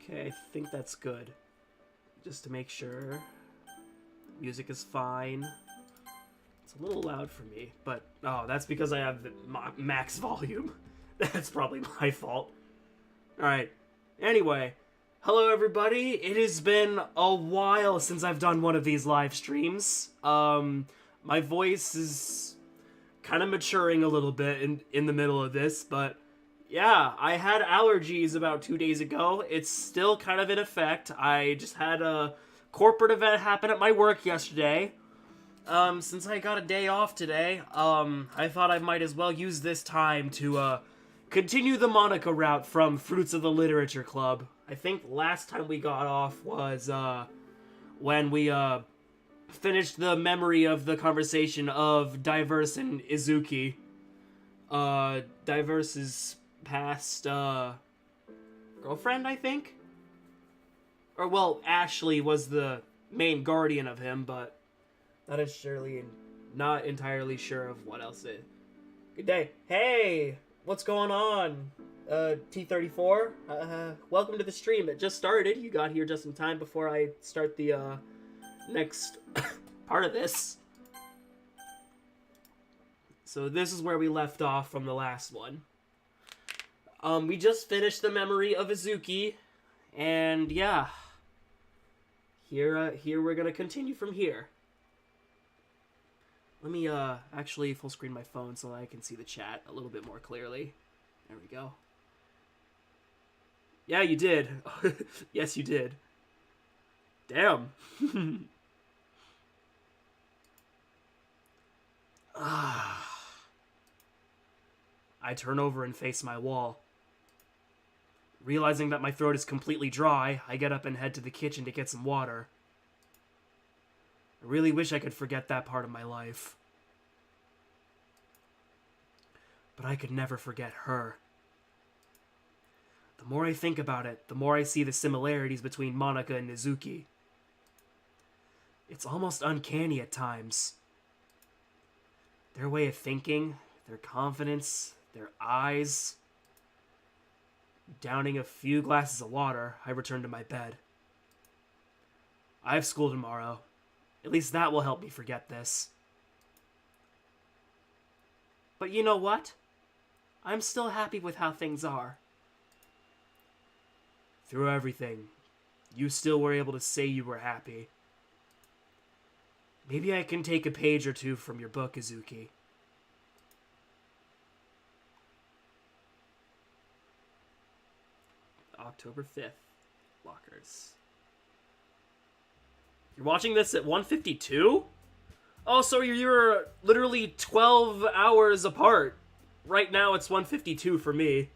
Okay, I think that's good. Just to make sure. Music is fine. It's a little loud for me, but... Oh, that's because I have the max volume. That's probably my fault. Alright. Anyway. Hello, everybody. It has been a while since I've done one of these live streams. My voice is kind of maturing a little bit in the middle of this, but... Yeah, I had allergies about 2 days ago. It's still kind of in effect. I just had a corporate event happen at my work yesterday. Since I got a day off today, I thought I might as well use this time to, continue the Monica route from Fruits of the Literature Club. I think last time we got off was, when we, finished the memory of the conversation of Diverse and Izuki. Diverse's past, girlfriend, I think? Or, well, Ashley was the main guardian of him, but that is surely not entirely sure of what else is. Good day. Hey! What's going on? T34? Welcome to the stream. It just started. You got here just in time before I start the, next part of this. So this is where we left off from the last one. We just finished the memory of Izuki, and yeah. Here we're gonna continue from here. Let me, actually full screen my phone so that I can see the chat a little bit more clearly. There we go. Yeah, you did. Yes, you did. Damn. I turn over and face my wall. Realizing that my throat is completely dry, I get up and head to the kitchen to get some water. I really wish I could forget that part of my life. But I could never forget her. The more I think about it, the more I see the similarities between Monica and Izuki. It's almost uncanny at times. Their way of thinking, their confidence, their eyes. Downing a few glasses of water, I return to my bed. I have school tomorrow. At least that will help me forget this. But you know what? I'm still happy with how things are. Through everything, you still were able to say you were happy. Maybe I can take a page or two from your book, Izuki. October 5th. Lockers. You're watching this at 1:52? Oh, so you're literally 12 hours apart. Right now it's 1:52 for me.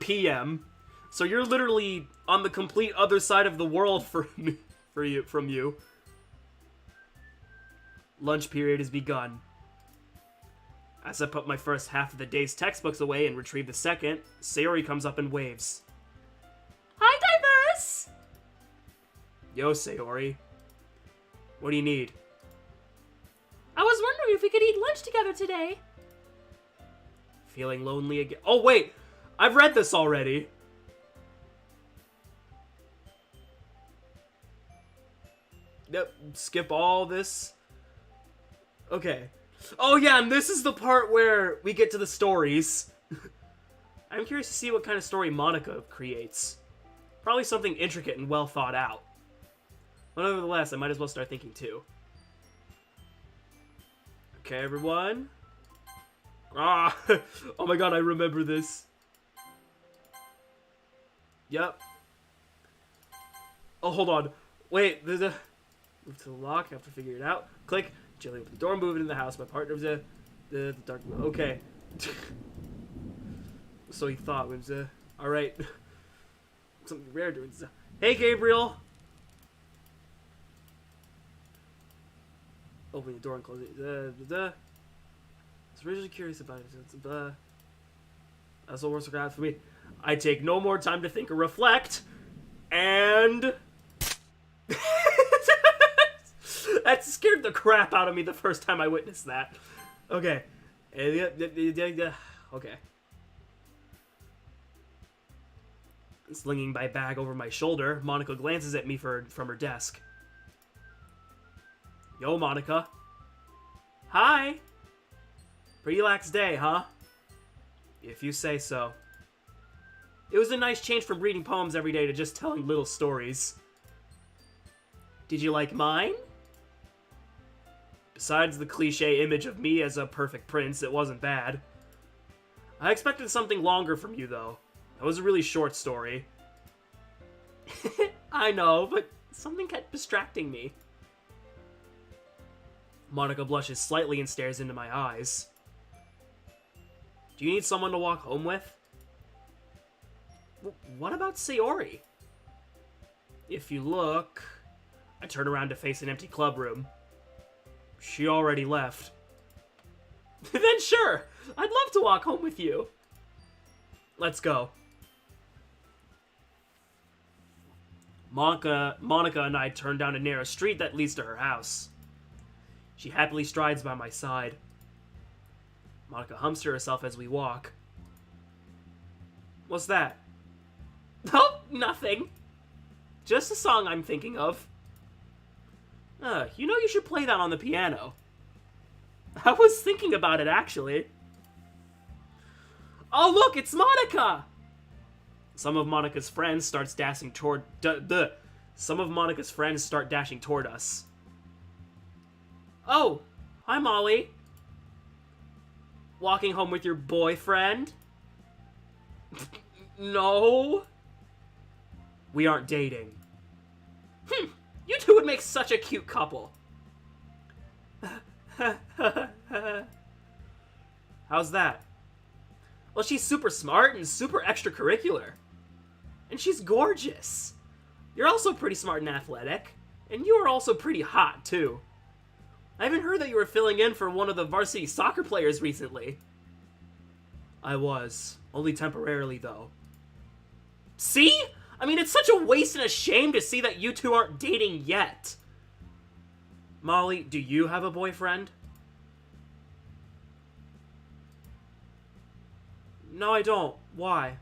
PM. So you're literally on the complete other side of the world from you. Lunch period has begun. As I put my first half of the day's textbooks away and retrieve the second, Sayori comes up and waves. Hi, Diverse! Yo, Sayori. What do you need? I was wondering if we could eat lunch together today. Feeling lonely again? Oh, wait! I've read this already! Yep, skip all this. Okay. Oh yeah, and this is the part where we get to the stories. I'm curious to see what kind of story Monica creates. Probably something intricate and well thought out. But nevertheless, I might as well start thinking too. Okay, everyone. Ah! Oh my god, I remember this. Yep. Oh, hold on. Wait, move to the lock, I have to figure it out. Click. Jilly opened the door, moving in the house. My partner was the dark room. Okay. So he thought was alright. Something rare doing stuff. Hey, Gabriel! Open the door and close it. I was originally curious about it. That's what works out for me. I take no more time to think or reflect. And... That scared the crap out of me the first time I witnessed that. Okay. Okay. Slinging my bag over my shoulder, Monica glances at me from her desk. Yo, Monica. Hi. Pretty lax day, huh? If you say so. It was a nice change from reading poems every day to just telling little stories. Did you like mine? Besides the cliche image of me as a perfect prince, it wasn't bad. I expected something longer from you, though. That was a really short story. I know, but something kept distracting me. Monica blushes slightly and stares into my eyes. Do you need someone to walk home with? What about Sayori? If you look... I turn around to face an empty club room. She already left. Then sure! I'd love to walk home with you. Let's go. Monica and I turn down a narrow street that leads to her house. She happily strides by my side. Monica hums to herself as we walk. What's that? Oh, nothing. Just a song I'm thinking of. You know you should play that on the piano. I was thinking about it, actually. Oh, look, it's Monica! Some of Monica's friends start dashing toward... Some of Monica's friends start dashing toward us. Oh, hi, Molly. Walking home with your boyfriend? No. We aren't dating. You two would make such a cute couple. How's that? Well, she's super smart and super extracurricular. And she's gorgeous. You're also pretty smart and athletic. And you are also pretty hot, too. I haven't heard that you were filling in for one of the varsity soccer players recently. I was. Only temporarily, though. See? I mean, it's such a waste and a shame to see that you two aren't dating yet. Molly, do you have a boyfriend? No, I don't. Why?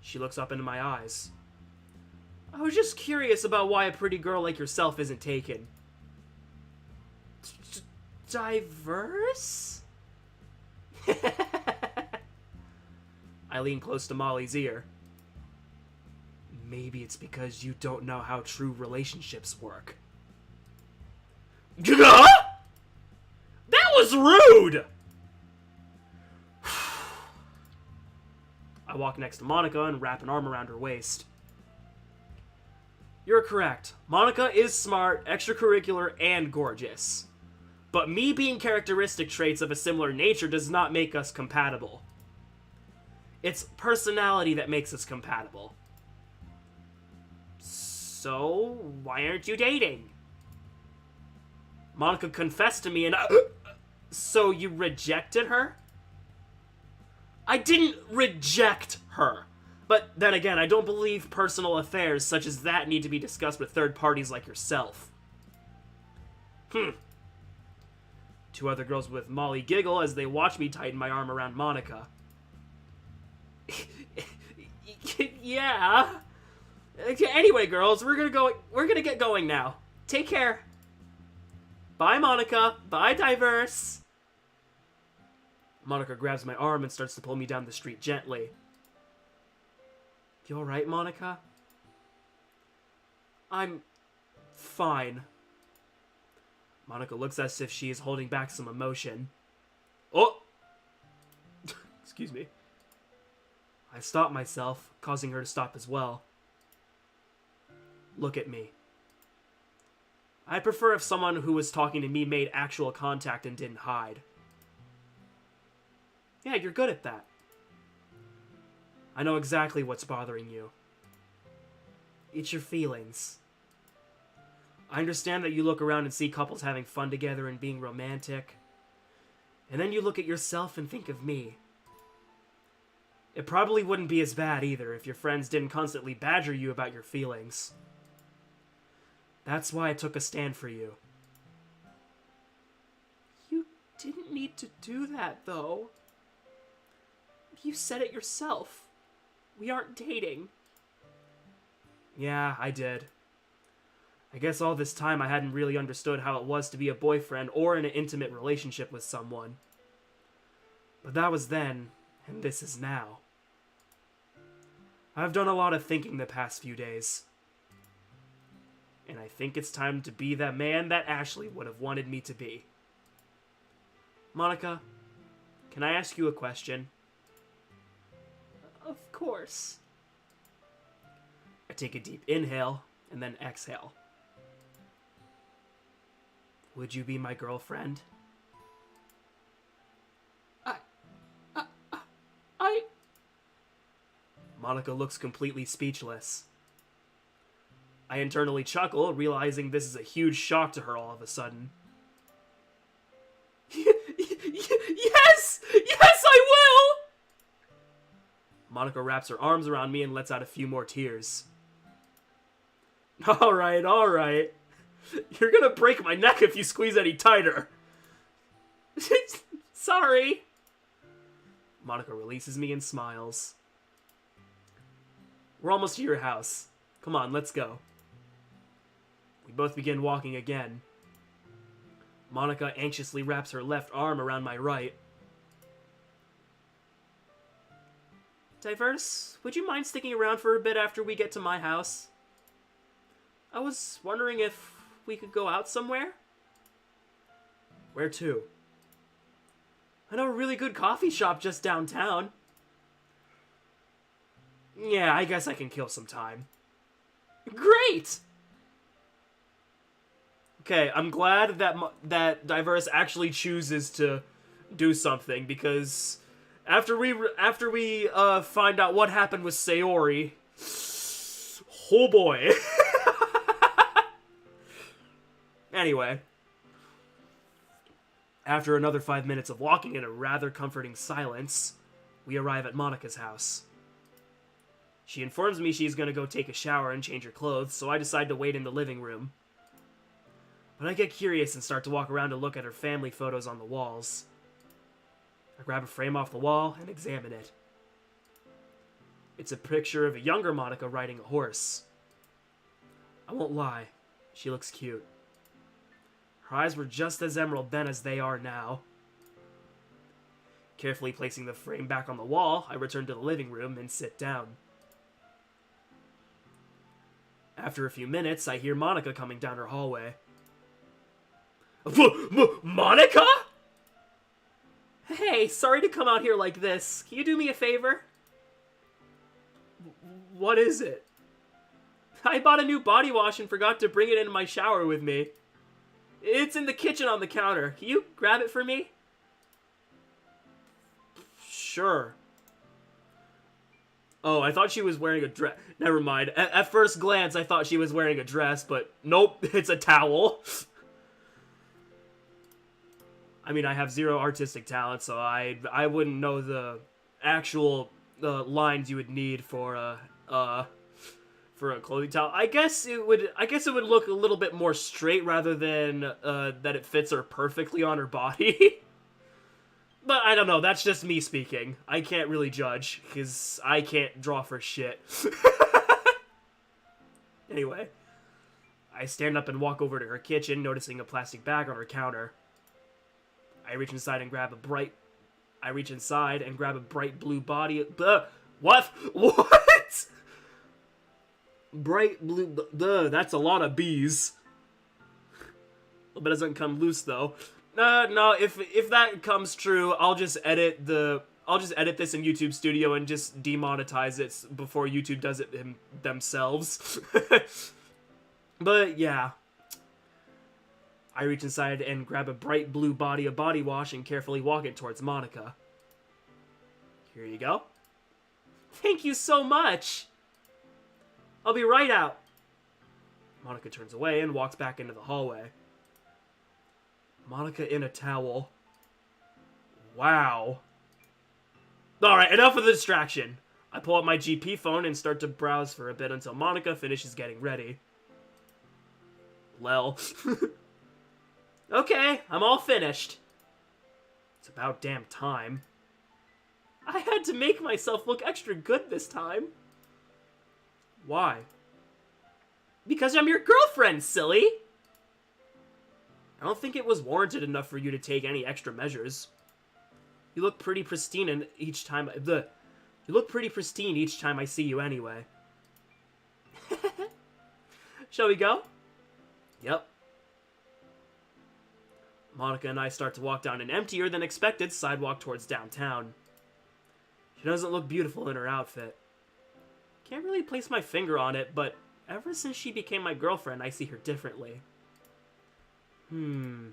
She looks up into my eyes. I was just curious about why a pretty girl like yourself isn't taken. Diverse? I lean close to Molly's ear. Maybe it's because you don't know how true relationships work. That was rude! I walk next to Monica and wrap an arm around her waist. You're correct. Monica is smart, extracurricular, and gorgeous. But me being characteristic traits of a similar nature does not make us compatible. It's personality that makes us compatible. So, why aren't you dating? Monica confessed to me and... So you rejected her? I didn't reject her. But then again, I don't believe personal affairs such as that need to be discussed with third parties like yourself. Two other girls with Molly giggle as they watch me tighten my arm around Monica. Yeah. Anyway, girls, we're gonna get going now. Take care. Bye, Monica. Bye, Diverse. Monica grabs my arm and starts to pull me down the street gently. You alright, Monica? I'm fine. Monica looks as if she is holding back some emotion. Oh! Excuse me. I stop myself, causing her to stop as well. Look at me. I'd prefer if someone who was talking to me made actual contact and didn't hide. Yeah, you're good at that. I know exactly what's bothering you. It's your feelings. I understand that you look around and see couples having fun together and being romantic. And then you look at yourself and think of me. It probably wouldn't be as bad either if your friends didn't constantly badger you about your feelings. That's why I took a stand for you. You didn't need to do that, though. You said it yourself. We aren't dating. Yeah, I did. I guess all this time I hadn't really understood how it was to be a boyfriend or in an intimate relationship with someone. But that was then, and this is now. I've done a lot of thinking the past few days. And I think it's time to be that man that Ashley would have wanted me to be. Monica, can I ask you a question? Of course. I take a deep inhale and then exhale. Would you be my girlfriend? I... Monica looks completely speechless. I internally chuckle, realizing this is a huge shock to her all of a sudden. Yes! Yes, I will! Monica wraps her arms around me and lets out a few more tears. Alright, alright. You're gonna break my neck if you squeeze any tighter. Sorry. Monica releases me and smiles. We're almost to your house. Come on, let's go. We both begin walking again. Monica anxiously wraps her left arm around my right. Diverse, would you mind sticking around for a bit after we get to my house? I was wondering if we could go out somewhere? Where to? I know a really good coffee shop just downtown. Yeah, I guess I can kill some time. Great! Okay, I'm glad that Diverse actually chooses to do something, because after we find out what happened with Sayori, oh boy. Anyway, after another 5 minutes of walking in a rather comforting silence, we arrive at Monica's house. She informs me she's gonna go take a shower and change her clothes, so I decide to wait in the living room. But I get curious and start to walk around to look at her family photos on the walls. I grab a frame off the wall and examine it. It's a picture of a younger Monica riding a horse. I won't lie, she looks cute. Her eyes were just as emerald then as they are now. Carefully placing the frame back on the wall, I return to the living room and sit down. After a few minutes, I hear Monica coming down her hallway. Monica? Hey, sorry to come out here like this. Can you do me a favor? What is it? I bought a new body wash and forgot to bring it into my shower with me. It's in the kitchen on the counter. Can you grab it for me? Sure. Oh, I thought she was wearing a dress. Never mind. At first glance, I thought she was wearing a dress, but nope, it's a towel. I mean, I have zero artistic talent, so I wouldn't know the actual lines you would need for a clothing towel. I guess it would look a little bit more straight rather than that it fits her perfectly on her body. But I don't know, that's just me speaking. I can't really judge, because I can't draw for shit. Anyway, I stand up and walk over to her kitchen, noticing a plastic bag on her counter. I reach inside and grab a bright blue body... What? What? Bright blue... that's a lot of bees. Hope it doesn't come loose, though. No, if that comes true, I'll just edit this in YouTube Studio and just demonetize it before YouTube does it themselves. But yeah. I reach inside and grab a bright blue body of body wash and carefully walk it towards Monica. Here you go. Thank you so much. I'll be right out. Monica turns away and walks back into the hallway. Monica in a towel. Wow. Alright, enough of the distraction. I pull out my GP phone and start to browse for a bit until Monica finishes getting ready. Lel. Okay, I'm all finished. It's about damn time. I had to make myself look extra good this time. Why? Because I'm your girlfriend, silly! I don't think it was warranted enough for you to take any extra measures. You look pretty pristine each time. You look pretty pristine each time I see you anyway. Shall we go? Yep. Monica and I start to walk down an emptier than expected sidewalk towards downtown. She doesn't look beautiful in her outfit. Can't really place my finger on it, but ever since she became my girlfriend, I see her differently. I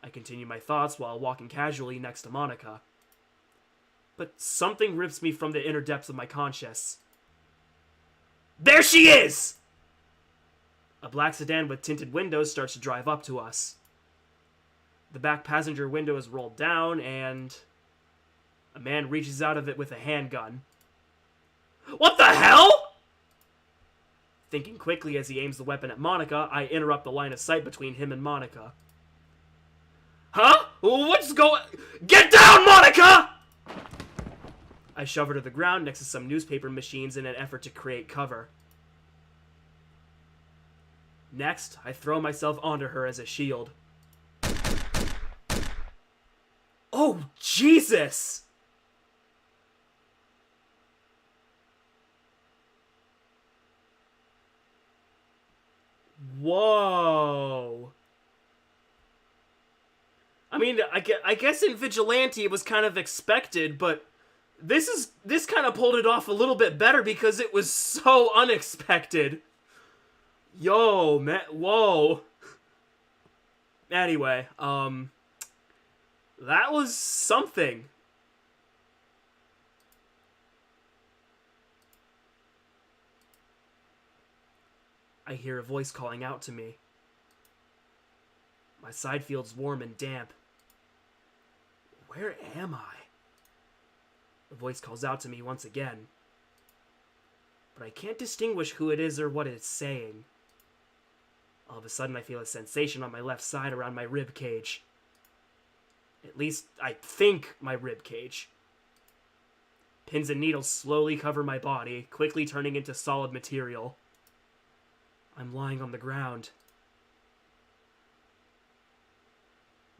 continue my thoughts while walking casually next to Monica. But something rips me from the inner depths of my conscience. There she is! A black sedan with tinted windows starts to drive up to us. The back passenger window is rolled down, and a man reaches out of it with a handgun. What the hell? Thinking quickly as he aims the weapon at Monica, I interrupt the line of sight between him and Monica. Huh? What's going... Get down, Monica! I shove her to the ground next to some newspaper machines in an effort to create cover. Next, I throw myself onto her as a shield. Oh, Jesus! Whoa. I mean, I guess in Vigilante it was kind of expected, but this kind of pulled it off a little bit better because it was so unexpected. Yo, man, whoa. Anyway, that was something. I hear a voice calling out to me. My side feels warm and damp. Where am I? The voice calls out to me once again. But I can't distinguish who it is or what it's saying. All of a sudden I feel a sensation on my left side around my rib cage. At least, I think my rib cage. Pins and needles slowly cover my body, quickly turning into solid material. I'm lying on the ground.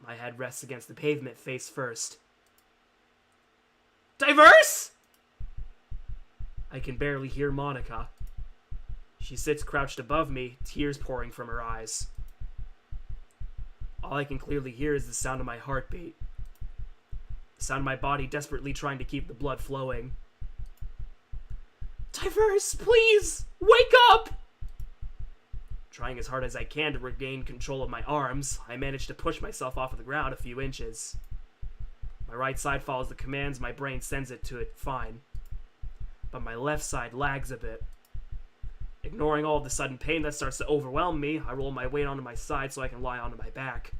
My head rests against the pavement face first. Diverse! I can barely hear Monica. She sits crouched above me, tears pouring from her eyes. All I can clearly hear is the sound of my heartbeat. The sound of my body desperately trying to keep the blood flowing. Diverse, please! Wake up! Trying as hard as I can to regain control of my arms, I manage to push myself off of the ground a few inches. My right side follows the commands my brain sends it to it fine. But my left side lags a bit. Ignoring all of the sudden pain that starts to overwhelm me, I roll my weight onto my side so I can lie onto my back.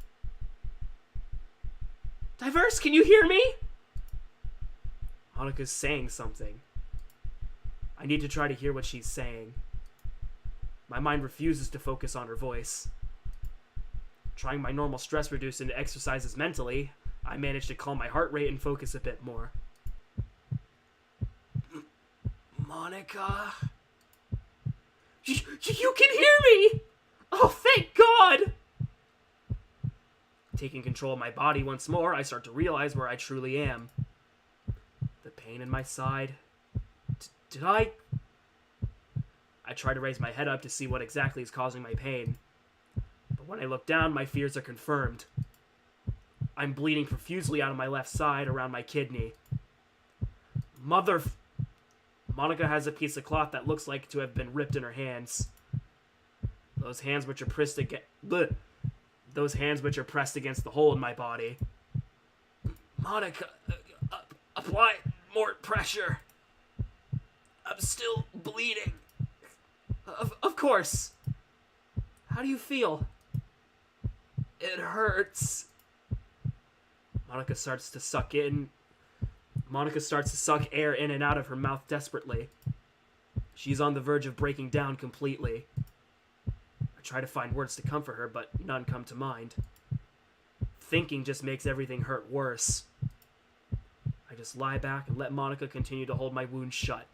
Diverse, can you hear me? Monica's saying something. I need to try to hear what she's saying. My mind refuses to focus on her voice. Trying my normal stress reduce into exercises mentally, I manage to calm my heart rate and focus a bit more. Monica? You can hear me! Oh, thank God! Taking control of my body once more, I start to realize where I truly am. The pain in my side. Did I try to raise my head up to see what exactly is causing my pain. But when I look down, my fears are confirmed. I'm bleeding profusely out of my left side around my kidney. Monica has a piece of cloth that looks like to have been ripped in her hands. Those hands which are pressed against the hole in my body. Monica, apply more pressure. I'm still bleeding. Of course. How do you feel? It hurts. Monica starts to suck air in and out of her mouth desperately. She's on the verge of breaking down completely. I try to find words to comfort her, but none come to mind. Thinking just makes everything hurt worse. I just lie back and let Monica continue to hold my wound shut.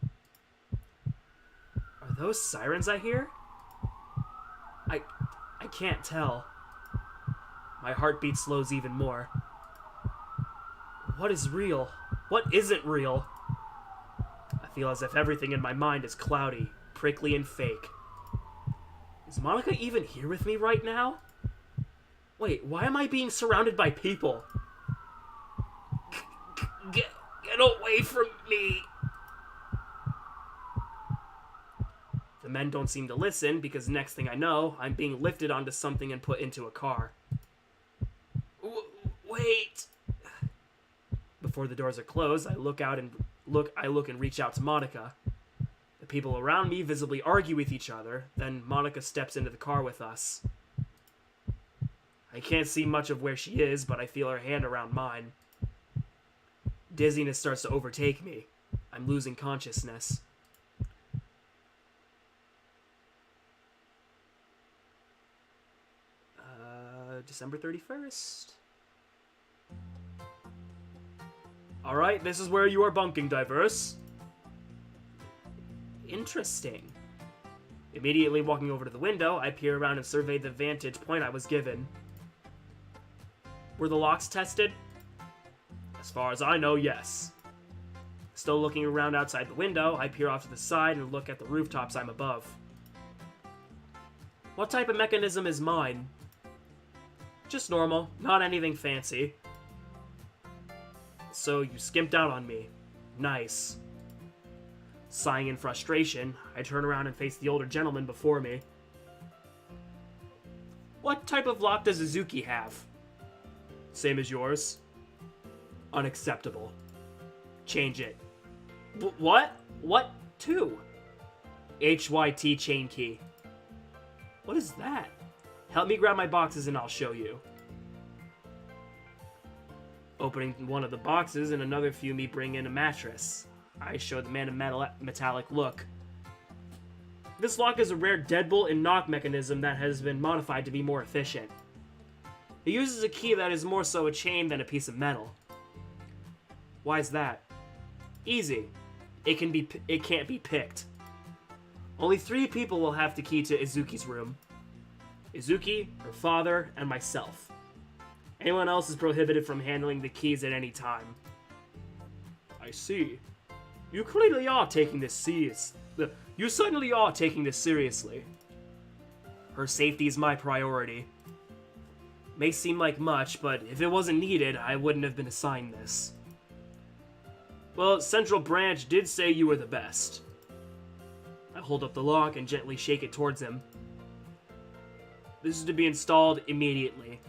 Are those sirens I hear? I can't tell. My heartbeat slows even more. What is real? What isn't real? I feel as if everything in my mind is cloudy, prickly, and fake. Is Monica even here with me right now? Wait, why am I being surrounded by people? Get away from me! The men don't seem to listen, because next thing I know, I'm being lifted onto something and put into a car. Wait! Before the doors are closed, I look and reach out to Monica. The people around me visibly argue with each other, then Monica steps into the car with us. I can't see much of where she is, but I feel her hand around mine. Dizziness starts to overtake me. I'm losing consciousness. December 31st. Alright, this is where you are bunking, Diverse. Interesting. Immediately walking over to the window, I peer around and survey the vantage point I was given. Were the locks tested? As far as I know, yes. Still looking around outside the window, I peer off to the side and look at the rooftops I'm above. What type of mechanism is mine? Just normal, not anything fancy. So you skimped out on me. Nice. Sighing in frustration, I turn around and face the older gentleman before me. What type of lock does Izuki have? Same as yours. Unacceptable. Change it. What? What to? HYT chain key. What is that? Help me grab my boxes and I'll show you. Opening one of the boxes and another few me bring in a mattress. I show the man a metallic look. This lock is a rare deadbolt and knock mechanism that has been modified to be more efficient. It uses a key that is more so a chain than a piece of metal. Why is that? Easy. It can't be picked. Only 3 people will have the key to Izuki's room. Izuki, her father, and myself. Anyone else is prohibited from handling the keys at any time. I see. You clearly are taking this serious. You certainly are taking this seriously. Her safety is my priority. May seem like much, but if it wasn't needed, I wouldn't have been assigned this. Well, Central Branch did say you were the best. I hold up the lock and gently shake it towards him. This is to be installed immediately.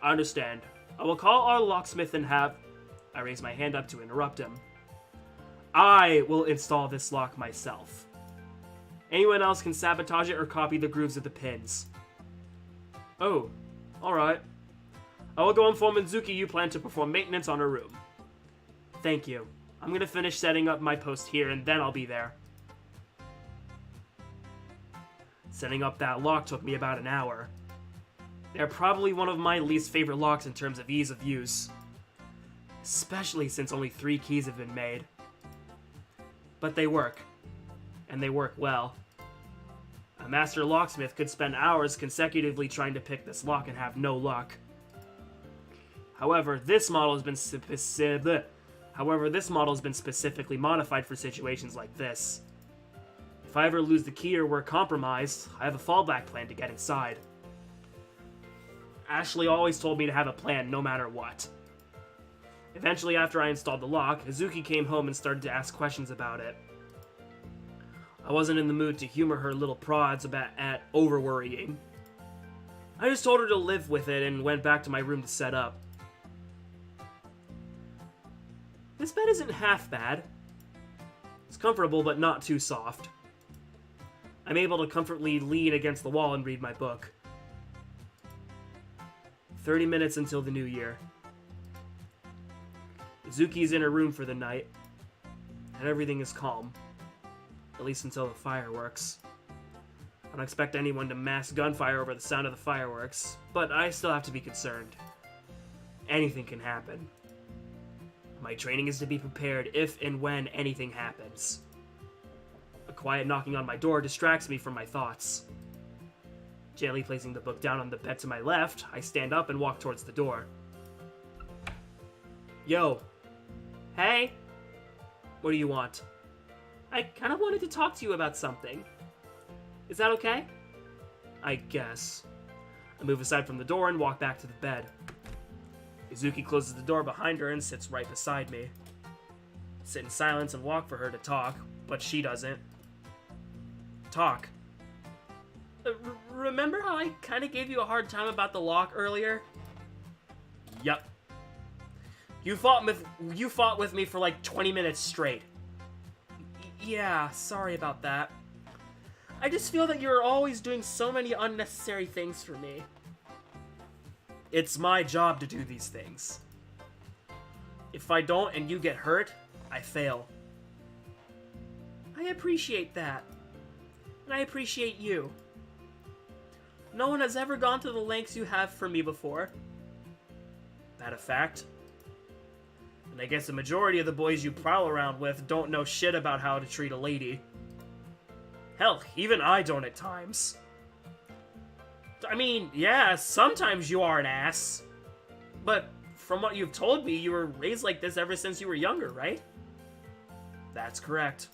I understand. I will call our locksmith and have... I raise my hand up to interrupt him. I will install this lock myself. Anyone else can sabotage it or copy the grooves of the pins. Oh, alright. I will go inform Izuki you plan to perform maintenance on her room. Thank you. I'm gonna finish setting up my post here and then I'll be there. Setting up that lock took me about an hour. They're probably one of my least favorite locks in terms of ease of use. Especially since only 3 keys have been made. But they work. And they work well. A master locksmith could spend hours consecutively trying to pick this lock and have no luck. However, this model has been specifically modified for situations like this. If I ever lose the key or were compromised, I have a fallback plan to get inside. Ashley always told me to have a plan no matter what. Eventually, after I installed the lock, Izuki came home and started to ask questions about it. I wasn't in the mood to humor her little prods at over-worrying. I just told her to live with it and went back to my room to set up. This bed isn't half bad. It's comfortable, but not too soft. I'm able to comfortably lean against the wall and read my book. 30 minutes until the new year. Izuki's in her room for the night, and everything is calm. At least until the fireworks. I don't expect anyone to mass gunfire over the sound of the fireworks, but I still have to be concerned. Anything can happen. My training is to be prepared if and when anything happens. A quiet knocking on my door distracts me from my thoughts. Gently placing the book down on the bed to my left, I stand up and walk towards the door. Yo. Hey. What do you want? I kind of wanted to talk to you about something. Is that okay? I guess. I move aside from the door and walk back to the bed. Izuki closes the door behind her and sits right beside me. I sit in silence and walk for her to talk, but she doesn't. Talk. Remember how I kind of gave you a hard time about the lock earlier? Yup. You fought with me for like 20 minutes straight. Yeah, sorry about that. I just feel that you're always doing so many unnecessary things for me. It's my job to do these things. If I don't and you get hurt, I fail. I appreciate that. And I appreciate you. No one has ever gone to the lengths you have for me before. That a fact? And I guess the majority of the boys you prowl around with don't know shit about how to treat a lady. Hell, even I don't at times. I mean, yeah, sometimes you are an ass. But from what you've told me, you were raised like this ever since you were younger, right? That's correct.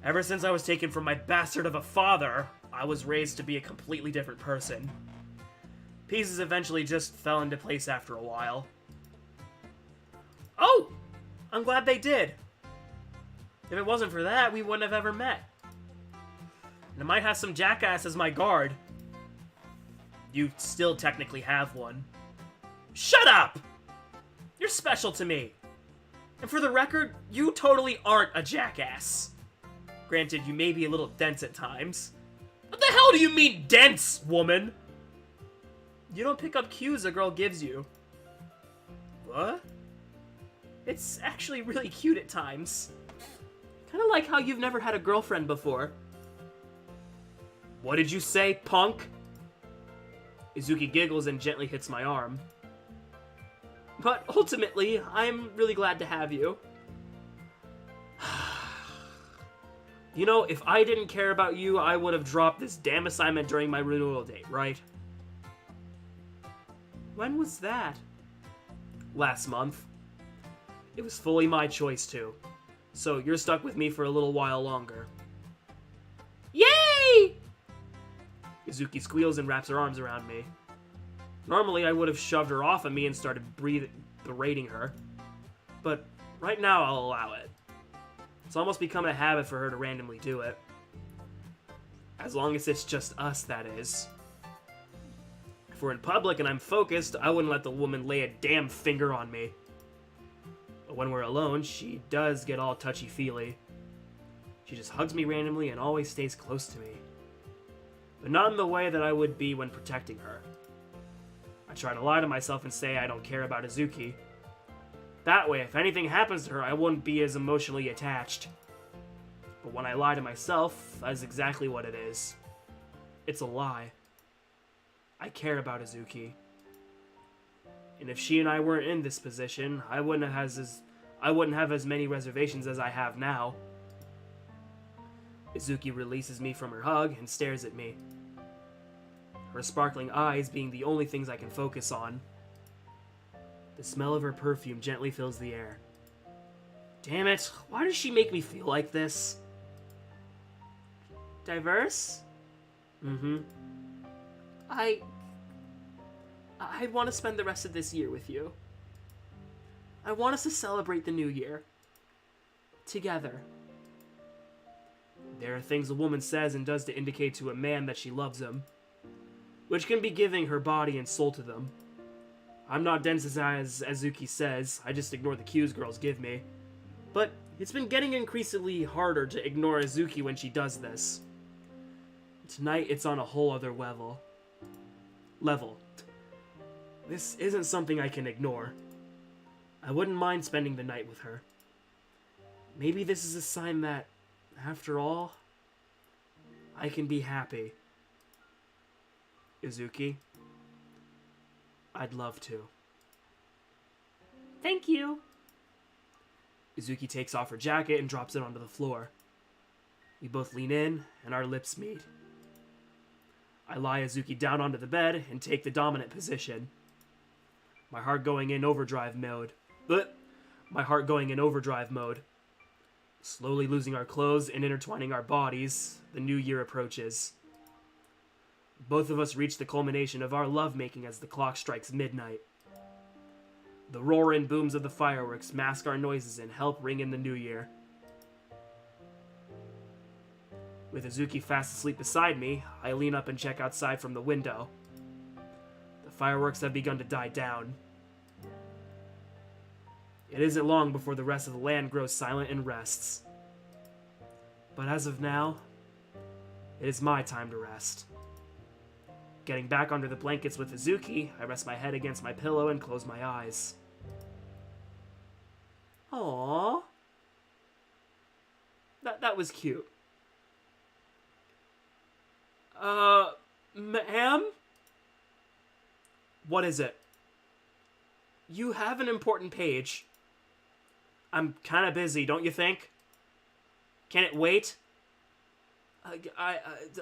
Ever since I was taken from my bastard of a father, I was raised to be a completely different person. Pieces eventually just fell into place after a while. Oh! I'm glad they did. If it wasn't for that, we wouldn't have ever met. And I might have some jackass as my guard. You still technically have one. Shut up! You're special to me. And for the record, you totally aren't a jackass. Granted, you may be a little dense at times. What the hell do you mean, dense, woman? You don't pick up cues a girl gives you. What? It's actually really cute at times. Kinda like how you've never had a girlfriend before. What did you say, punk? Izuki giggles and gently hits my arm. But ultimately, I'm really glad to have you. You know, if I didn't care about you, I would have dropped this damn assignment during my renewal date, right? When was that? Last month. It was fully my choice too. So you're stuck with me for a little while longer. Yay! Izuki squeals and wraps her arms around me. Normally, I would have shoved her off of me and started berating her. But right now, I'll allow it. It's almost become a habit for her to randomly do it. As long as it's just us, that is. If we're in public and I'm focused, I wouldn't let the woman lay a damn finger on me. But when we're alone, she does get all touchy-feely. She just hugs me randomly and always stays close to me. But not in the way that I would be when protecting her. I try to lie to myself and say I don't care about Izuki. That way, if anything happens to her, I wouldn't be as emotionally attached. But when I lie to myself, that's exactly what it is. It's a lie. I care about Izuki. And if she and I weren't in this position, I wouldn't have as many reservations as I have now. Izuki releases me from her hug and stares at me. Her sparkling eyes being the only things I can focus on. The smell of her perfume gently fills the air. Damn it, why does she make me feel like this? Diverse? Mm-hmm. I want to spend the rest of this year with you. I want us to celebrate the new year. Together. There are things a woman says and does to indicate to a man that she loves him, which can be giving her body and soul to them. I'm not dense as Azuki says, I just ignore the cues girls give me. But it's been getting increasingly harder to ignore Azuki when she does this. Tonight, it's on a whole other level. This isn't something I can ignore. I wouldn't mind spending the night with her. Maybe this is a sign that, after all, I can be happy. Izuki, I'd love to. Thank you. Izuki takes off her jacket and drops it onto the floor. We both lean in, and our lips meet. I lie Izuki down onto the bed and take the dominant position. My heart going in overdrive mode. Slowly losing our clothes and intertwining our bodies, the new year approaches. Both of us reach the culmination of our lovemaking as the clock strikes midnight. The roar and booms of the fireworks mask our noises and help ring in the new year. With Izuki fast asleep beside me, I lean up and check outside from the window. The fireworks have begun to die down. It isn't long before the rest of the land grows silent and rests. But as of now, it is my time to rest. Getting back under the blankets with Izuki, I rest my head against my pillow and close my eyes. Aww. That was cute. Ma'am? What is it? You have an important page. I'm kind of busy, don't you think? Can it wait?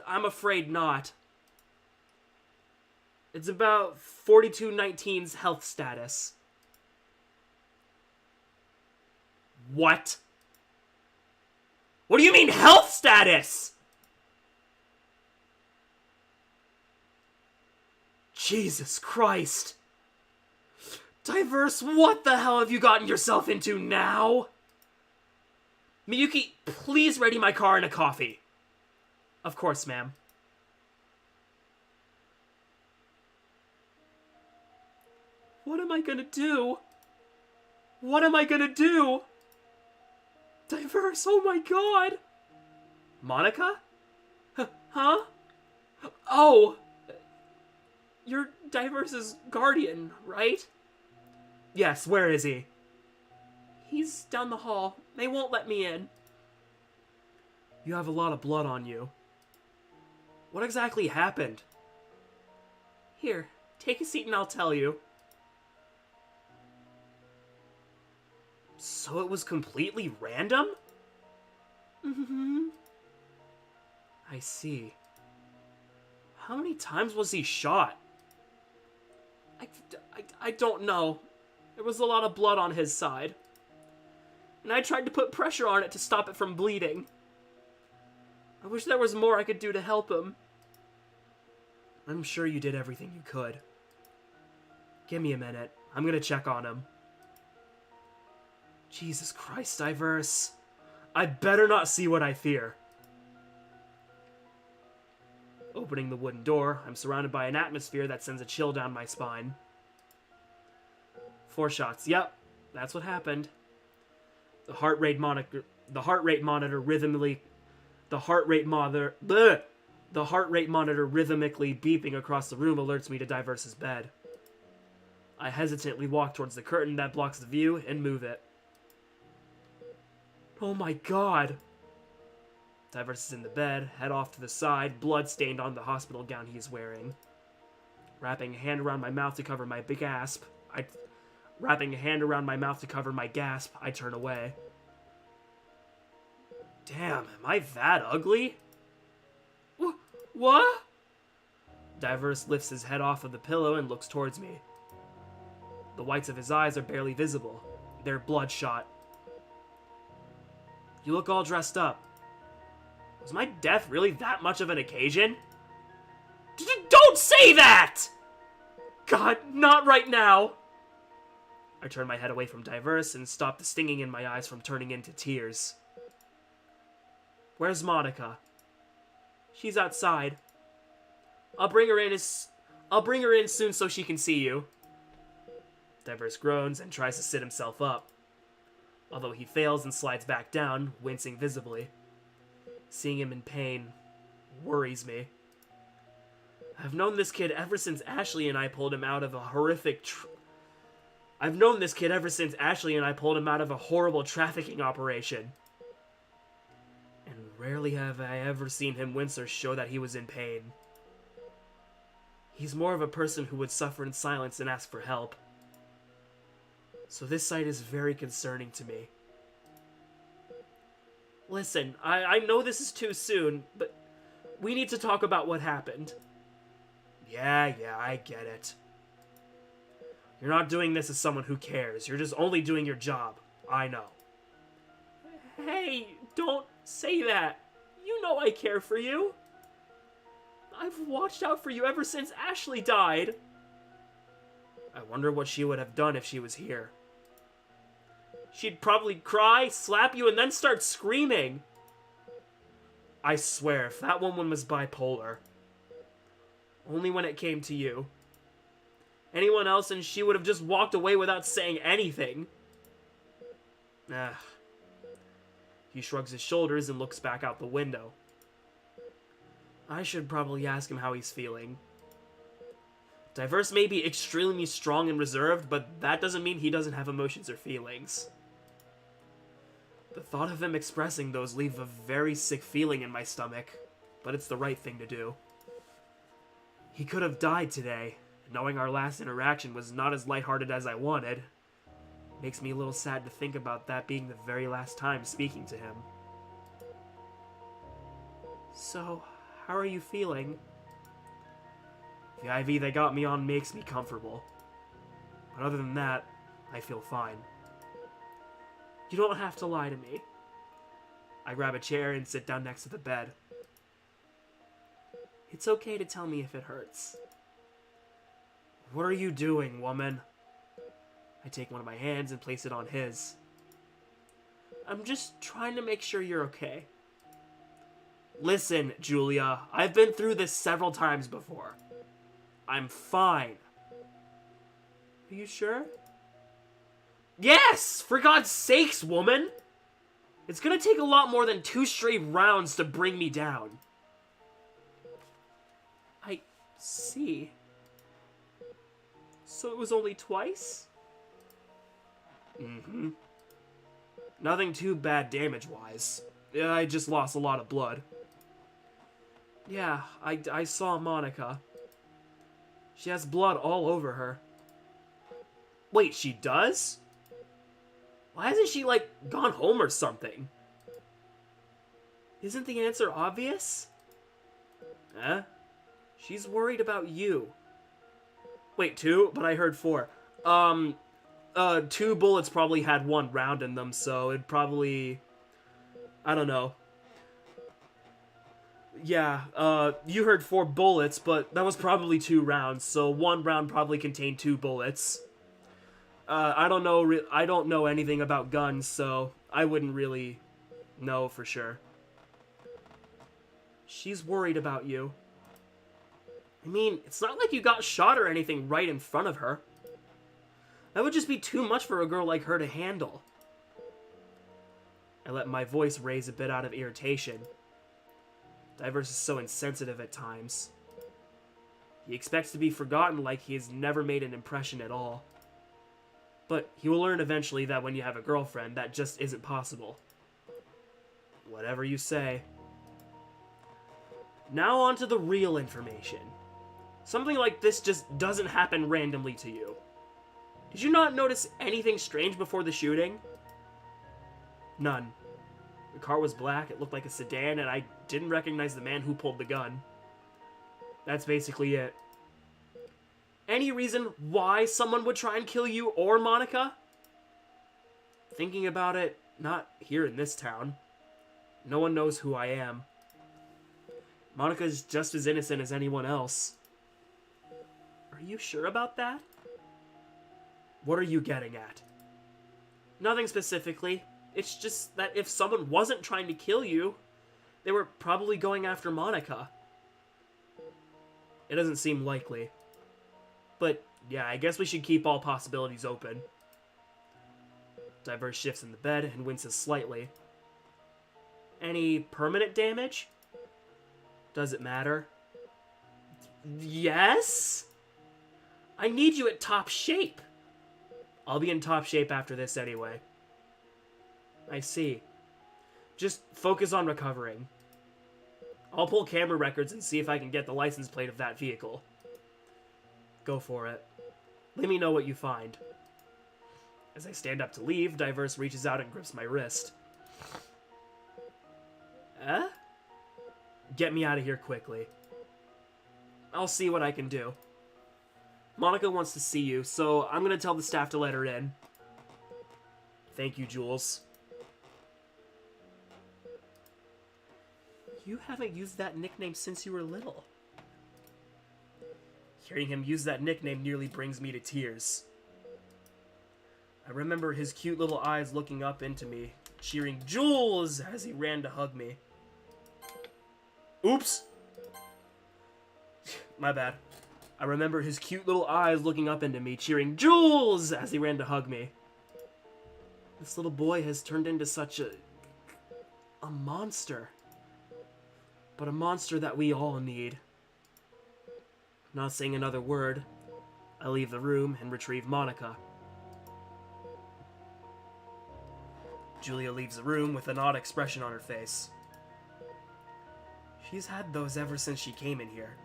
I'm afraid not. It's about 4219's health status. What? What do you mean health status? Jesus Christ. Diverse, what the hell have you gotten yourself into now? Miyuki, please ready my car and a coffee. Of course, ma'am. What am I gonna do? What am I gonna do? Diverse, oh my god! Monica? Huh? Oh! You're Diverse's guardian, right? Yes, where is he? He's down the hall. They won't let me in. You have a lot of blood on you. What exactly happened? Here, take a seat and I'll tell you. So it was completely random? Mm-hmm. I see. How many times was he shot? I don't know. There was a lot of blood on his side. And I tried to put pressure on it to stop it from bleeding. I wish there was more I could do to help him. I'm sure you did everything you could. Give me a minute. I'm gonna check on him. Jesus Christ, Diverse. I better not see what I fear. Opening the wooden door, I'm surrounded by an atmosphere that sends a chill down my spine. 4 shots. Yep, that's what happened. The heart rate monitor rhythmically beeping across the room alerts me to Diverse's bed. I hesitantly walk towards the curtain that blocks the view and move it. Oh my god! Diverse is in the bed, head off to the side, blood stained on the hospital gown he's wearing. Wrapping a hand around my mouth to cover my gasp, I turn away. Damn, am I that ugly? What? Diverse lifts his head off of the pillow and looks towards me. The whites of his eyes are barely visible. They're bloodshot. You look all dressed up. Was my death really that much of an occasion? Don't say that! God, not right now! I turn my head away from Diverse and stop the stinging in my eyes from turning into tears. Where's Monica? She's outside. I'll bring her in soon so she can see you. Diverse groans and tries to sit himself up. Although he fails and slides back down, wincing visibly. Seeing him in pain worries me. I've known this kid ever since Ashley and I pulled him out of a horrible trafficking operation. And rarely have I ever seen him wince or show that he was in pain. He's more of a person who would suffer in silence and ask for help. So this sight is very concerning to me. Listen, I know this is too soon, but we need to talk about what happened. Yeah, I get it. You're not doing this as someone who cares. You're just only doing your job. I know. Hey, don't say that. You know I care for you. I've watched out for you ever since Ashley died. I wonder what she would have done if she was here. She'd probably cry, slap you, and then start screaming. I swear, if that woman was bipolar. Only when it came to you. Anyone else and she would have just walked away without saying anything. He shrugs his shoulders and looks back out the window. I should probably ask him how he's feeling. Diverse may be extremely strong and reserved, but that doesn't mean he doesn't have emotions or feelings. The thought of him expressing those leave a very sick feeling in my stomach, but it's the right thing to do. He could have died today, and knowing our last interaction was not as lighthearted as I wanted, makes me a little sad to think about that being the very last time speaking to him. So, how are you feeling? The IV they got me on makes me comfortable. But other than that, I feel fine. You don't have to lie to me. I grab a chair and sit down next to the bed. It's okay to tell me if it hurts. What are you doing, woman? I take one of my hands and place it on his. I'm just trying to make sure you're okay. Listen, Julia, I've been through this several times before. I'm fine. Are you sure? Yes! For God's sakes, woman! It's gonna take a lot more than 2 straight rounds to bring me down. I see. So it was only twice? Mm-hmm. Nothing too bad damage-wise. I just lost a lot of blood. Yeah, I saw Monica. She has blood all over her. Wait, she does? Why hasn't she, like, gone home or something? Isn't the answer obvious? Huh? She's worried about you. Wait, 2? But I heard 4. 2 bullets probably had 1 round in them, so it'd probably... I don't know. Yeah, you heard 4 bullets, but that was probably 2 rounds, so 1 round probably contained 2 bullets. I don't know anything about guns, so I wouldn't really know for sure. She's worried about you. I mean, it's not like you got shot or anything right in front of her. That would just be too much for a girl like her to handle. I let my voice raise a bit out of irritation. Diverse is so insensitive at times. He expects to be forgotten like he has never made an impression at all. But he will learn eventually that when you have a girlfriend, that just isn't possible. Whatever you say. Now on to the real information. Something like this just doesn't happen randomly to you. Did you not notice anything strange before the shooting? None. The car was black, it looked like a sedan, and I didn't recognize the man who pulled the gun. That's basically it. Any reason why someone would try and kill you or Monica? Thinking about it, not here in this town. No one knows who I am. Monica's just as innocent as anyone else. Are you sure about that? What are you getting at? Nothing specifically. It's just that if someone wasn't trying to kill you, they were probably going after Monica. It doesn't seem likely. But, yeah, I guess we should keep all possibilities open. Diverse shifts in the bed and winces slightly. Any permanent damage? Does it matter? Yes? I need you at top shape. I'll be in top shape after this anyway. I see. Just focus on recovering. I'll pull camera records and see if I can get the license plate of that vehicle. Go for it. Let me know what you find. As I stand up to leave, Diverse reaches out and grips my wrist. Eh? Get me out of here quickly. I'll see what I can do. Monica wants to see you, so I'm gonna tell the staff to let her in. Thank you, Jules. You haven't used that nickname since you were little. Hearing him use that nickname nearly brings me to tears. I remember his cute little eyes looking up into me, cheering Jules as he ran to hug me. Oops! My bad. I remember his cute little eyes looking up into me, cheering Jules as he ran to hug me. This little boy has turned into such a monster. But a monster that we all need. Not saying another word, I leave the room and retrieve Monica. Julia leaves the room with an odd expression on her face. She's had those ever since she came in here.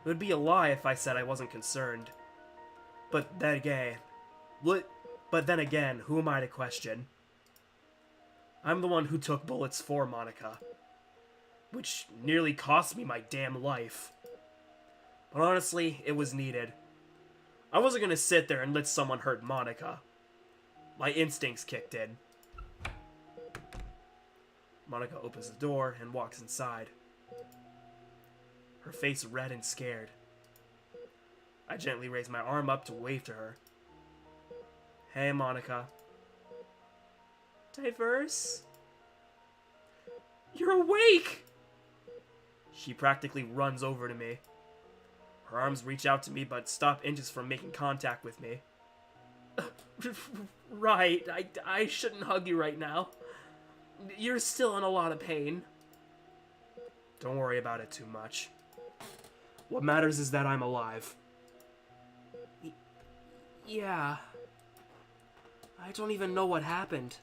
It would be a lie if I said I wasn't concerned. But then again, who am I to question? I'm the one who took bullets for Monica, which nearly cost me my damn life. But honestly, it was needed. I wasn't gonna sit there and let someone hurt Monica. My instincts kicked in. Monica opens the door and walks inside. Her face red and scared. I gently raise my arm up to wave to her. Hey, Monica. Diverse? You're awake! She practically runs over to me. Her arms reach out to me but stop inches from making contact with me. Right, I shouldn't hug you right now. You're still in a lot of pain. Don't worry about it too much. What matters is that I'm alive. Yeah. I don't even know what happened.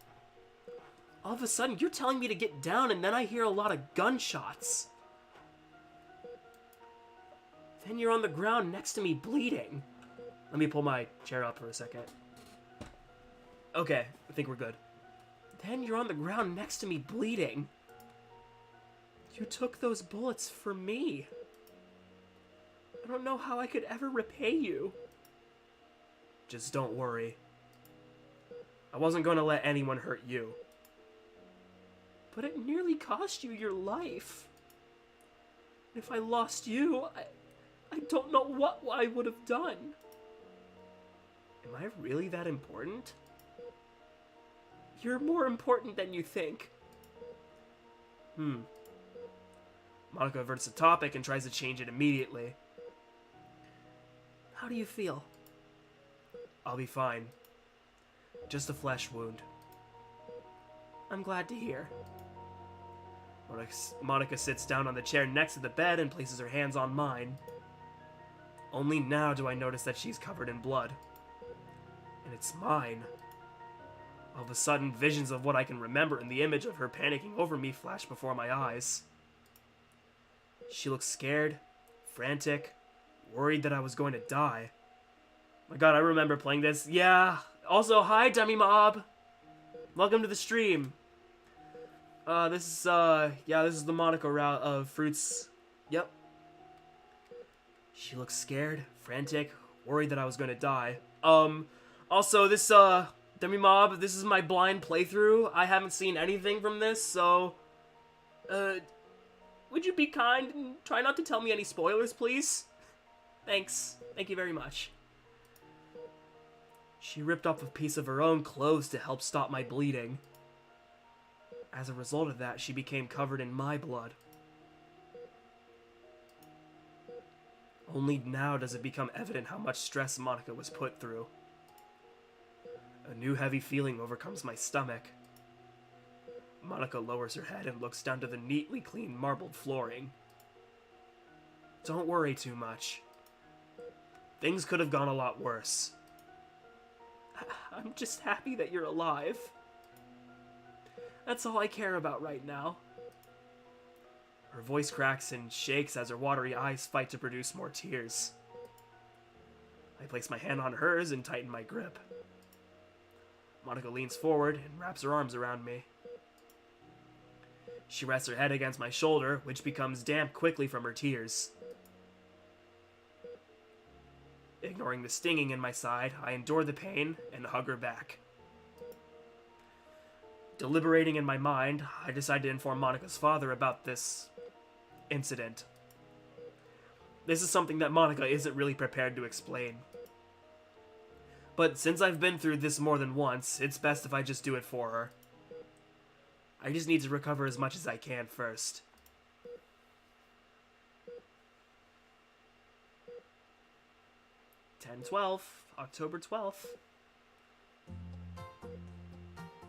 All of a sudden, you're telling me to get down, and then I hear a lot of gunshots. Then you're on the ground next to me bleeding. Let me pull my chair up for a second. Okay, I think we're good. Then you're on the ground next to me bleeding. You took those bullets for me. I don't know how I could ever repay you. Just don't worry. I wasn't going to let anyone hurt you. But it nearly cost you your life. If I lost you, I don't know what I would have done. Am I really that important? You're more important than you think. Monica averts the topic and tries to change it immediately. How do you feel? I'll be fine. Just a flesh wound. I'm glad to hear. Monica sits down on the chair next to the bed and places her hands on mine. Only now do I notice that she's covered in blood. And it's mine. All of a sudden, visions of what I can remember and the image of her panicking over me flash before my eyes. She looks scared, frantic, worried that I was going to die. My god, I remember playing this. Yeah. Also, hi, Dummy Mob. Welcome to the stream. This is the Monica route of fruits. Yep. She looks scared, frantic, worried that I was going to die. Also, this, Dummy Mob, this is my blind playthrough. I haven't seen anything from this, so, would you be kind and try not to tell me any spoilers, please? Thanks. Thank you very much. She ripped off a piece of her own clothes to help stop my bleeding. As a result of that, she became covered in my blood. Only now does it become evident how much stress Monica was put through. A new heavy feeling overcomes my stomach. Monica lowers her head and looks down to the neatly clean marbled flooring. Don't worry too much. Things could have gone a lot worse. I'm just happy that you're alive. That's all I care about right now. Her voice cracks and shakes as her watery eyes fight to produce more tears. I place my hand on hers and tighten my grip. Monica leans forward and wraps her arms around me. She rests her head against my shoulder, which becomes damp quickly from her tears. Ignoring the stinging in my side, I endure the pain and hug her back. Deliberating in my mind, I decide to inform Monica's father about this incident. This is something that Monica isn't really prepared to explain. But since I've been through this more than once, it's best if I just do it for her. I just need to recover as much as I can first. October 12th.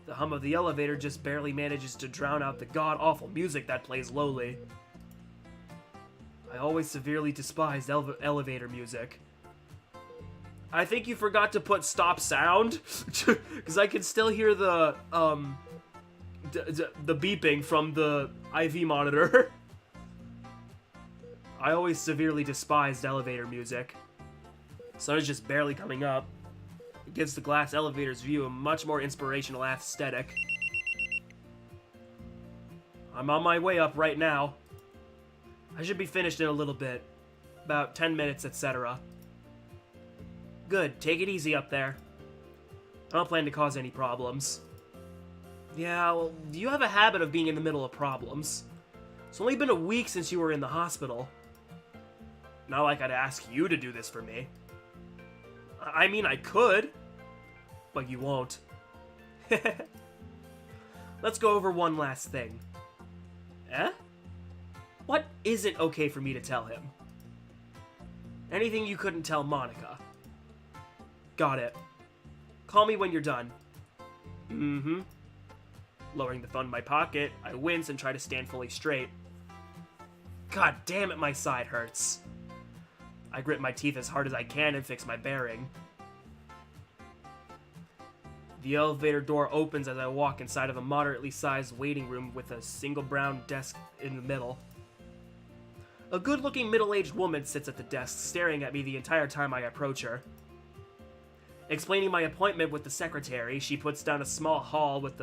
The hum of the elevator just barely manages to drown out the god-awful music that plays lowly. I always severely despised elevator music. I think you forgot to put stop sound, because I can still hear the beeping from the IV monitor. I always severely despised elevator music. Sun is just barely coming up. It gives the glass elevator's view a much more inspirational aesthetic. I'm on my way up right now. I should be finished in a little bit. About 10 minutes, etc. Good, take it easy up there. I don't plan to cause any problems. Yeah, well, you have a habit of being in the middle of problems. It's only been a week since you were in the hospital. Not like I'd ask you to do this for me. I mean, I could, but you won't. Let's go over one last thing. Eh? What isn't okay for me to tell him? Anything you couldn't tell Monica. Got it. Call me when you're done. Mm-hmm. Lowering the phone in my pocket, I wince and try to stand fully straight. God damn it, my side hurts. I grit my teeth as hard as I can and fix my bearing. The elevator door opens as I walk inside of a moderately sized waiting room with a single brown desk in the middle. A good-looking middle-aged woman sits at the desk, staring at me the entire time I approach her. Explaining my appointment with the secretary, she points down a small hall with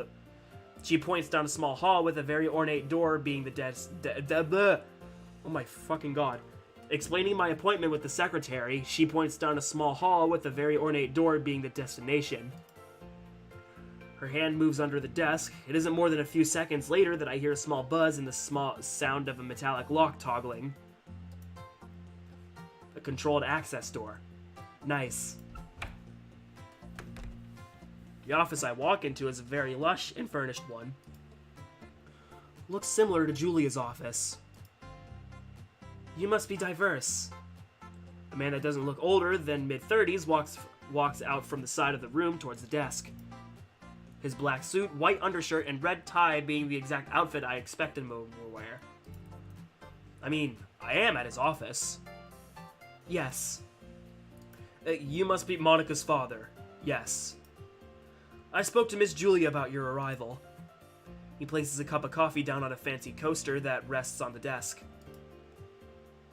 a very ornate door being the desk. Oh my fucking god. Explaining my appointment with the secretary, she points down a small hall with a very ornate door being the destination. Her hand moves under the desk. It isn't more than a few seconds later that I hear a small buzz and the small sound of a metallic lock toggling. A controlled access door. Nice. The office I walk into is a very lush and furnished one. Looks similar to Julia's office. You must be Diverse. A man that doesn't look older than mid-30s walks out from the side of the room towards the desk. His black suit, white undershirt, and red tie being the exact outfit I expected him to wear. I mean, I am at his office. Yes. You must be Monica's father. Yes. I spoke to Miss Julia about your arrival. He places a cup of coffee down on a fancy coaster that rests on the desk.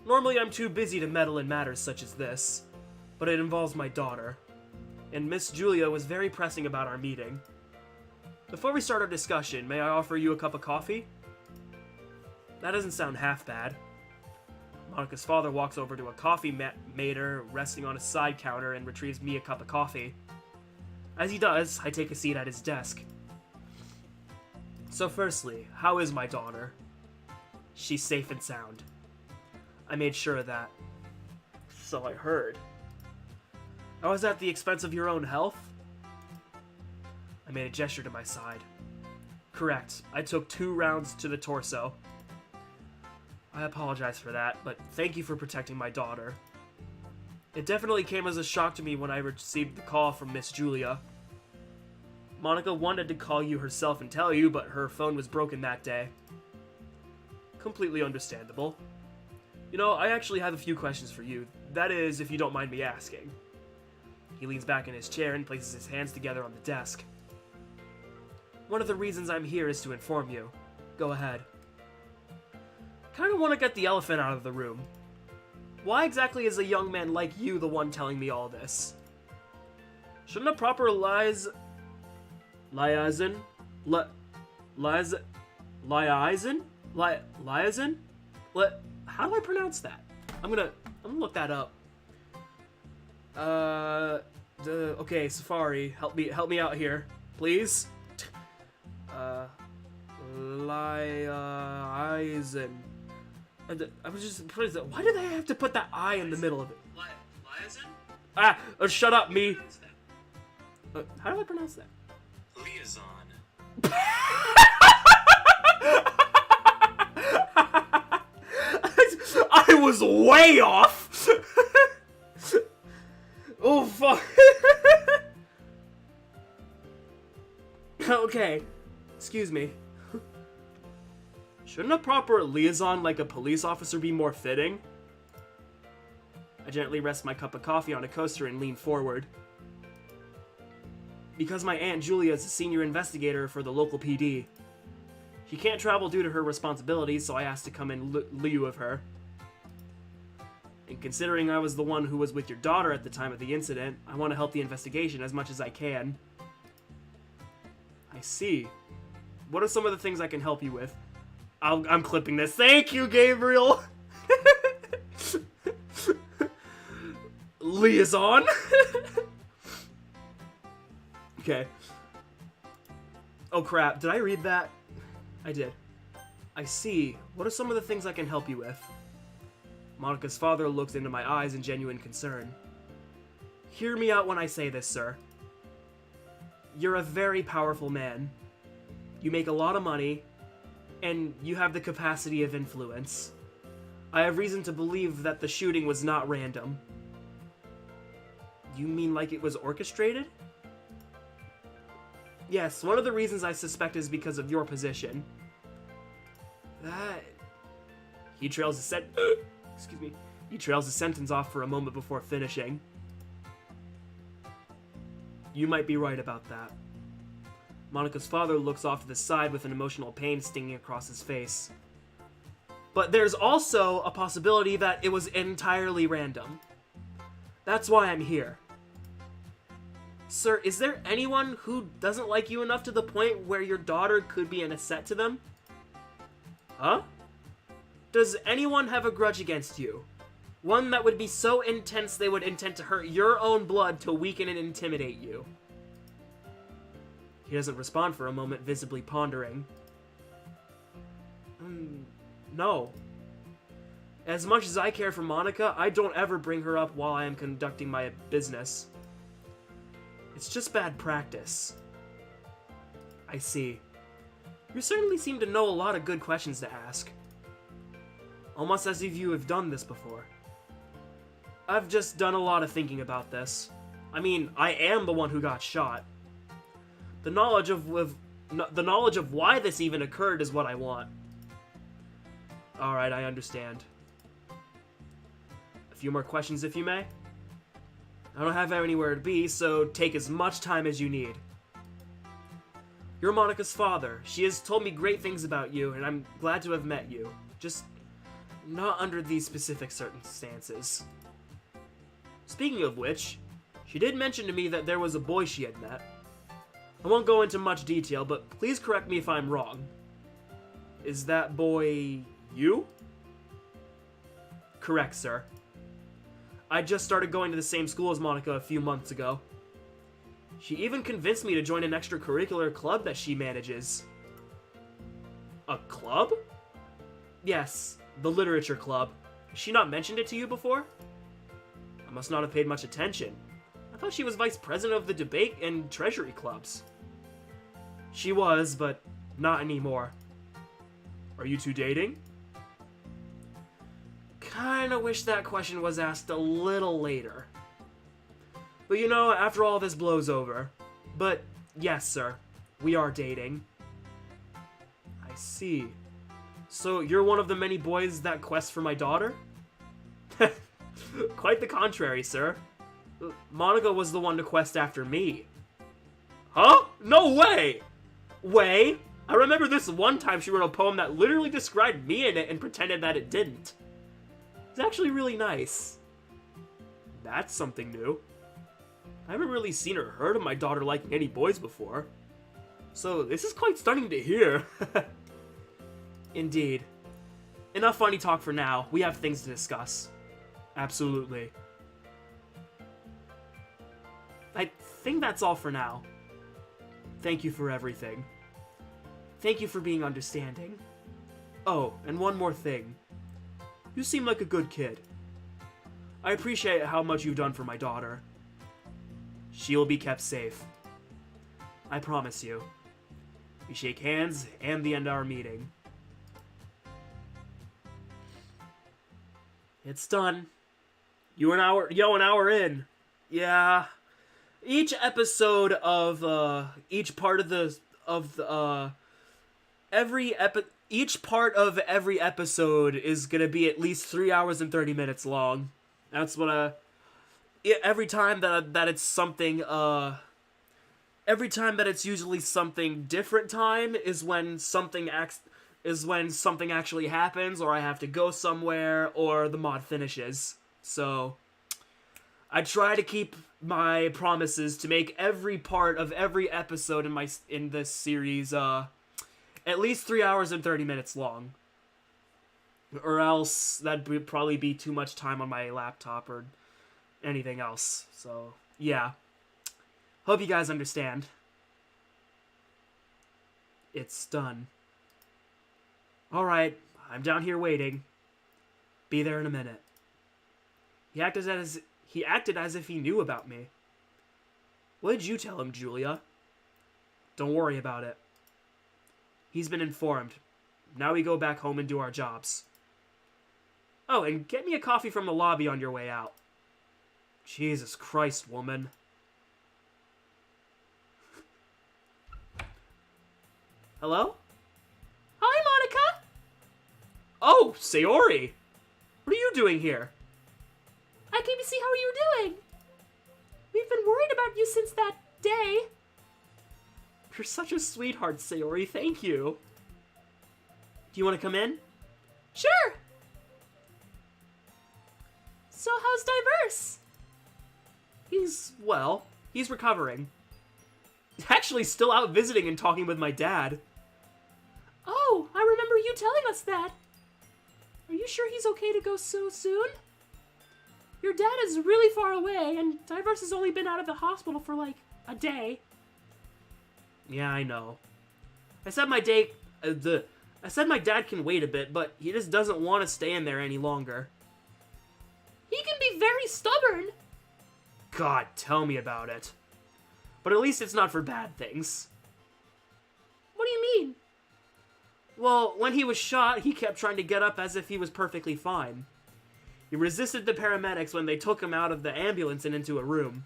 Normally I'm too busy to meddle in matters such as this, but it involves my daughter, and Miss Julia was very pressing about our meeting. Before we start our discussion, may I offer you a cup of coffee? That doesn't sound half bad. Monica's father walks over to a coffee mater resting on a side counter and retrieves me a cup of coffee. As he does, I take a seat at his desk. So firstly, how is my daughter? She's safe and sound. I made sure of that. So I heard. How is that at the expense of your own health? I made a gesture to my side. Correct. I took 2 rounds to the torso. I apologize for that, but thank you for protecting my daughter. It definitely came as a shock to me when I received the call from Miss Julia. Monica wanted to call you herself and tell you, but her phone was broken that day. Completely understandable. You know, I actually have a few questions for you. That is, if you don't mind me asking. He leans back in his chair and places his hands together on the desk. One of the reasons I'm here is to inform you. Go ahead. Kinda want to get the elephant out of the room. Why exactly is a young man like you the one telling me all this? Shouldn't a proper liaison Liaison? Liaison? How do I pronounce that? I'm gonna look that up. Okay, Safari, help me out here, please. Liaison. I was just, why do they have to put that I in the middle of it? Liaison? Ah, shut up, me. How do I pronounce that? Liaison. I was way off. Oh, fuck. Okay. Excuse me. Shouldn't a proper liaison like a police officer be more fitting? I gently rest my cup of coffee on a coaster and lean forward. Because my Aunt Julia is a senior investigator for the local PD. She can't travel due to her responsibilities, so I asked to come in lieu of her. And considering I was the one who was with your daughter at the time of the incident, I want to help the investigation as much as I can. I see. What are some of the things I can help you with? I'm clipping this. Thank you, Gabriel! Liaison? Okay. Oh crap, did I read that? I did. I see. What are some of the things I can help you with? Monica's father looks into my eyes in genuine concern. Hear me out when I say this, sir. You're a very powerful man. You make a lot of money, and you have the capacity of influence. I have reason to believe that the shooting was not random. You mean like it was orchestrated? Yes, one of the reasons I suspect is because of your position. He trails He trails the sentence off for a moment before finishing. You might be right about that. Monica's father looks off to the side with an emotional pain stinging across his face. But there's also a possibility that it was entirely random. That's why I'm here. Sir, is there anyone who doesn't like you enough to the point where your daughter could be an asset to them? Huh? Does anyone have a grudge against you? One that would be so intense they would intend to hurt your own blood to weaken and intimidate you. He doesn't respond for a moment, visibly pondering. No. As much as I care for Monica, I don't ever bring her up while I am conducting my business. It's just bad practice. I see. You certainly seem to know a lot of good questions to ask. Almost as if you have done this before. I've just done a lot of thinking about this. I mean, I am the one who got shot. The knowledge of why this even occurred is what I want. Alright, I understand. A few more questions if you may? I don't have anywhere to be, so take as much time as you need. You're Monica's father. She has told me great things about you, and I'm glad to have met you. Just not under these specific circumstances. Speaking of which, she did mention to me that there was a boy she had met. I won't go into much detail, but please correct me if I'm wrong. Is that boy you? Correct, sir. I just started going to the same school as Monica a few months ago. She even convinced me to join an extracurricular club that she manages. A club? Yes, the literature club. Has she not mentioned it to you before? I must not have paid much attention. I thought she was vice president of the debate and treasury clubs. She was, but not anymore. Are you two dating? Kinda wish that question was asked a little later. But you know, after all this blows over. But yes, sir, we are dating. I see. So you're one of the many boys that quest for my daughter? Quite the contrary, sir. Monica was the one to quest after me. Huh? No way! Way? I remember this one time she wrote a poem that literally described me in it and pretended that it didn't. It's actually really nice. That's something new. I haven't really seen or heard of my daughter liking any boys before. So this is quite stunning to hear. Indeed. Enough funny talk for now. We have things to discuss. Absolutely. I think that's all for now. Thank you for everything. Thank you for being understanding. Oh, and one more thing. You seem like a good kid. I appreciate how much you've done for my daughter. She will be kept safe. I promise you. We shake hands and the end of our meeting. It's done. An hour in. Yeah. Each episode of each part of every episode is gonna be at least 3 hours and 30 minutes long. That's what every time that it's something every time that it's usually something different time is when something actually happens, or I have to go somewhere, or the mod finishes. So I try to keep my promises to make every part of every episode in this series at least 3 hours and 30 minutes long. Or else that would probably be too much time on my laptop or anything else. So, yeah. Hope you guys understand. It's done. Alright, I'm down here waiting. Be there in a minute. He acted as if he knew about me. What did you tell him, Julia? Don't worry about it. He's been informed. Now we go back home and do our jobs. Oh, and get me a coffee from the lobby on your way out. Jesus Christ, woman. Hello? Hi, Monica! Oh, Sayori! What are you doing here? I came to see how you were doing. We've been worried about you since that day. You're such a sweetheart, Sayori. Thank you. Do you want to come in? Sure. So how's Diverse? He's recovering. He's actually still out visiting and talking with my dad. Oh, I remember you telling us that. Are you sure he's okay to go so soon? Your dad is really far away, and Diverse has only been out of the hospital for like a day. Yeah, I know. I said my dad can wait a bit, but he just doesn't want to stay in there any longer. He can be very stubborn. God, tell me about it. But at least it's not for bad things. What do you mean? Well, when he was shot, he kept trying to get up as if he was perfectly fine. He resisted the paramedics when they took him out of the ambulance and into a room.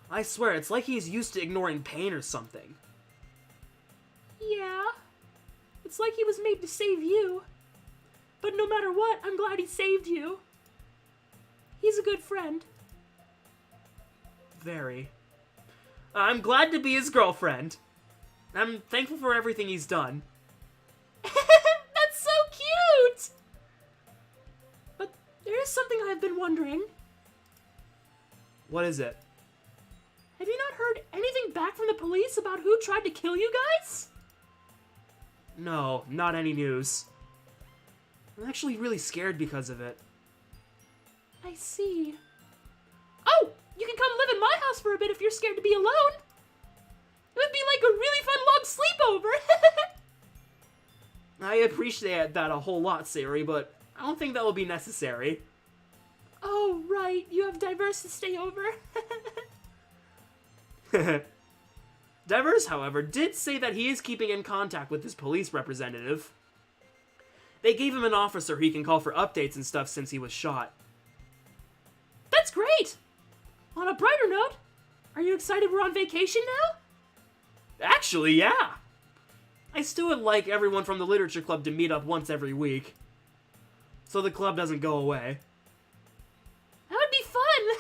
I swear, it's like he's used to ignoring pain or something. Yeah. It's like he was made to save you. But no matter what, I'm glad he saved you. He's a good friend. Very. I'm glad to be his girlfriend. I'm thankful for everything he's done. That's so cute! But there is something I've been wondering. What is it? Have you not heard anything back from the police about who tried to kill you guys? No, not any news. I'm actually really scared because of it. I see. Oh, you can come live in my house for a bit if you're scared to be alone. It would be like a really fun long sleepover. I appreciate that a whole lot, Siri, but I don't think that will be necessary. Oh, right. You have Diverse to stay over. Diverse, however, did say that he is keeping in contact with his police representative. They gave him an officer he can call for updates and stuff since he was shot. That's great! On a brighter note, are you excited we're on vacation now? Actually, yeah! I still would like everyone from the literature club to meet up once every week, so the club doesn't go away. That would be fun!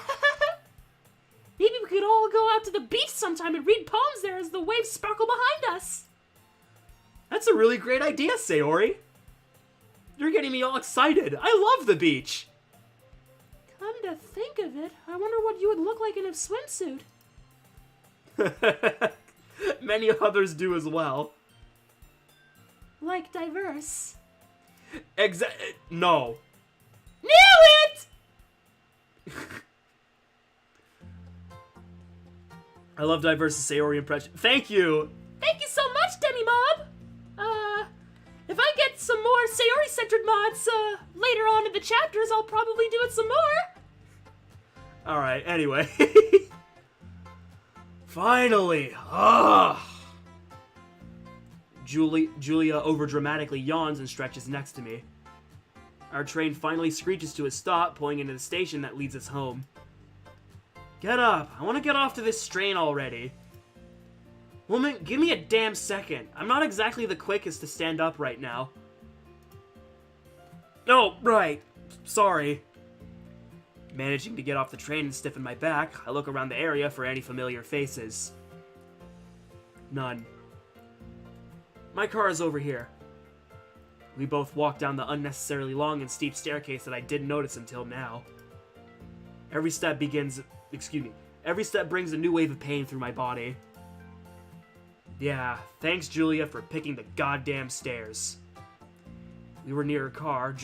Maybe we could all go out to the beach sometime and read poems there as the waves sparkle behind us. That's a really great idea, Sayori. You're getting me all excited. I love the beach. Come to think of it, I wonder what you would look like in a swimsuit. Many others do as well. like Diverse. No. Knew it! I love Diverse's Sayori impression. Thank you! Thank you so much, Demi-Mob! If I get some more Sayori-centered mods, later on in the chapters, I'll probably do it some more! Alright, anyway. Finally! Julia overdramatically yawns and stretches next to me. Our train finally screeches to a stop, pulling into the station that leads us home. Get up! I want to get off to this train already. Woman, give me a damn second. I'm not exactly the quickest to stand up right now. Oh, right. Sorry. Managing to get off the train and stiffen my back, I look around the area for any familiar faces. None. My car is over here. We both walk down the unnecessarily long and steep staircase that I didn't notice until now. Every step brings a new wave of pain through my body. Yeah, thanks Julia for picking the goddamn stairs. We were near her car,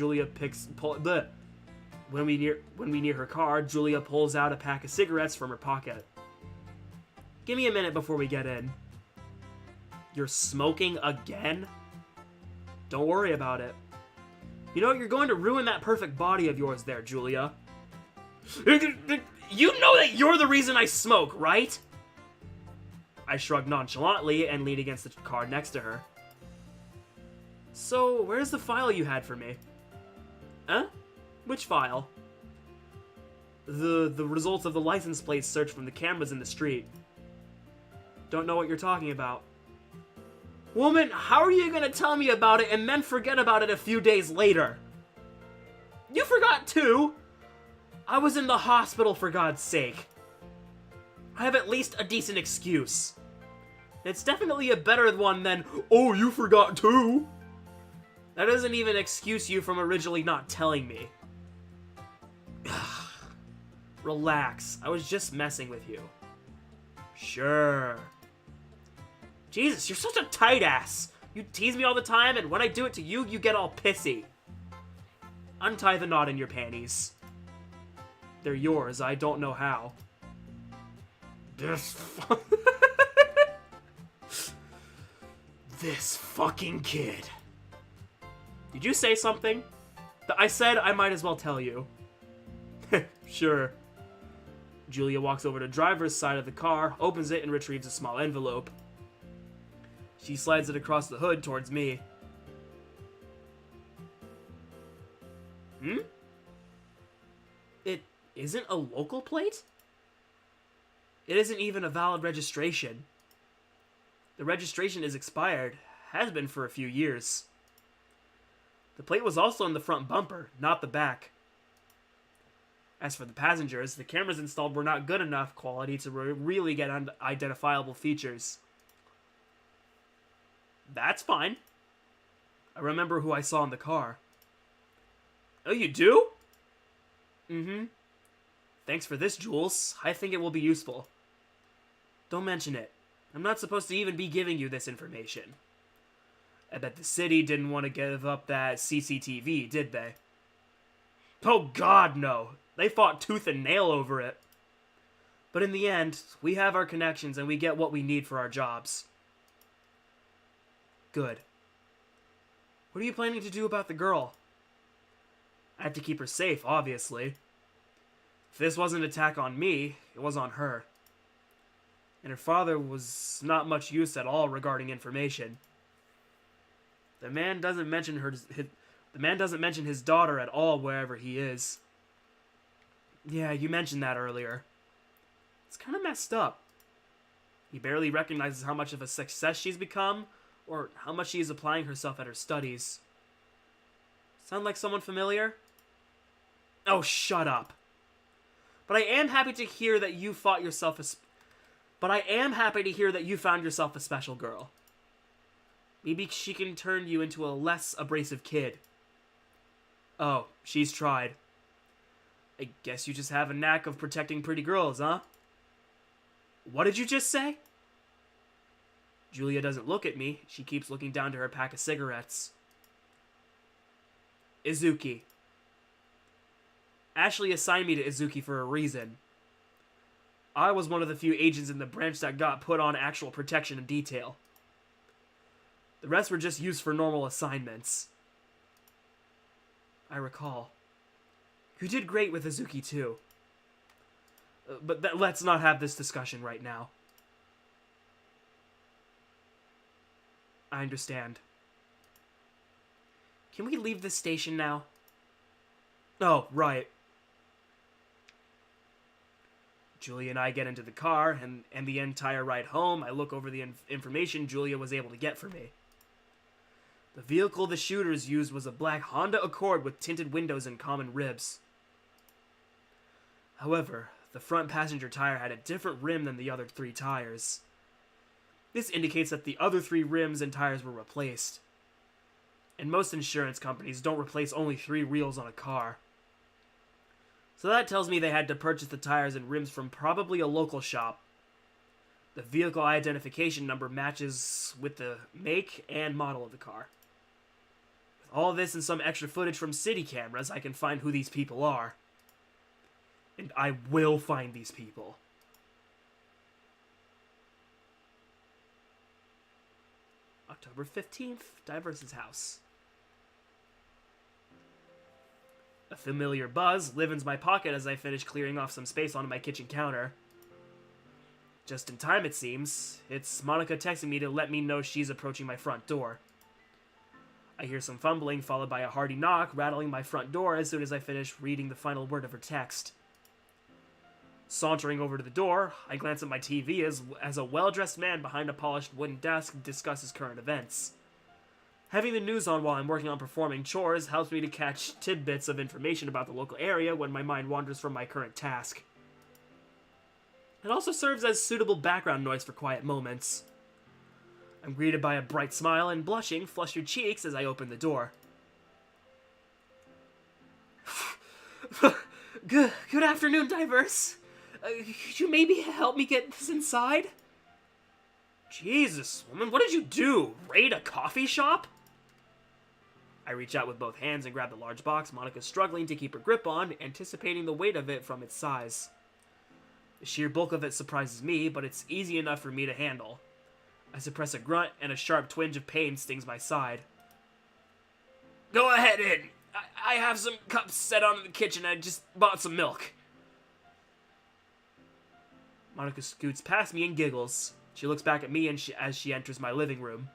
When we near her car, Julia pulls out a pack of cigarettes from her pocket. Give me a minute before we get in. You're smoking again? Don't worry about it. You know, you're going to ruin that perfect body of yours there, Julia. You know that you're the reason I smoke, right? I shrug nonchalantly and lean against the car next to her. So, where's the file you had for me? Huh? Which file? The results of the license plate search from the cameras in the street. Don't know what you're talking about. Woman, how are you gonna tell me about it and then forget about it a few days later? You forgot too? I was in the hospital, for God's sake. I have at least a decent excuse. It's definitely a better one than, oh, you forgot too. That doesn't even excuse you from originally not telling me. Relax, I was just messing with you. Sure. Jesus, you're such a tight ass. You tease me all the time, and when I do it to you, you get all pissy. Untie the knot in your panties. They're yours, I don't know how. This fucking kid. Did you say something? I said I might as well tell you. Sure. Julia walks over to the driver's side of the car, opens it, and retrieves a small envelope. She slides it across the hood towards me. It isn't a local plate? It isn't even a valid registration. The registration is expired, has been for a few years. The plate was also in the front bumper, not the back. As for the passengers, the cameras installed were not good enough quality to really get identifiable features. That's fine. I remember who I saw in the car. Oh, you do? Mm-hmm. Thanks for this, Jules. I think it will be useful. Don't mention it. I'm not supposed to even be giving you this information. I bet the city didn't want to give up that CCTV, did they? Oh God, no. They fought tooth and nail over it. But in the end, we have our connections and we get what we need for our jobs. Good. What are you planning to do about the girl? I have to keep her safe, obviously. If this wasn't an attack on me, it was on her. And her father was not much use at all regarding information. The man doesn't mention his daughter at all wherever he is. Yeah, you mentioned that earlier. It's kind of messed up. He barely recognizes how much of a success she's become, or how much she is applying herself at her studies. Sound like someone familiar? Oh, shut up. But I am happy to hear that you found yourself a special girl. Maybe she can turn you into a less abrasive kid. Oh, she's tried. I guess you just have a knack of protecting pretty girls, huh? What did you just say? Julia doesn't look at me. She keeps looking down to her pack of cigarettes. Izuki. Ashley assigned me to Izuki for a reason. I was one of the few agents in the branch that got put on actual protection and detail. The rest were just used for normal assignments. I recall. You did great with Izuki too. But let's not have this discussion right now. I understand. Can we leave this station now? Oh, right. Julia and I get into the car, and the entire ride home, I look over the information Julia was able to get for me. The vehicle the shooters used was a black Honda Accord with tinted windows and common ribs. However, the front passenger tire had a different rim than the other 3 tires. This indicates that the other 3 rims and tires were replaced. And most insurance companies don't replace only 3 wheels on a car. So that tells me they had to purchase the tires and rims from probably a local shop. The vehicle identification number matches with the make and model of the car. With all this and some extra footage from city cameras, I can find who these people are. And I will find these people. October 15th, Diverse's house. A familiar buzz livens my pocket as I finish clearing off some space on my kitchen counter. Just in time, it seems. It's Monica texting me to let me know she's approaching my front door. I hear some fumbling, followed by a hearty knock, rattling my front door as soon as I finish reading the final word of her text. Sauntering over to the door, I glance at my TV as a well-dressed man behind a polished wooden desk discusses current events. Having the news on while I'm working on performing chores helps me to catch tidbits of information about the local area when my mind wanders from my current task. It also serves as suitable background noise for quiet moments. I'm greeted by a bright smile and blushing, flushed cheeks as I open the door. Good afternoon, Diverse. Could you maybe help me get this inside? Jesus, woman, what did you do? Raid a coffee shop? I reach out with both hands and grab the large box Monica's struggling to keep her grip on, anticipating the weight of it from its size. The sheer bulk of it surprises me, but it's easy enough for me to handle. I suppress a grunt, and a sharp twinge of pain stings my side. Go ahead in. I have some cups set out in the kitchen. I just bought some milk. Monica scoots past me and giggles. She looks back at me as she enters my living room.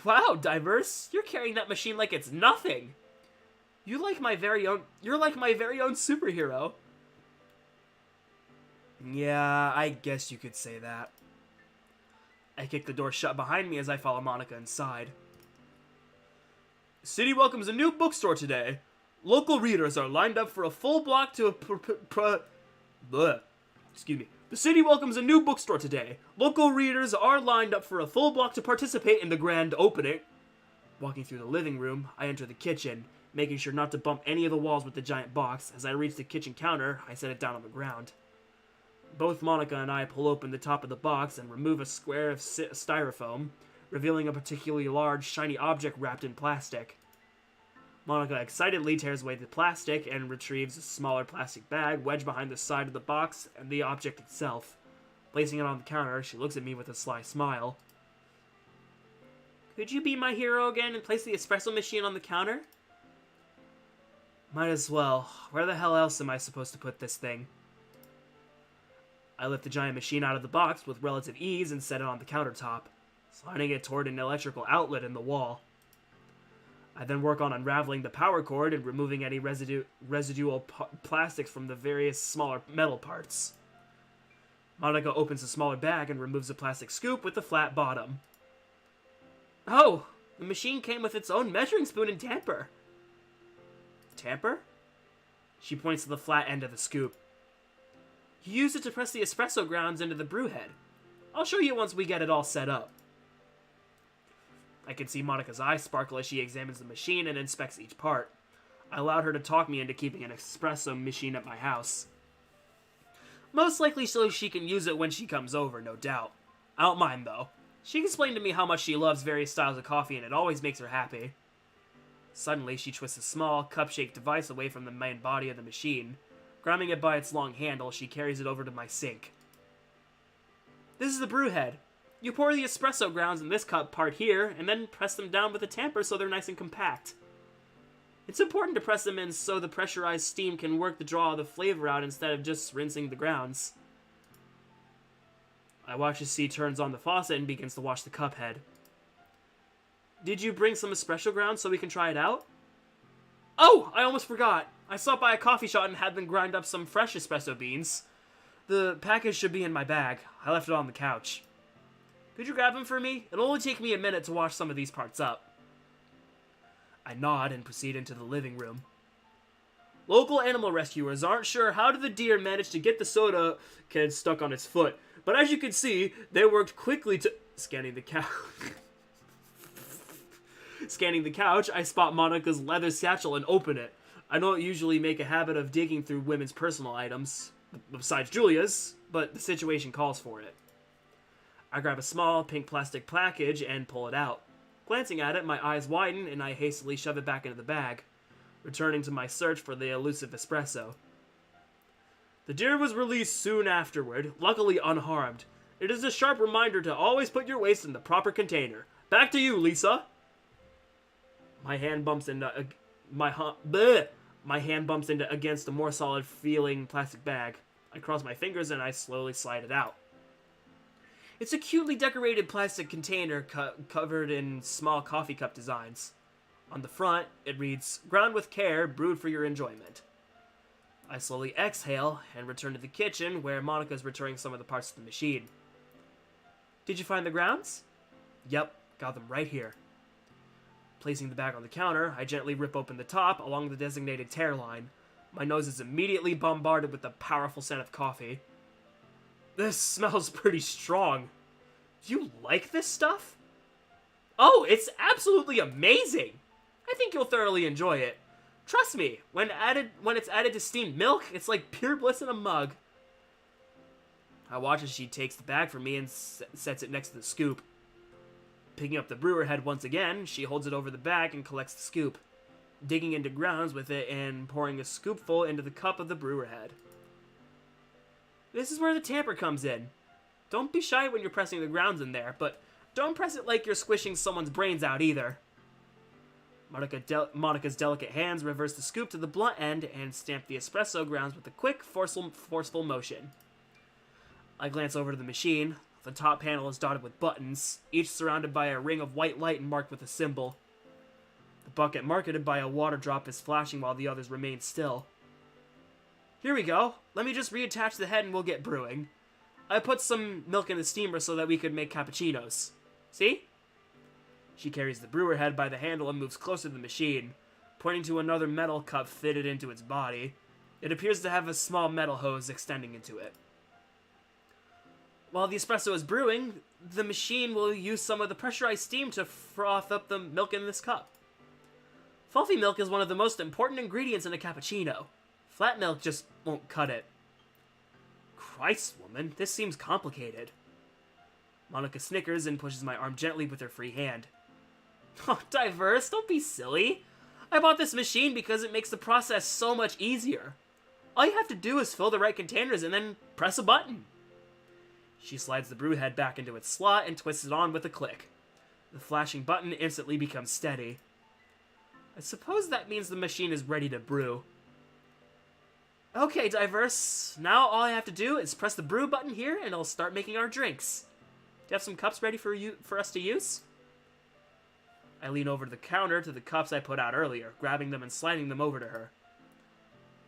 Wow, Diverse, you're carrying that machine like it's nothing. You're like my very own superhero. Yeah, I guess you could say that. I kick the door shut behind me as I follow Monica inside. The city welcomes a new bookstore today. Local readers are lined up for a full block to The city welcomes a new bookstore today. Local readers are lined up for a full block to participate in the grand opening. Walking through the living room, I enter the kitchen, making sure not to bump any of the walls with the giant box. As I reach the kitchen counter, I set it down on the ground. Both Monica and I pull open the top of the box and remove a square of styrofoam, revealing a particularly large, shiny object wrapped in plastic. Monica excitedly tears away the plastic and retrieves a smaller plastic bag wedged behind the side of the box and the object itself. Placing it on the counter, she looks at me with a sly smile. Could you be my hero again and place the espresso machine on the counter? Might as well. Where the hell else am I supposed to put this thing? I lift the giant machine out of the box with relative ease and set it on the countertop, sliding it toward an electrical outlet in the wall. I then work on unraveling the power cord and removing any residual plastics from the various smaller metal parts. Monica opens a smaller bag and removes a plastic scoop with a flat bottom. Oh, the machine came with its own measuring spoon and tamper. Tamper? She points to the flat end of the scoop. You use it to press the espresso grounds into the brew head. I'll show you once we get it all set up. I can see Monica's eyes sparkle as she examines the machine and inspects each part. I allowed her to talk me into keeping an espresso machine at my house. Most likely so she can use it when she comes over, no doubt. I don't mind, though. She explained to me how much she loves various styles of coffee, and it always makes her happy. Suddenly, she twists a small, cup-shaped device away from the main body of the machine. Grabbing it by its long handle, she carries it over to my sink. This is the brew head. You pour the espresso grounds in this cup part here, and then press them down with a tamper so they're nice and compact. It's important to press them in so the pressurized steam can work to draw the flavor out instead of just rinsing the grounds. I watch as C turns on the faucet and begins to wash the cup head. Did you bring some espresso grounds so we can try it out? Oh, I almost forgot. I stopped by a coffee shop and had them grind up some fresh espresso beans. The package should be in my bag. I left it on the couch. Could you grab them for me? It'll only take me a minute to wash some of these parts up. I nod and proceed into the living room. Local animal rescuers aren't sure how did the deer manage to get the soda can stuck on its foot, but as you can see, they worked quickly to... Scanning the couch, I spot Monica's leather satchel and open it. I don't usually make a habit of digging through women's personal items, besides Julia's, but the situation calls for it. I grab a small pink plastic package and pull it out. Glancing at it, my eyes widen and I hastily shove it back into the bag, returning to my search for the elusive espresso. The deer was released soon afterward, luckily unharmed. It is a sharp reminder to always put your waste in the proper container. Back to you, Lisa. My hand bumps into against a more solid feeling plastic bag. I cross my fingers and I slowly slide it out. It's a cutely decorated plastic container covered in small coffee cup designs. On the front, it reads, "Ground with care, brewed for your enjoyment." I slowly exhale and return to the kitchen where Monica is returning some of the parts to the machine. Did you find the grounds? Yep, got them right here. Placing the bag on the counter, I gently rip open the top along the designated tear line. My nose is immediately bombarded with the powerful scent of coffee. This smells pretty strong. Do you like this stuff? Oh, it's absolutely amazing! I think you'll thoroughly enjoy it. Trust me, when it's added to steamed milk, it's like pure bliss in a mug. I watch as she takes the bag from me and sets it next to the scoop. Picking up the brewer head once again, she holds it over the bag and collects the scoop, digging into grounds with it and pouring a scoopful into the cup of the brewer head. This is where the tamper comes in. Don't be shy when you're pressing the grounds in there, but don't press it like you're squishing someone's brains out either. Monica's delicate hands reverse the scoop to the blunt end and stamp the espresso grounds with a quick, forceful motion. I glance over to the machine. The top panel is dotted with buttons, each surrounded by a ring of white light and marked with a symbol. The bucket marketed by a water drop is flashing while the others remain still. Here we go. Let me just reattach the head and we'll get brewing. I put some milk in the steamer so that we could make cappuccinos. See? She carries the brewer head by the handle and moves closer to the machine, pointing to another metal cup fitted into its body. It appears to have a small metal hose extending into it. While the espresso is brewing, the machine will use some of the pressurized steam to froth up the milk in this cup. Frothy milk is one of the most important ingredients in a cappuccino. Flat milk just won't cut it. Christ, woman, this seems complicated. Monica snickers and pushes my arm gently with her free hand. Oh, Diverse, don't be silly. I bought this machine because it makes the process so much easier. All you have to do is fill the right containers and then press a button. She slides the brew head back into its slot and twists it on with a click. The flashing button instantly becomes steady. I suppose that means the machine is ready to brew. Okay, Diverse. Now all I have to do is press the brew button here and it'll start making our drinks. Do you have some cups ready for us to use? I lean over to the counter to the cups I put out earlier, grabbing them and sliding them over to her.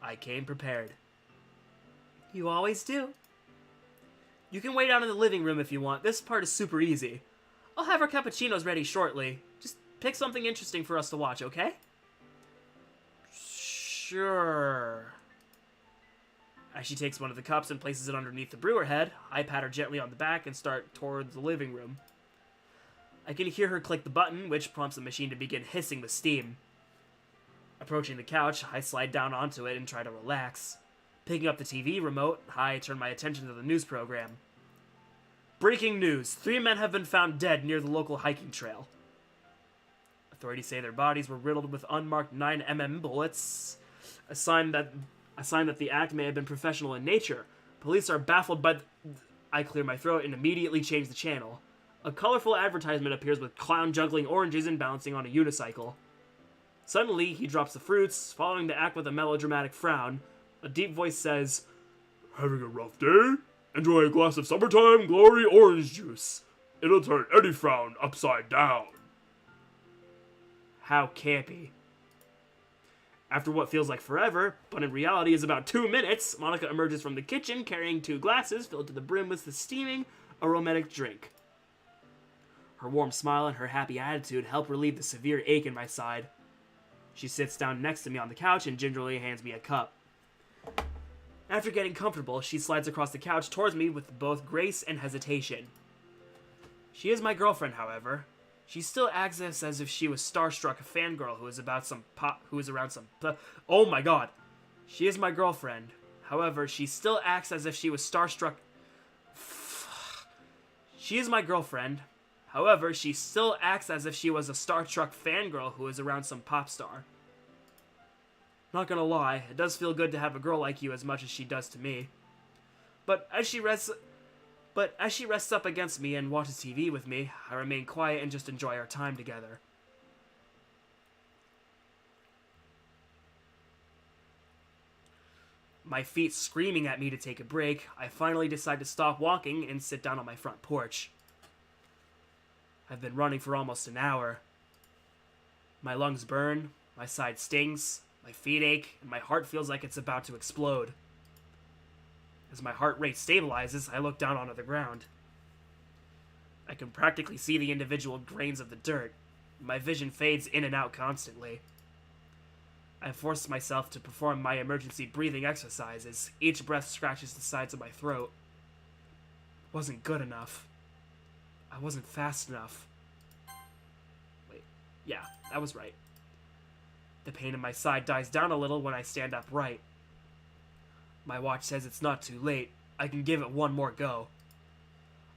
I came prepared. You always do. You can wait out in the living room if you want. This part is super easy. I'll have our cappuccinos ready shortly. Just pick something interesting for us to watch, okay? Sure. As she takes one of the cups and places it underneath the brewer head, I pat her gently on the back and start toward the living room. I can hear her click the button, which prompts the machine to begin hissing with steam. Approaching the couch, I slide down onto it and try to relax. Picking up the TV remote, I turn my attention to the news program. Breaking news. 3 men have been found dead near the local hiking trail. Authorities say their bodies were riddled with unmarked 9mm bullets, a sign that the act may have been professional in nature. Police are baffled by I clear my throat and immediately change the channel. A colorful advertisement appears with clown juggling oranges and balancing on a unicycle. Suddenly, he drops the fruits, following the act with a melodramatic frown. A deep voice says, "Having a rough day? Enjoy a glass of summertime glory orange juice. It'll turn any frown upside down." How campy. After what feels like forever, but in reality is about 2 minutes, Monica emerges from the kitchen carrying 2 glasses filled to the brim with the steaming, aromatic drink. Her warm smile and her happy attitude help relieve the severe ache in my side. She sits down next to me on the couch and gingerly hands me a cup. After getting comfortable, she slides across the couch towards me with both grace and hesitation. She is my girlfriend, however. She still acts as if she was starstruck a fangirl who is around some oh my god. She is my girlfriend. However, she still acts as if she was starstruck. She is my girlfriend. However, she still acts as if she was a starstruck fangirl who is around some pop star. Not gonna lie, it does feel good to have a girl like you as much as she does to me. But as she rests up against me and watches TV with me, I remain quiet and just enjoy our time together. My feet screaming at me to take a break, I finally decide to stop walking and sit down on my front porch. I've been running for almost an hour. My lungs burn, my side stings, my feet ache, and my heart feels like it's about to explode. As my heart rate stabilizes, I look down onto the ground. I can practically see the individual grains of the dirt. My vision fades in and out constantly. I force myself to perform my emergency breathing exercises. Each breath scratches the sides of my throat. It wasn't good enough. I wasn't fast enough. Wait, yeah, I was right. The pain in my side dies down a little when I stand upright. My watch says it's not too late. I can give it one more go.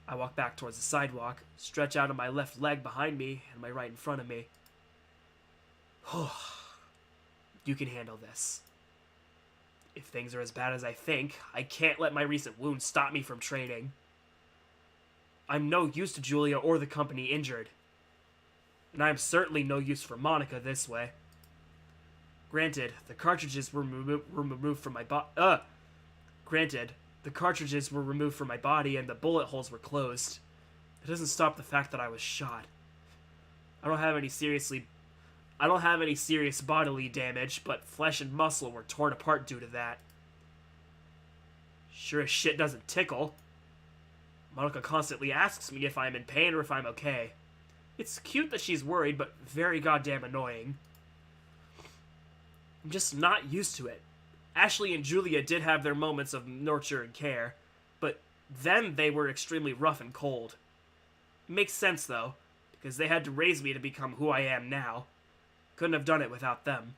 I walk back towards the sidewalk, stretch out on my left leg behind me and my right in front of me. You can handle this. If things are as bad as I think, I can't let my recent wound stop me from training. I'm no use to Julia or the company injured. And I'm certainly no use for Monica this way. Granted, the cartridges were removed from my body. Granted, the cartridges were removed from my body and the bullet holes were closed. It doesn't stop the fact that I was shot. I don't have any serious bodily damage, but flesh and muscle were torn apart due to that. Sure as shit doesn't tickle. Monica constantly asks me if I'm in pain or if I'm okay. It's cute that she's worried, but very goddamn annoying. I'm just not used to it. Ashley and Julia did have their moments of nurture and care, but then they were extremely rough and cold. It makes sense, though, because they had to raise me to become who I am now. Couldn't have done it without them.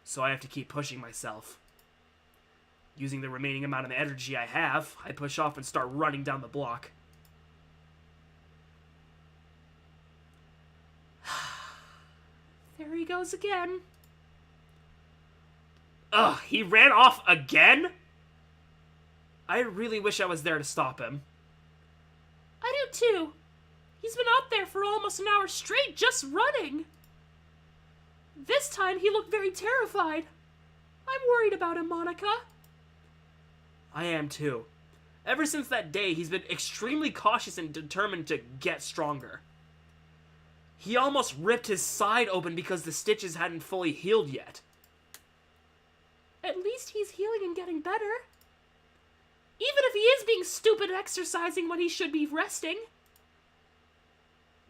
So I have to keep pushing myself. Using the remaining amount of energy I have, I push off and start running down the block. There he goes again. Ugh, he ran off again? I really wish I was there to stop him. I do too. He's been out there for almost an hour straight just running. This time he looked very terrified. I'm worried about him, Monica. I am too. Ever since that day, he's been extremely cautious and determined to get stronger. He almost ripped his side open because the stitches hadn't fully healed yet. At least he's healing and getting better. Even if he is being stupid and exercising when he should be resting.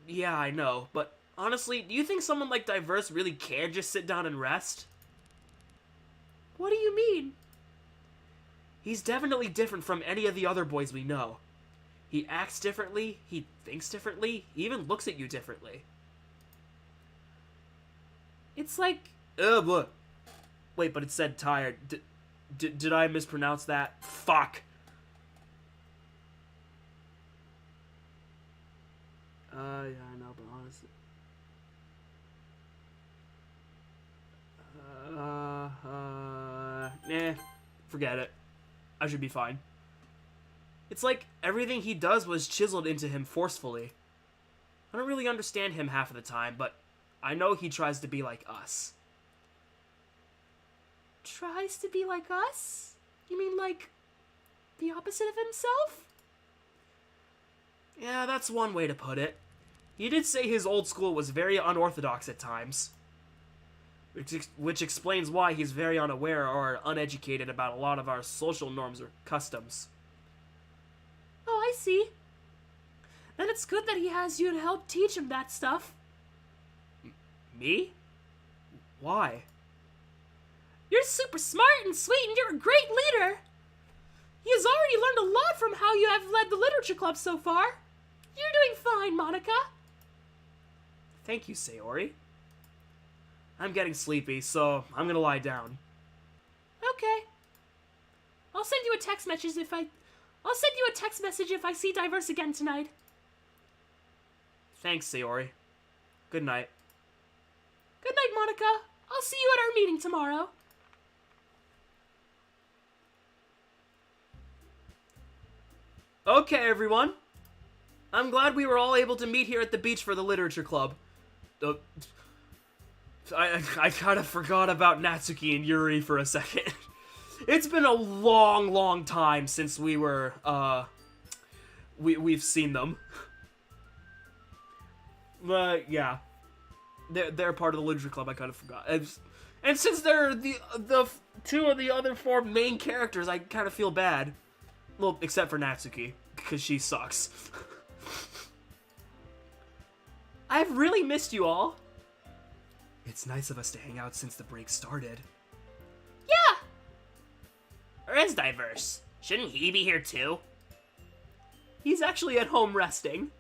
Yeah, I know, but honestly, do you think someone like Diverse really can just sit down and rest? What do you mean? He's definitely different from any of the other boys we know. He acts differently, he thinks differently, he even looks at you differently. It's like... What? Wait, but it said tired. Did I mispronounce that? Fuck. Yeah, I know, but honestly... Nah, forget it. I should be fine. It's like everything he does was chiseled into him forcefully. I don't really understand him half of the time, but I know he tries to be like us. Tries to be like us? You mean like the opposite of himself? Yeah, that's one way to put it. He did say his old school was very unorthodox at times. Which explains why he's very unaware or uneducated about a lot of our social norms or customs. Oh, I see. Then it's good that he has you to help teach him that stuff. Me? Why? You're super smart and sweet and you're a great leader. He has already learned a lot from how you have led the literature club so far. You're doing fine, Monica. Thank you, Sayori. I'm getting sleepy, so I'm gonna lie down. Okay. I'll send you a text message if I see Diverse again tonight. Thanks, Sayori. Good night. Good night, Monica. I'll see you at our meeting tomorrow. Okay, everyone. I'm glad we were all able to meet here at the beach for the literature club. I kind of forgot about Natsuki and Yuri for a second. It's been a long, long time since we were, we've seen them. But, yeah. They're part of the literature club, I kind of forgot. And since they're the two of the other four main characters, I kind of feel bad. Well, except for Natsuki, because she sucks. I've really missed you all. It's nice of us to hang out since the break started. Yeah! Where's Diverse? Shouldn't he be here too? He's actually at home resting.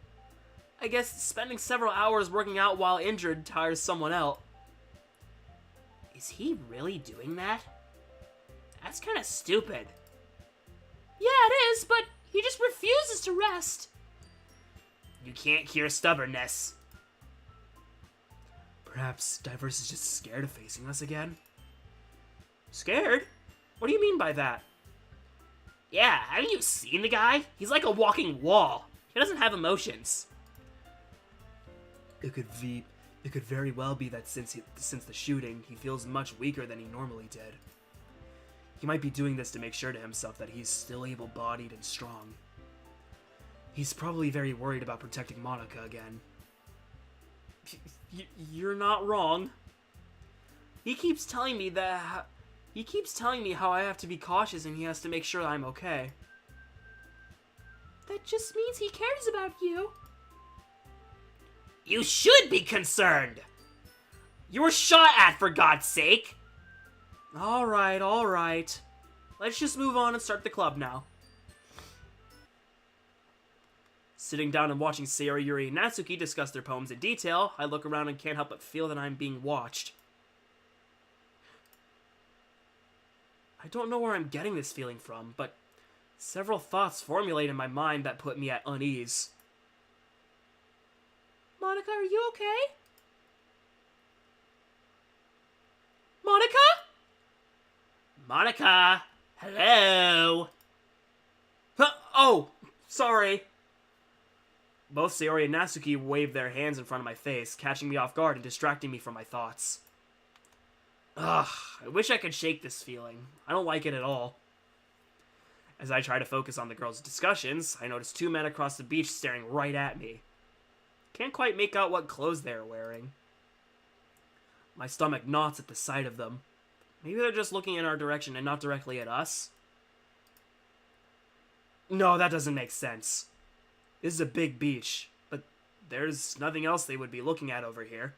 I guess spending several hours working out while injured tires someone out. Is he really doing that? That's kind of stupid. Yeah, it is, but he just refuses to rest. You can't cure stubbornness. Perhaps Diverse is just scared of facing us again? Scared? What do you mean by that? Yeah, haven't you seen the guy? He's like a walking wall. He doesn't have emotions. It could very well be that since the shooting, he feels much weaker than he normally did. He might be doing this to make sure to himself that he's still able-bodied and strong. He's probably very worried about protecting Monica again. You're not wrong. He keeps telling me how I have to be cautious and he has to make sure I'm okay. That just means he cares about you. You should be concerned! You were shot at, for God's sake! Alright. Let's just move on and start the club now. Sitting down and watching Sayori, Yuri, and Natsuki discuss their poems in detail, I look around and can't help but feel that I'm being watched. I don't know where I'm getting this feeling from, but several thoughts formulate in my mind that put me at unease. Monica, are you okay? Monica? Monica! Hello! Oh! Sorry! Both Sayori and Natsuki waved their hands in front of my face, catching me off guard and distracting me from my thoughts. Ugh, I wish I could shake this feeling. I don't like it at all. As I try to focus on the girls' discussions, I notice two men across the beach staring right at me. Can't quite make out what clothes they're wearing. My stomach knots at the sight of them. Maybe they're just looking in our direction and not directly at us? No, that doesn't make sense. This is a big beach, but there's nothing else they would be looking at over here.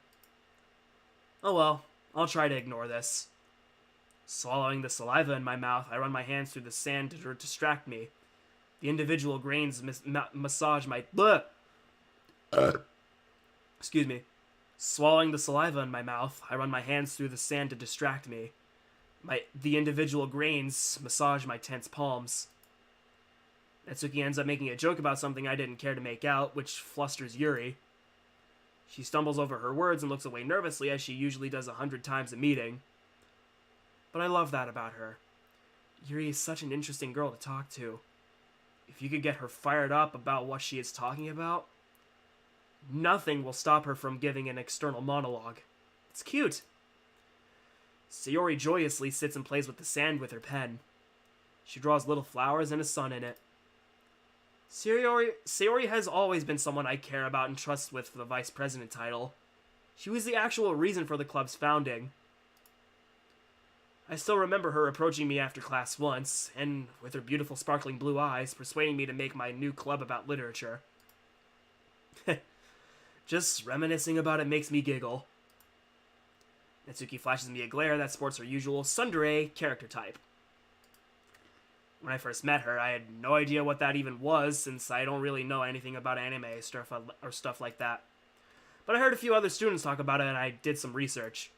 Oh well, I'll try to ignore this. Swallowing the saliva in my mouth, I run my hands through the sand to distract me. The individual grains massage my... Excuse me. Swallowing the saliva in my mouth, I run my hands through the sand to distract me. The individual grains massage my tense palms. Natsuki ends up making a joke about something I didn't care to make out, which flusters Yuri. She stumbles over her words and looks away nervously, as she usually does 100 times a meeting. But I love that about her. Yuri is such an interesting girl to talk to. If you could get her fired up about what she is talking about, nothing will stop her from giving an external monologue. It's cute. Sayori joyously sits and plays with the sand with her pen. She draws little flowers and a sun in it. Sayori has always been someone I care about and trust with the vice president title. She was the actual reason for the club's founding. I still remember her approaching me after class once, and with her beautiful sparkling blue eyes, persuading me to make my new club about literature. Just reminiscing about it makes me giggle. Natsuki flashes me a glare that sports her usual tsundere character type. When I first met her, I had no idea what that even was, since I don't really know anything about anime or stuff like that. But I heard a few other students talk about it, and I did some research.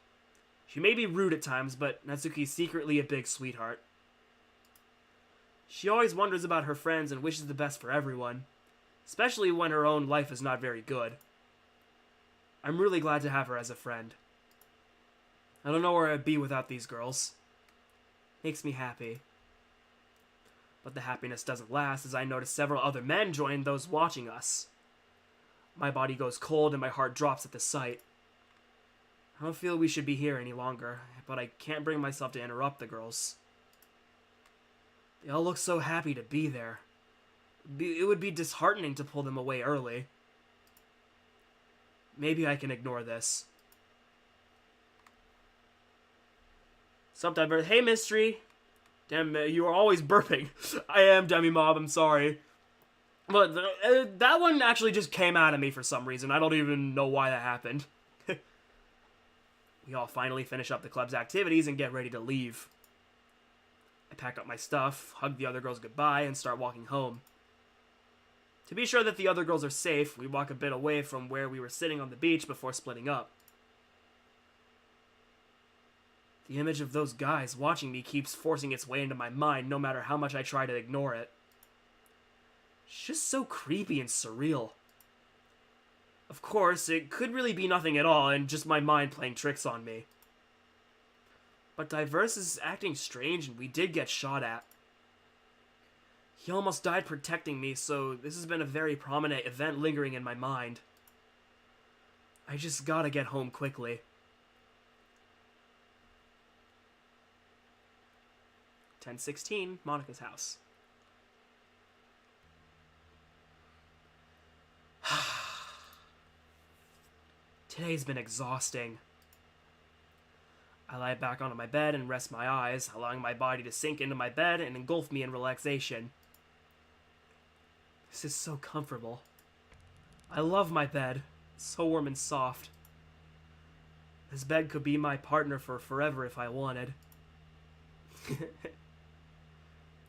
She may be rude at times, but Natsuki's secretly a big sweetheart. She always wonders about her friends and wishes the best for everyone, especially when her own life is not very good. I'm really glad to have her as a friend. I don't know where I'd be without these girls. Makes me happy. But the happiness doesn't last, as I notice several other men join those watching us. My body goes cold and my heart drops at the sight. I don't feel we should be here any longer, but I can't bring myself to interrupt the girls. They all look so happy to be there. It would be disheartening to pull them away early. Maybe I can ignore this. Subtitle, hey Mystery! Damn, you are always burping. I am Demi-Mob, I'm sorry. But that one actually just came out of me for some reason. I don't even know why that happened. We all finally finish up the club's activities and get ready to leave. I pack up my stuff, hug the other girls goodbye, and start walking home. To be sure that the other girls are safe, we walk a bit away from where we were sitting on the beach before splitting up. The image of those guys watching me keeps forcing its way into my mind no matter how much I try to ignore it. It's just so creepy and surreal. Of course, it could really be nothing at all and just my mind playing tricks on me. But Diverse is acting strange and we did get shot at. He almost died protecting me, so this has been a very prominent event lingering in my mind. I just gotta get home quickly. 10:16, Monica's house. Today's been exhausting. I lie back onto my bed and rest my eyes, allowing my body to sink into my bed and engulf me in relaxation. This is so comfortable. I love my bed. It's so warm and soft. This bed could be my partner for forever if I wanted.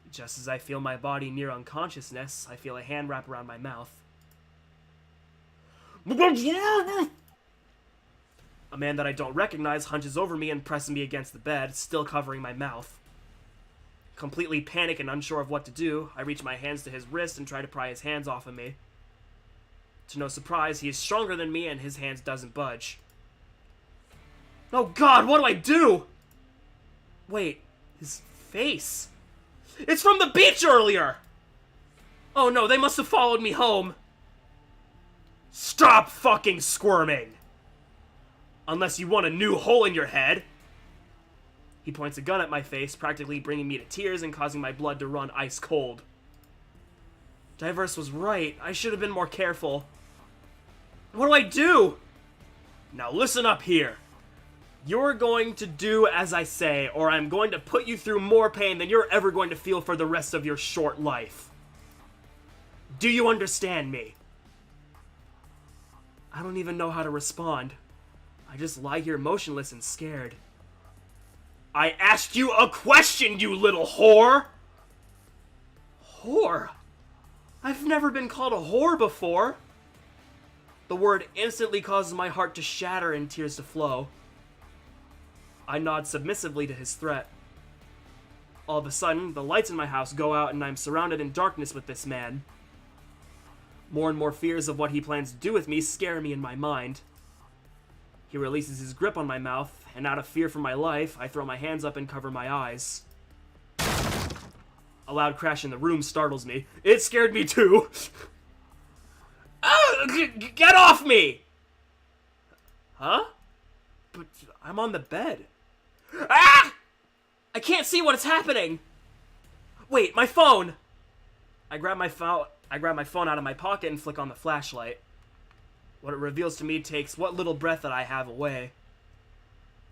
Just as I feel my body near unconsciousness, I feel a hand wrap around my mouth. A man that I don't recognize hunches over me and presses me against the bed, still covering my mouth. Completely panicked and unsure of what to do, I reach my hands to his wrist and try to pry his hands off of me. To no surprise, he is stronger than me and his hands doesn't budge. Oh God, what do I do? Wait, his face. It's from the beach earlier! Oh no, they must have followed me home. Stop fucking squirming! Unless you want a new hole in your head. He points a gun at my face, practically bringing me to tears and causing my blood to run ice cold. Diverse was right. I should have been more careful. What do I do? Now listen up here. You're going to do as I say, or I'm going to put you through more pain than you're ever going to feel for the rest of your short life. Do you understand me? I don't even know how to respond. I just lie here motionless and scared. I asked you a question, you little whore! Whore? I've never been called a whore before. The word instantly causes my heart to shatter and tears to flow. I nod submissively to his threat. All of a sudden, the lights in my house go out and I'm surrounded in darkness with this man. More and more fears of what he plans to do with me scare me in my mind. He releases his grip on my mouth, and out of fear for my life, I throw my hands up and cover my eyes. A loud crash in the room startles me. It scared me too. Get off me! Huh? But I'm on the bed. Ah! I can't see what is happening. Wait, my phone! I grab my phone out of my pocket and flick on the flashlight. What it reveals to me takes what little breath that I have away.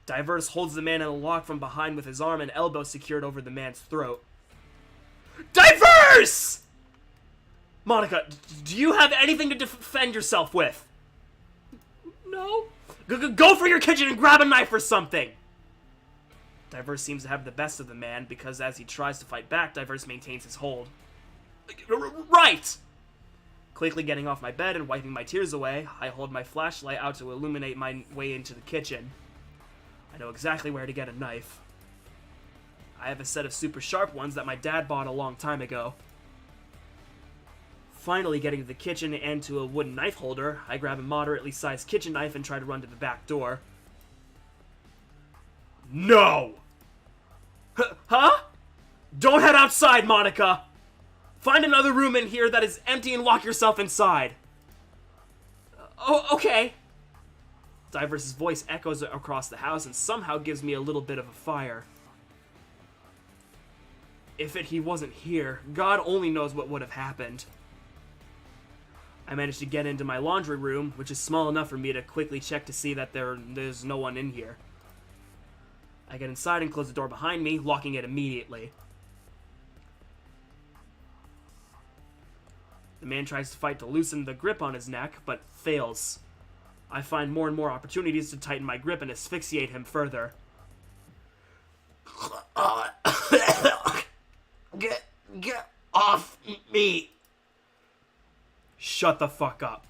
Diverse holds the man in a lock from behind with his arm and elbow secured over the man's throat. Diverse! Monica, do you have anything to defend yourself with? No. Go for your kitchen and grab a knife or something! Diverse seems to have the best of the man because as he tries to fight back, Diverse maintains his hold. Right! Quickly getting off my bed and wiping my tears away, I hold my flashlight out to illuminate my way into the kitchen. I know exactly where to get a knife. I have a set of super sharp ones that my dad bought a long time ago. Finally getting to the kitchen and to a wooden knife holder, I grab a moderately sized kitchen knife and try to run to the back door. No! Huh? Don't head outside, Monica! Find another room in here that is empty and lock yourself inside. Oh, okay. Diverse's voice echoes across the house and somehow gives me a little bit of a fire. If he wasn't here, God only knows what would have happened. I managed to get into my laundry room, which is small enough for me to quickly check to see that there's no one in here. I get inside and close the door behind me, locking it immediately. The man tries to fight to loosen the grip on his neck, but fails. I find more and more opportunities to tighten my grip and asphyxiate him further. Get off me! Shut the fuck up.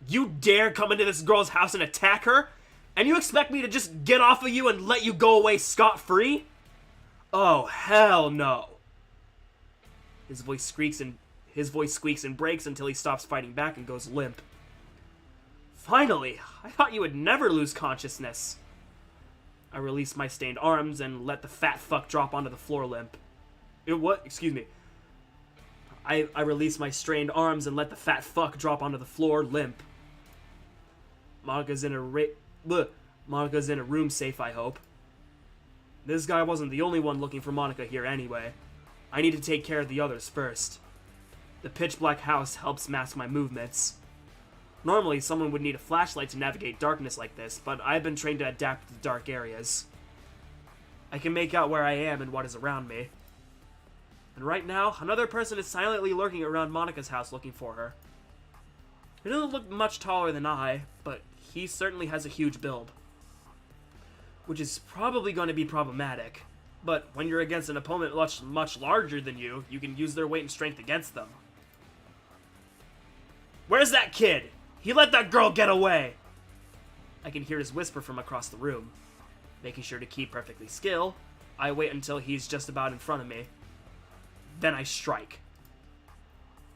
You dare come into this girl's house and attack her? And you expect me to just get off of you and let you go away scot-free? Oh, hell no. His voice squeaks and breaks until he stops fighting back and goes limp. Finally, I thought you would never lose consciousness. I release my stained arms and let the fat fuck drop onto the floor limp. Excuse me. I release my strained arms and let the fat fuck drop onto the floor limp. Monica's in a room safe, I hope. This guy wasn't the only one looking for Monica here anyway. I need to take care of the others first. The pitch black house helps mask my movements. Normally, someone would need a flashlight to navigate darkness like this, but I've been trained to adapt to dark areas. I can make out where I am and what is around me. And right now, another person is silently lurking around Monica's house looking for her. He doesn't look much taller than I, but he certainly has a huge build. Which is probably going to be problematic. But when you're against an opponent much larger than you, you can use their weight and strength against them. Where's that kid? He let that girl get away! I can hear his whisper from across the room. Making sure to keep perfectly still, I wait until he's just about in front of me. Then I strike.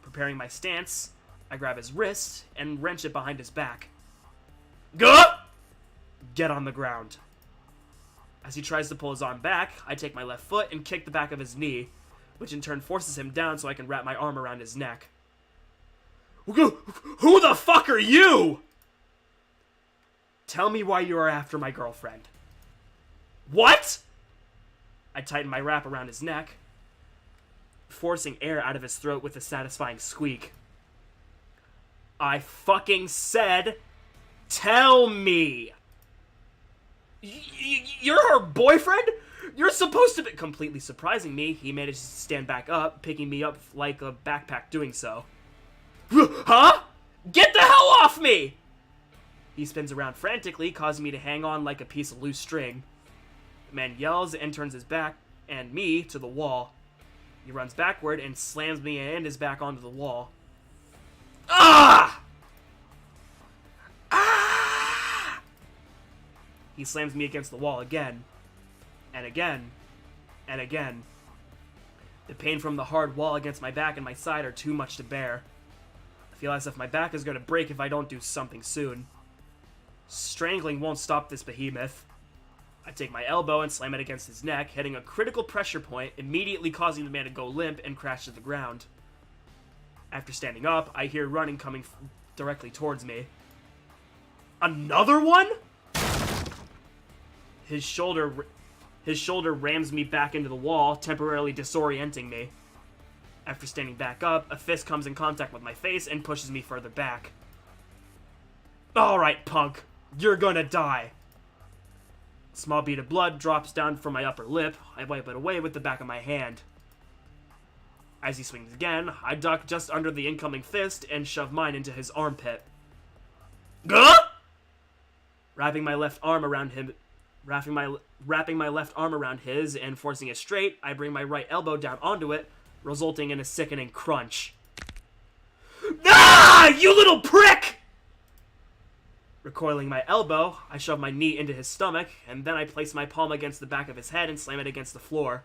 Preparing my stance, I grab his wrist and wrench it behind his back. Go up! Get on the ground. As he tries to pull his arm back, I take my left foot and kick the back of his knee, which in turn forces him down so I can wrap my arm around his neck. Who the fuck are you? Tell me why you are after my girlfriend. What? I tighten my wrap around his neck, forcing air out of his throat with a satisfying squeak. I fucking said, tell me. You're her boyfriend? You're supposed to be... Completely surprising me, he manages to stand back up, picking me up like a backpack doing so. Huh? Get the hell off me! He spins around frantically, causing me to hang on like a piece of loose string. The man yells and turns his back and me to the wall. He runs backward and slams me and his back onto the wall. Ah! Ah! He slams me against the wall again. And again. And again, the pain from the hard wall against my back and my side are too much to bear. I feel as if my back is going to break if I don't do something soon. Strangling won't stop this behemoth. I take my elbow and slam it against his neck, hitting a critical pressure point, immediately causing the man to go limp and crash to the ground. After standing up, I hear running coming directly towards me. Another one? His shoulder rams me back into the wall, temporarily disorienting me. After standing back up, a fist comes in contact with my face and pushes me further back. Alright, punk. You're gonna die. A small bead of blood drops down from my upper lip. I wipe it away with the back of my hand. As he swings again, I duck just under the incoming fist and shove mine into his armpit. Gah! Wrapping my left arm around his and forcing it straight, I bring my right elbow down onto it, resulting in a sickening crunch. Ah! You little prick! Recoiling my elbow, I shove my knee into his stomach, and then I place my palm against the back of his head and slam it against the floor.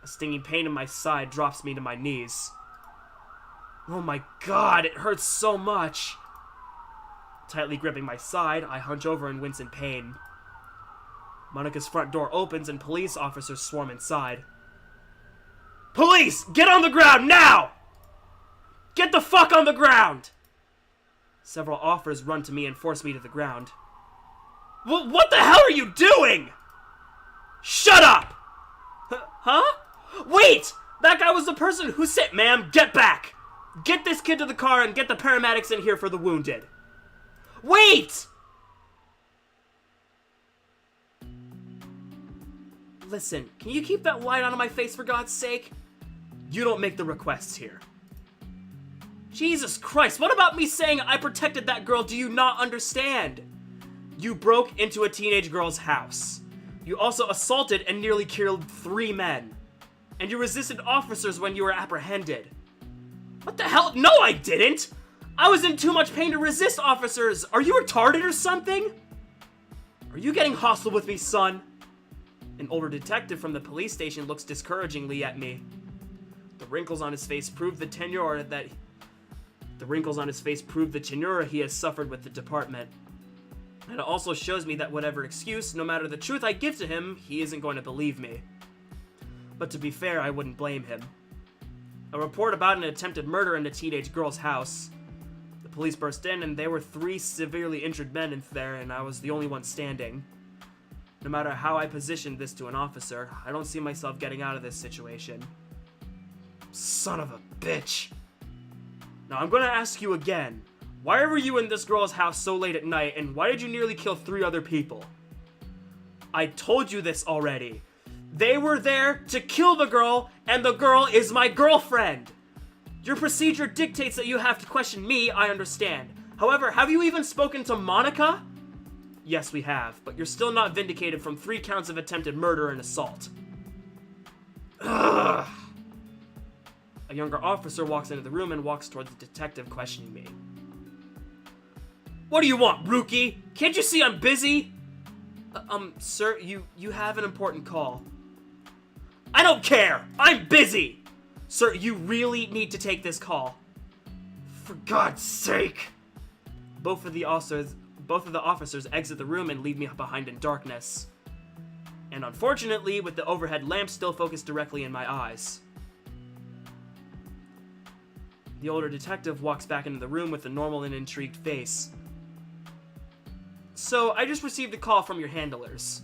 A stinging pain in my side drops me to my knees. Oh my god, it hurts so much! Tightly gripping my side, I hunch over and wince in pain. Monica's front door opens and police officers swarm inside. Police! Get on the ground now! Get the fuck on the ground! Several officers run to me and force me to the ground. What the hell are you doing? Shut up! Huh? Wait! That guy was the person who said, ma'am, get back! Get this kid to the car and get the paramedics in here for the wounded. Wait! Listen, can you keep that light on my face for God's sake? You don't make the requests here. Jesus Christ, what about me saying I protected that girl do you not understand? You broke into a teenage girl's house. You also assaulted and nearly killed 3 men. And you resisted officers when you were apprehended. What the hell? No, I didn't! I was in too much pain to resist officers! Are you retarded or something? Are you getting hostile with me, son? An older detective from the police station looks discouragingly at me. The wrinkles on his face prove the tenure he has suffered with the department. And it also shows me that whatever excuse, no matter the truth I give to him, he isn't going to believe me. But to be fair, I wouldn't blame him. A report about an attempted murder in a teenage girl's house. The police burst in and there were 3 severely injured men in there and I was the only one standing. No matter how I positioned this to an officer, I don't see myself getting out of this situation. Son of a bitch. Now I'm gonna ask you again. Why were you in this girl's house so late at night and why did you nearly kill 3 other people? I told you this already. They were there to kill the girl and the girl is my girlfriend. Your procedure dictates that you have to question me, I understand. However, have you even spoken to Monica? Yes, we have, but you're still not vindicated from 3 counts of attempted murder and assault. Ugh. A younger officer walks into the room and walks toward the detective questioning me. What do you want, rookie? Can't you see I'm busy? Sir, you have an important call. I don't care! I'm busy! Sir, you really need to take this call. For God's sake! Both of the officers exit the room and leave me behind in darkness. And unfortunately, with the overhead lamp still focused directly in my eyes. The older detective walks back into the room with a normal and intrigued face. So, I just received a call from your handlers.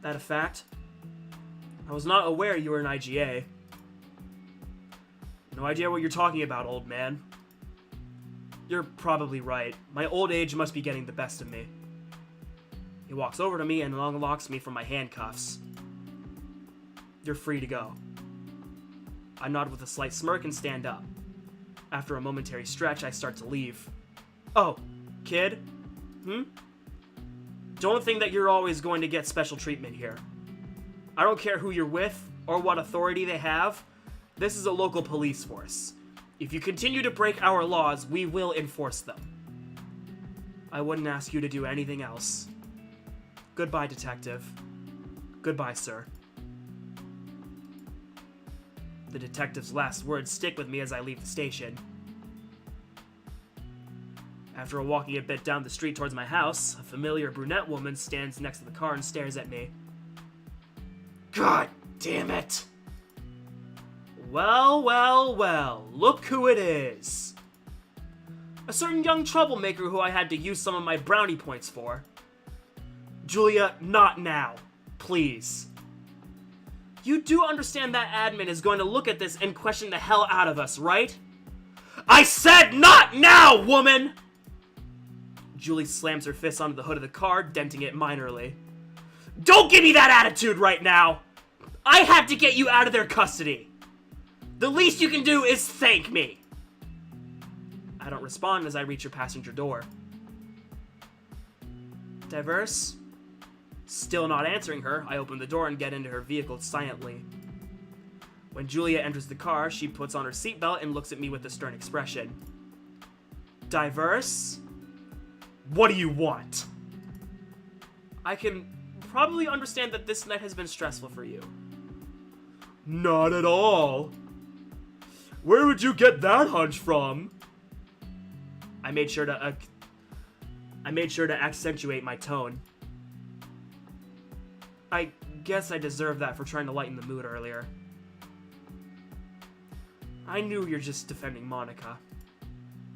That a fact? I was not aware you were an IGA. No idea what you're talking about, old man. You're probably right. My old age must be getting the best of me. He walks over to me and unlocks me from my handcuffs. You're free to go. I nod with a slight smirk and stand up. After a momentary stretch, I start to leave. Oh, kid? Don't think that you're always going to get special treatment here. I don't care who you're with or what authority they have. This is a local police force. If you continue to break our laws, we will enforce them. I wouldn't ask you to do anything else. Goodbye, detective. Goodbye, sir. The detective's last words stick with me as I leave the station. After walking a bit down the street towards my house, a familiar brunette woman stands next to the car and stares at me. God damn it! Well, well, well, look who it is. A certain young troublemaker who I had to use some of my brownie points for. Julia, not now. Please. You do understand that admin is going to look at this and question the hell out of us, right? I said not now, woman! Julie slams her fist onto the hood of the car, denting it minorly. Don't give me that attitude right now! I had to get you out of their custody. The least you can do is thank me. I don't respond as I reach her passenger door. Diverse? Still not answering her, I open the door and get into her vehicle silently. When Julia enters the car, she puts on her seatbelt and looks at me with a stern expression. Diverse? What do you want? I can probably understand that this night has been stressful for you. Not at all. Where would you get that hunch from? I made sure to accentuate my tone. I guess I deserve that for trying to lighten the mood earlier. I knew you're just defending Monica.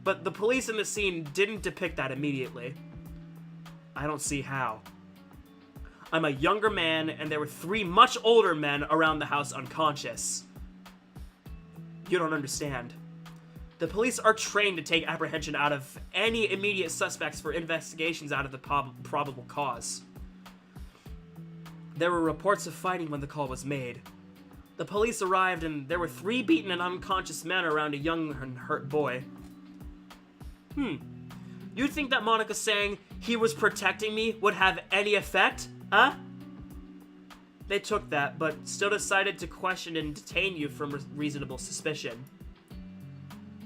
But the police in the scene didn't depict that immediately. I don't see how. I'm a younger man, and there were 3 much older men around the house unconscious. You don't understand. The police are trained to take apprehension out of any immediate suspects for investigations out of the probable cause. There were reports of fighting when the call was made. The police arrived and there were 3 beaten and unconscious men around a young and hurt boy. You'd think that Monica saying he was protecting me would have any effect, huh? They took that, but still decided to question and detain you from reasonable suspicion.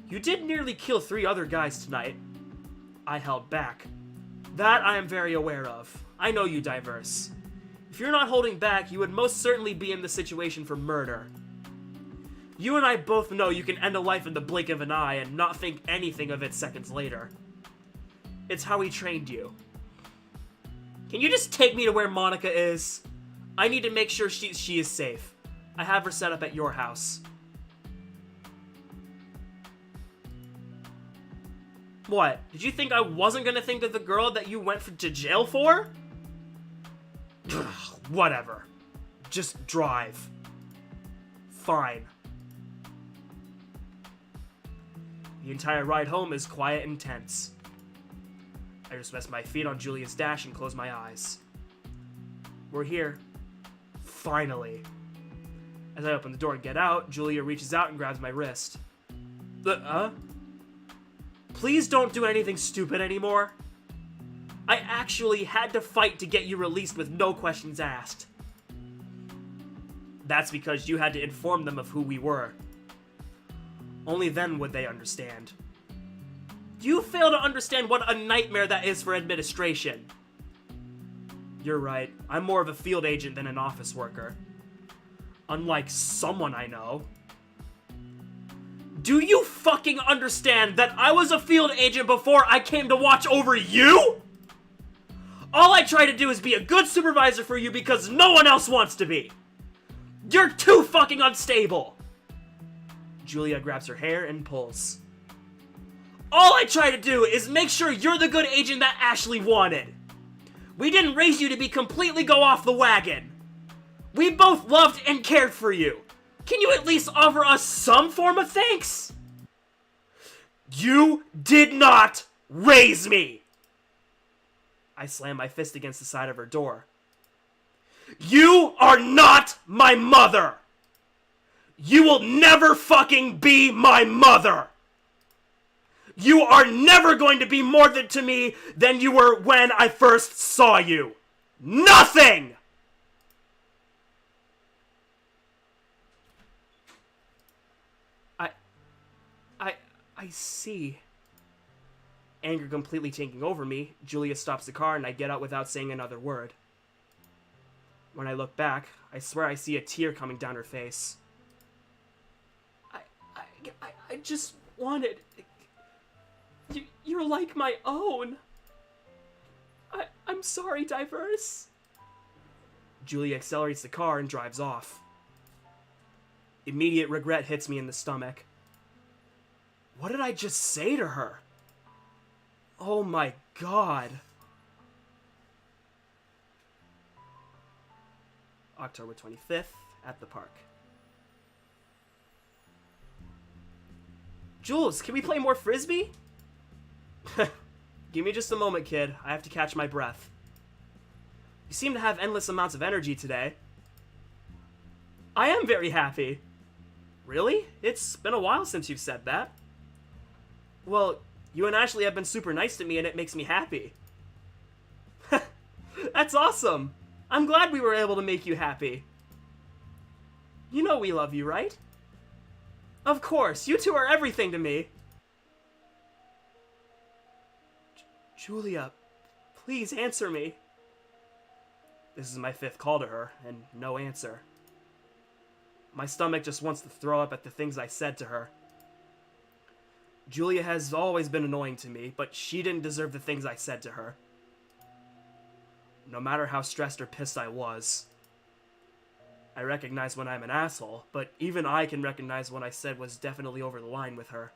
You did nearly kill 3 other guys tonight. I held back. That I am very aware of. I know you, Diverse. If you're not holding back, you would most certainly be in the situation for murder. You and I both know you can end a life in the blink of an eye and not think anything of it seconds later. It's how he trained you. Can you just take me to where Monica is? I need to make sure she is safe. I have her set up at your house. What? Did you think I wasn't gonna think of the girl that you went to jail for? Whatever. Just drive. Fine. The entire ride home is quiet and tense. I just rest my feet on Julia's dash and close my eyes. We're here. Finally. As I open the door and get out, Julia reaches out and grabs my wrist. Please don't do anything stupid anymore. I actually had to fight to get you released with no questions asked. That's because you had to inform them of who we were. Only then would they understand. You fail to understand what a nightmare that is for administration. You're right, I'm more of a field agent than an office worker. Unlike someone I know. Do you fucking understand that I was a field agent before I came to watch over you? All I try to do is be a good supervisor for you because no one else wants to be. You're too fucking unstable. Julia grabs her hair and pulls. All I try to do is make sure you're the good agent that Ashley wanted. We didn't raise you to be completely go off the wagon. We both loved and cared for you. Can you at least offer us some form of thanks? You did not raise me. I slam my fist against the side of her door. You are not my mother. You will never fucking be my mother. You are never going to be more to me than you were when I first saw you. Nothing! I see. Anger completely taking over me, Julia stops the car and I get out without saying another word. When I look back, I swear I see a tear coming down her face. I just wanted... You're like my own. I'm sorry, Diverse. Julia accelerates the car and drives off. Immediate regret hits me in the stomach. What did I just say to her? Oh my god. October 25th, at the park. Jules, can we play more Frisbee? Give me just a moment, kid. I have to catch my breath. You seem to have endless amounts of energy today. I am very happy. Really? It's been a while since you've said that. Well, you and Ashley have been super nice to me and it makes me happy. That's awesome. I'm glad we were able to make you happy. You know we love you, right? Of course, you two are everything to me. Julia, please answer me. This is my 5th call to her, and no answer. My stomach just wants to throw up at the things I said to her. Julia has always been annoying to me, but she didn't deserve the things I said to her. No matter how stressed or pissed I was. I recognize when I'm an asshole, but even I can recognize what I said was definitely over the line with her.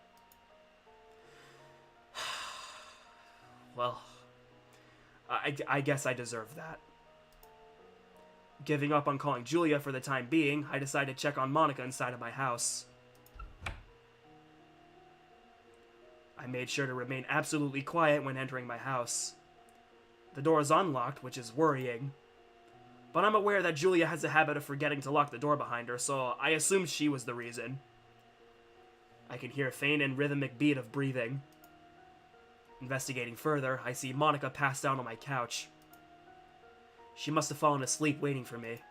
Well, I guess I deserve that. Giving up on calling Julia for the time being, I decided to check on Monica inside of my house. I made sure to remain absolutely quiet when entering my house. The door is unlocked, which is worrying. But I'm aware that Julia has a habit of forgetting to lock the door behind her, so I assumed she was the reason. I can hear a faint and rhythmic beat of breathing. Investigating further, I see Monica passed out on my couch. She must have fallen asleep waiting for me.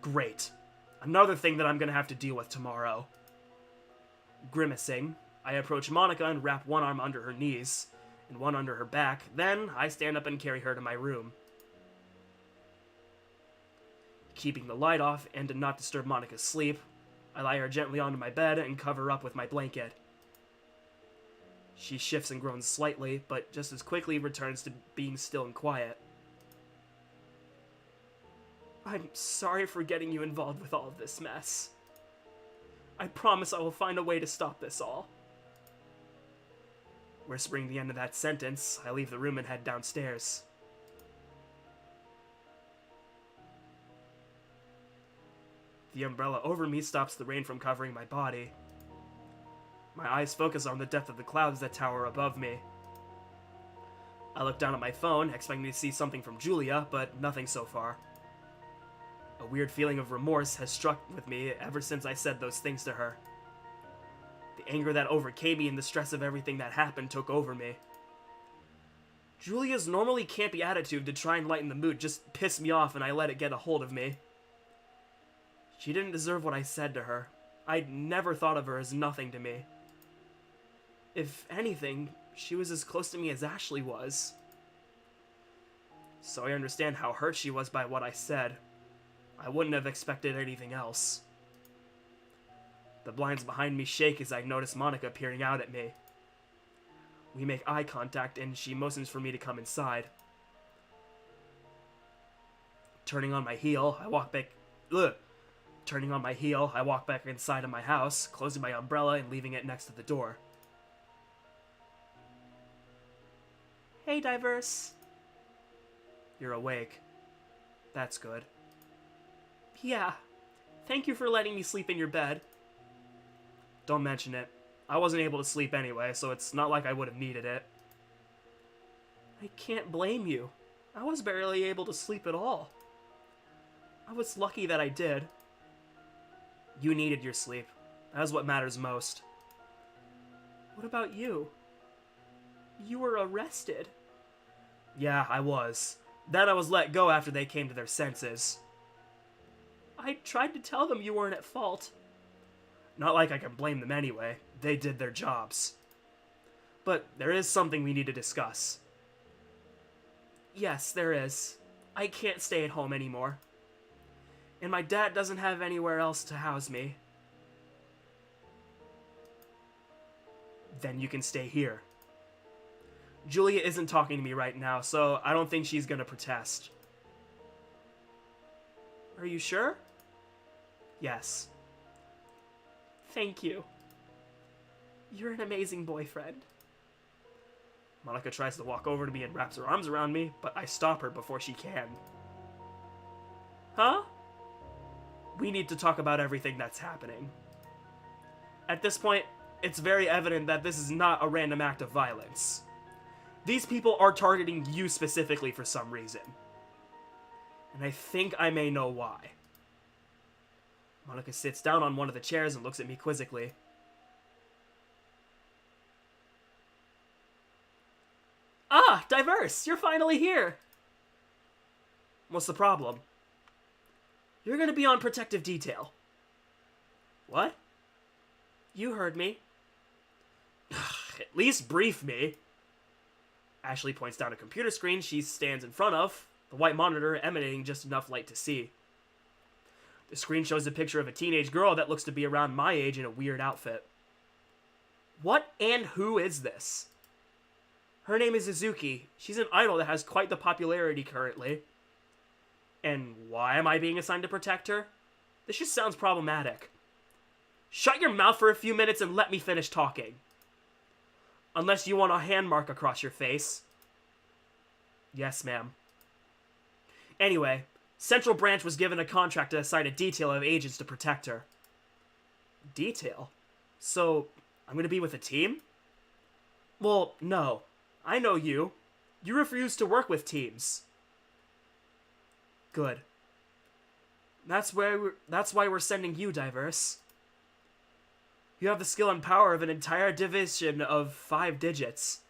Great. Another thing that I'm gonna have to deal with tomorrow. Grimacing, I approach Monica and wrap one arm under her knees, and one under her back, then I stand up and carry her to my room. Keeping the light off and to not disturb Monica's sleep, I lie her gently onto my bed and cover her up with my blanket. She shifts and groans slightly, but just as quickly returns to being still and quiet. I'm sorry for getting you involved with all of this mess. I promise I will find a way to stop this all. Whispering the end of that sentence, I leave the room and head downstairs. The umbrella over me stops the rain from covering my body. My eyes focus on the depth of the clouds that tower above me. I look down at my phone, expecting to see something from Julia, but nothing so far. A weird feeling of remorse has struck with me ever since I said those things to her. The anger that overcame me and the stress of everything that happened took over me. Julia's normally campy attitude to try and lighten the mood just pissed me off and I let it get a hold of me. She didn't deserve what I said to her. I'd never thought of her as nothing to me. If anything, she was as close to me as Ashley was. So I understand how hurt she was by what I said. I wouldn't have expected anything else. The blinds behind me shake as I notice Monica peering out at me. We make eye contact and she motions for me to come inside. Turning on my heel, I walk back inside of my house, closing my umbrella and leaving it next to the door. Hey, Diverse. You're awake. That's good. Yeah. Thank you for letting me sleep in your bed. Don't mention it. I wasn't able to sleep anyway, so it's not like I would have needed it. I can't blame you. I was barely able to sleep at all. I was lucky that I did. You needed your sleep. That is what matters most. What about you? You were arrested. Yeah, I was. Then I was let go after they came to their senses. I tried to tell them you weren't at fault. Not like I can blame them anyway. They did their jobs. But there is something we need to discuss. Yes, there is. I can't stay at home anymore. And my dad doesn't have anywhere else to house me. Then you can stay here. Julia isn't talking to me right now, so I don't think she's gonna protest. Are you sure? Yes. Thank you. You're an amazing boyfriend. Monica tries to walk over to me and wraps her arms around me, but I stop her before she can. Huh? We need to talk about everything that's happening. At this point, it's very evident that this is not a random act of violence. These people are targeting you specifically for some reason. And I think I may know why. Monica sits down on one of the chairs and looks at me quizzically. Ah, Diverse, you're finally here! What's the problem? You're gonna be on protective detail. What? You heard me. At least brief me. Ashley points down a computer screen she stands in front of, the white monitor emanating just enough light to see. The screen shows a picture of a teenage girl that looks to be around my age in a weird outfit. What and who is this? Her name is Izuki. She's an idol that has quite the popularity currently. And why am I being assigned to protect her? This just sounds problematic. Shut your mouth for a few minutes and let me finish talking. Unless you want a hand mark across your face. Yes, ma'am. Anyway, Central Branch was given a contract to assign a detail of agents to protect her. Detail? So, I'm gonna be with a team? Well, no. I know you. You refuse to work with teams. Good. That's why we're sending you, Diverse. You have the skill and power of an entire division of 5 digits.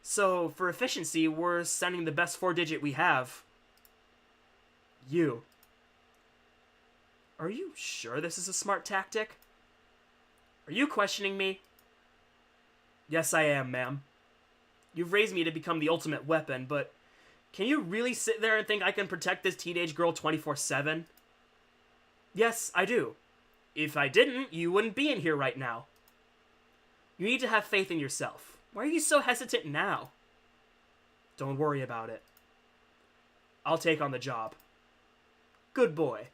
So, for efficiency, we're sending the best 4-digit we have. You. Are you sure this is a smart tactic? Are you questioning me? Yes, I am, ma'am. You've raised me to become the ultimate weapon, but can you really sit there and think I can protect this teenage girl 24/7? Yes, I do. If I didn't, you wouldn't be in here right now. You need to have faith in yourself. Why are you so hesitant now? Don't worry about it. I'll take on the job. Good boy.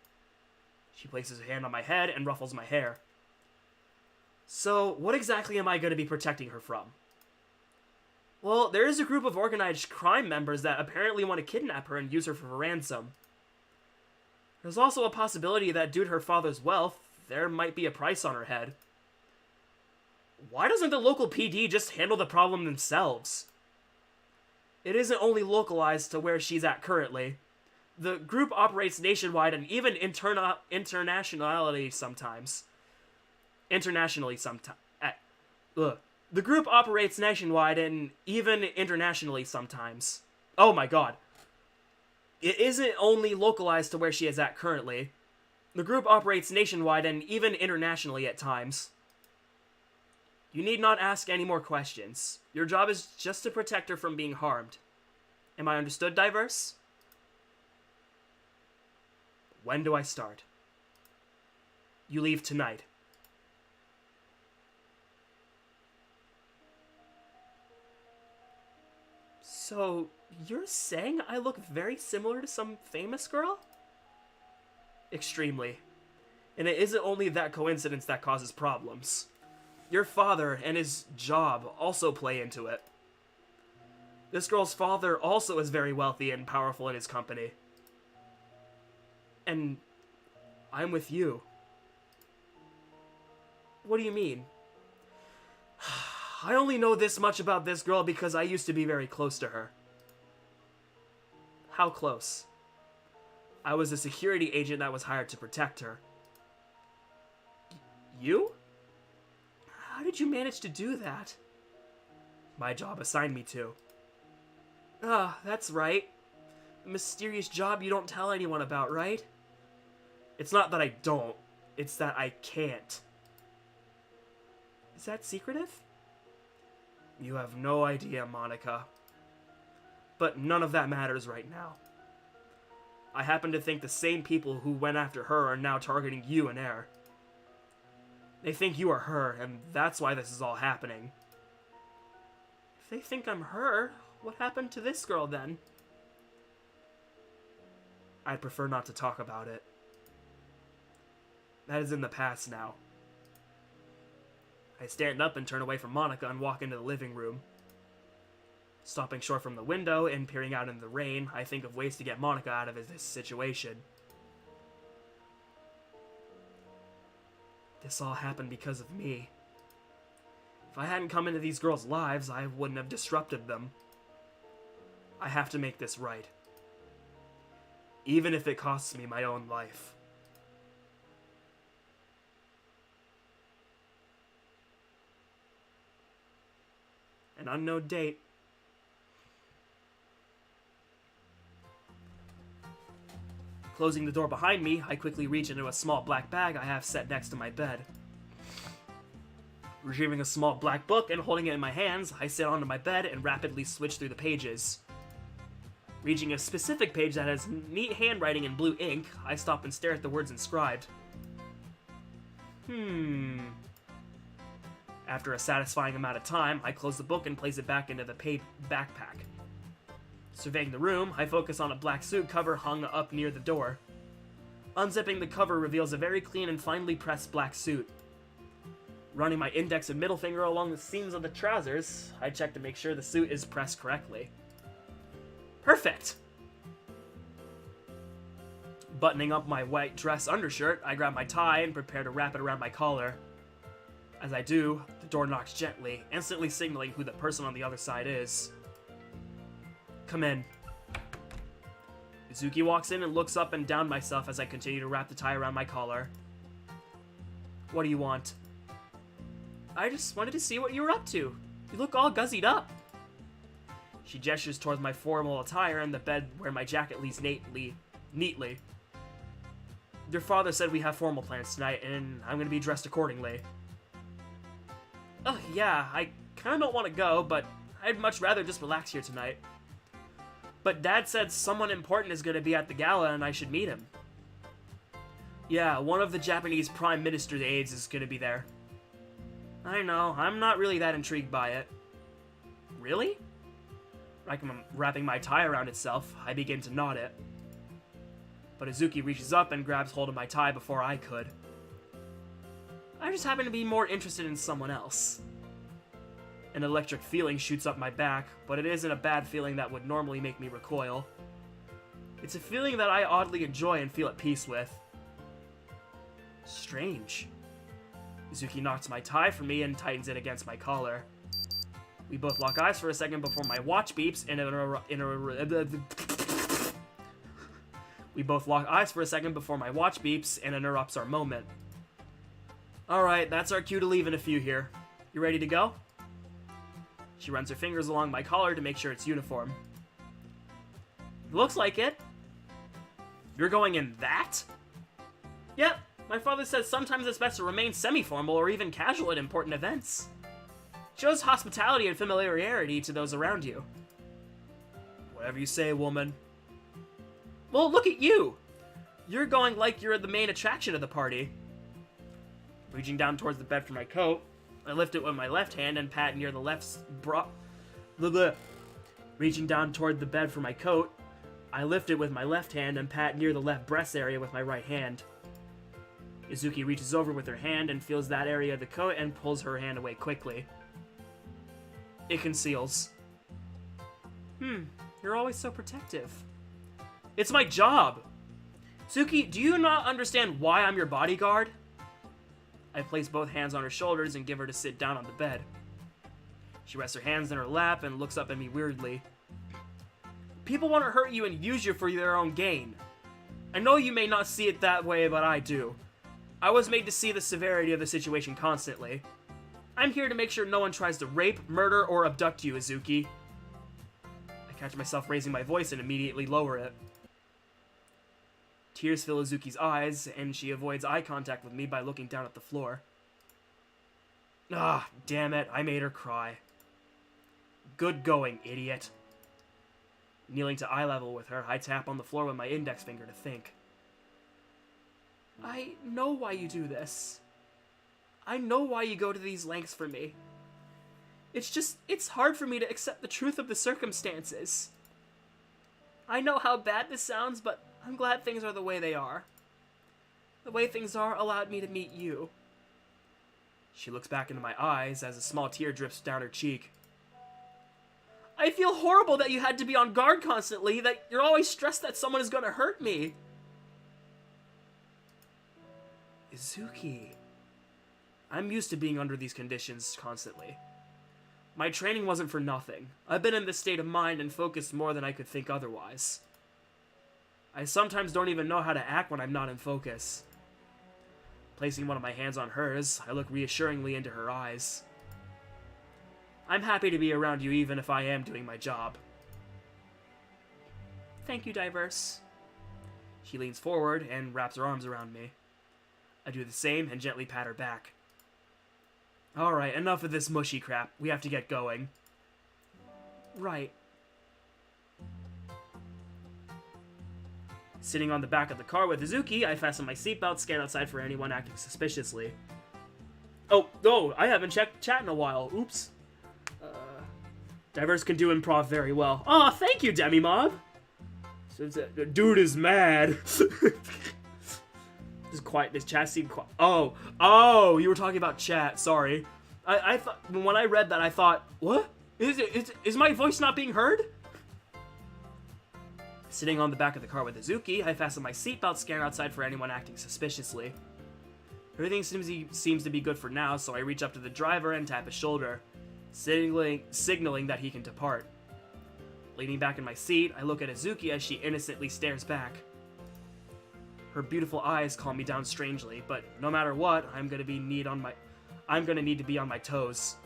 She places her hand on my head and ruffles my hair. So, what exactly am I going to be protecting her from? Well, there is a group of organized crime members that apparently want to kidnap her and use her for ransom. There's also a possibility that due to her father's wealth, there might be a price on her head. Why doesn't the local PD just handle the problem themselves? It isn't only localized to where she's at currently. The group operates nationwide and even internationally sometimes. The group operates nationwide and even internationally sometimes. Oh my god. It isn't only localized to where she is at currently. The group operates nationwide and even internationally at times. You need not ask any more questions. Your job is just to protect her from being harmed. Am I understood, Diverse? When do I start? You leave tonight. So, you're saying I look very similar to some famous girl? Extremely. And it isn't only that coincidence that causes problems. Your father and his job also play into it. This girl's father also is very wealthy and powerful in his company. And I'm with you. What do you mean? I only know this much about this girl because I used to be very close to her. How close? I was a security agent that was hired to protect her. You? How did you manage to do that? My job assigned me to. Ah, that's right. A mysterious job you don't tell anyone about, right? It's not that I don't, it's that I can't. Is that secretive? You have no idea, Monica. But none of that matters right now. I happen to think the same people who went after her are now targeting you and Air. They think you are her, and that's why this is all happening. If they think I'm her, what happened to this girl then? I'd prefer not to talk about it. That is in the past now. I stand up and turn away from Monica and walk into the living room. Stopping short from the window and peering out into the rain, I think of ways to get Monica out of this situation. This all happened because of me. If I hadn't come into these girls' lives, I wouldn't have disrupted them. I have to make this right. Even if it costs me my own life. An unknown date. Closing the door behind me, I quickly reach into a small black bag I have set next to my bed. Retrieving a small black book and holding it in my hands, I sit onto my bed and rapidly switch through the pages. Reaching a specific page that has neat handwriting in blue ink, I stop and stare at the words inscribed. After a satisfying amount of time, I close the book and place it back into the backpack. Surveying the room, I focus on a black suit cover hung up near the door. Unzipping the cover reveals a very clean and finely pressed black suit. Running my index and middle finger along the seams of the trousers, I check to make sure the suit is pressed correctly. Perfect! Buttoning up my white dress undershirt, I grab my tie and prepare to wrap it around my collar. As I do, the door knocks gently, instantly signaling who the person on the other side is. Come in. Izuki walks in and looks up and down myself as I continue to wrap the tie around my collar. What do you want? I just wanted to see what you were up to. You look all guzzied up. She gestures towards my formal attire and the bed where my jacket lays neatly. Your father said we have formal plans tonight, and I'm gonna be dressed accordingly. Oh yeah, I kinda don't want to go, but I'd much rather just relax here tonight. But Dad said someone important is gonna be at the gala and I should meet him. Yeah, one of the Japanese Prime Minister's aides is gonna be there. I know, I'm not really that intrigued by it. Really? Wrapping my tie around itself, I begin to knot it. But Izuki reaches up and grabs hold of my tie before I could. I just happen to be more interested in someone else. An electric feeling shoots up my back, but it isn't a bad feeling that would normally make me recoil. It's a feeling that I oddly enjoy and feel at peace with. Strange. Izuki knocks my tie from me and tightens it against my collar. We both lock eyes for a second before my watch beeps and interrupts our moment. Alright, that's our cue to leave in a few here. You ready to go? She runs her fingers along my collar to make sure it's uniform. Looks like it. You're going in that? Yep, my father says sometimes it's best to remain semi-formal or even casual at important events. Shows hospitality and familiarity to those around you. Whatever you say, woman. Well, look at you! You're going like you're the main attraction of the party. Reaching down towards the bed for my coat, I lift it with my left hand and pat near the left Reaching down toward the bed for my coat, I lift it with my left hand and pat near the left breast area with my right hand. Izuki reaches over with her hand and feels that area of the coat and pulls her hand away quickly. It conceals. You're always so protective. It's my job! Suki, do you not understand why I'm your bodyguard? I place both hands on her shoulders and give her to sit down on the bed. She rests her hands in her lap and looks up at me weirdly. People want to hurt you and use you for their own gain. I know you may not see it that way, but I do. I was made to see the severity of the situation constantly. I'm here to make sure no one tries to rape, murder, or abduct you, Izuki. I catch myself raising my voice and immediately lower it. Tears fill Izuki's eyes, and she avoids eye contact with me by looking down at the floor. Ah, damn it, I made her cry. Good going, idiot. Kneeling to eye level with her, I tap on the floor with my index finger to think. I know why you do this. I know why you go to these lengths for me. It's hard for me to accept the truth of the circumstances. I know how bad this sounds, but I'm glad things are the way they are. The way things are allowed me to meet you. She looks back into my eyes as a small tear drips down her cheek. I feel horrible that you had to be on guard constantly, that you're always stressed that someone is going to hurt me. Izuki. I'm used to being under these conditions constantly. My training wasn't for nothing. I've been in this state of mind and focused more than I could think otherwise. I sometimes don't even know how to act when I'm not in focus. Placing one of my hands on hers, I look reassuringly into her eyes. I'm happy to be around you even if I am doing my job. Thank you, Diverse. She leans forward and wraps her arms around me. I do the same and gently pat her back. Alright, enough of this mushy crap. We have to get going. Right. Sitting on the back of the car with Izuki, I fasten my seatbelt, scan outside for anyone acting suspiciously. Oh, I haven't checked chat in a while. Oops. Diverse can do improv very well. Aw, thank you, Demi-Mob! Dude is mad. This chat seemed quiet. Oh, you were talking about chat, sorry. I thought, when I read that, I thought, what? Is my voice not being heard? Sitting on the back of the car with Izuki, I fasten my seatbelt, scan outside for anyone acting suspiciously. Everything seems to be good for now, so I reach up to the driver and tap his shoulder, signaling that he can depart. Leaning back in my seat, I look at Izuki as she innocently stares back. Her beautiful eyes calm me down strangely, but no matter what, I'm gonna need to be on my toes.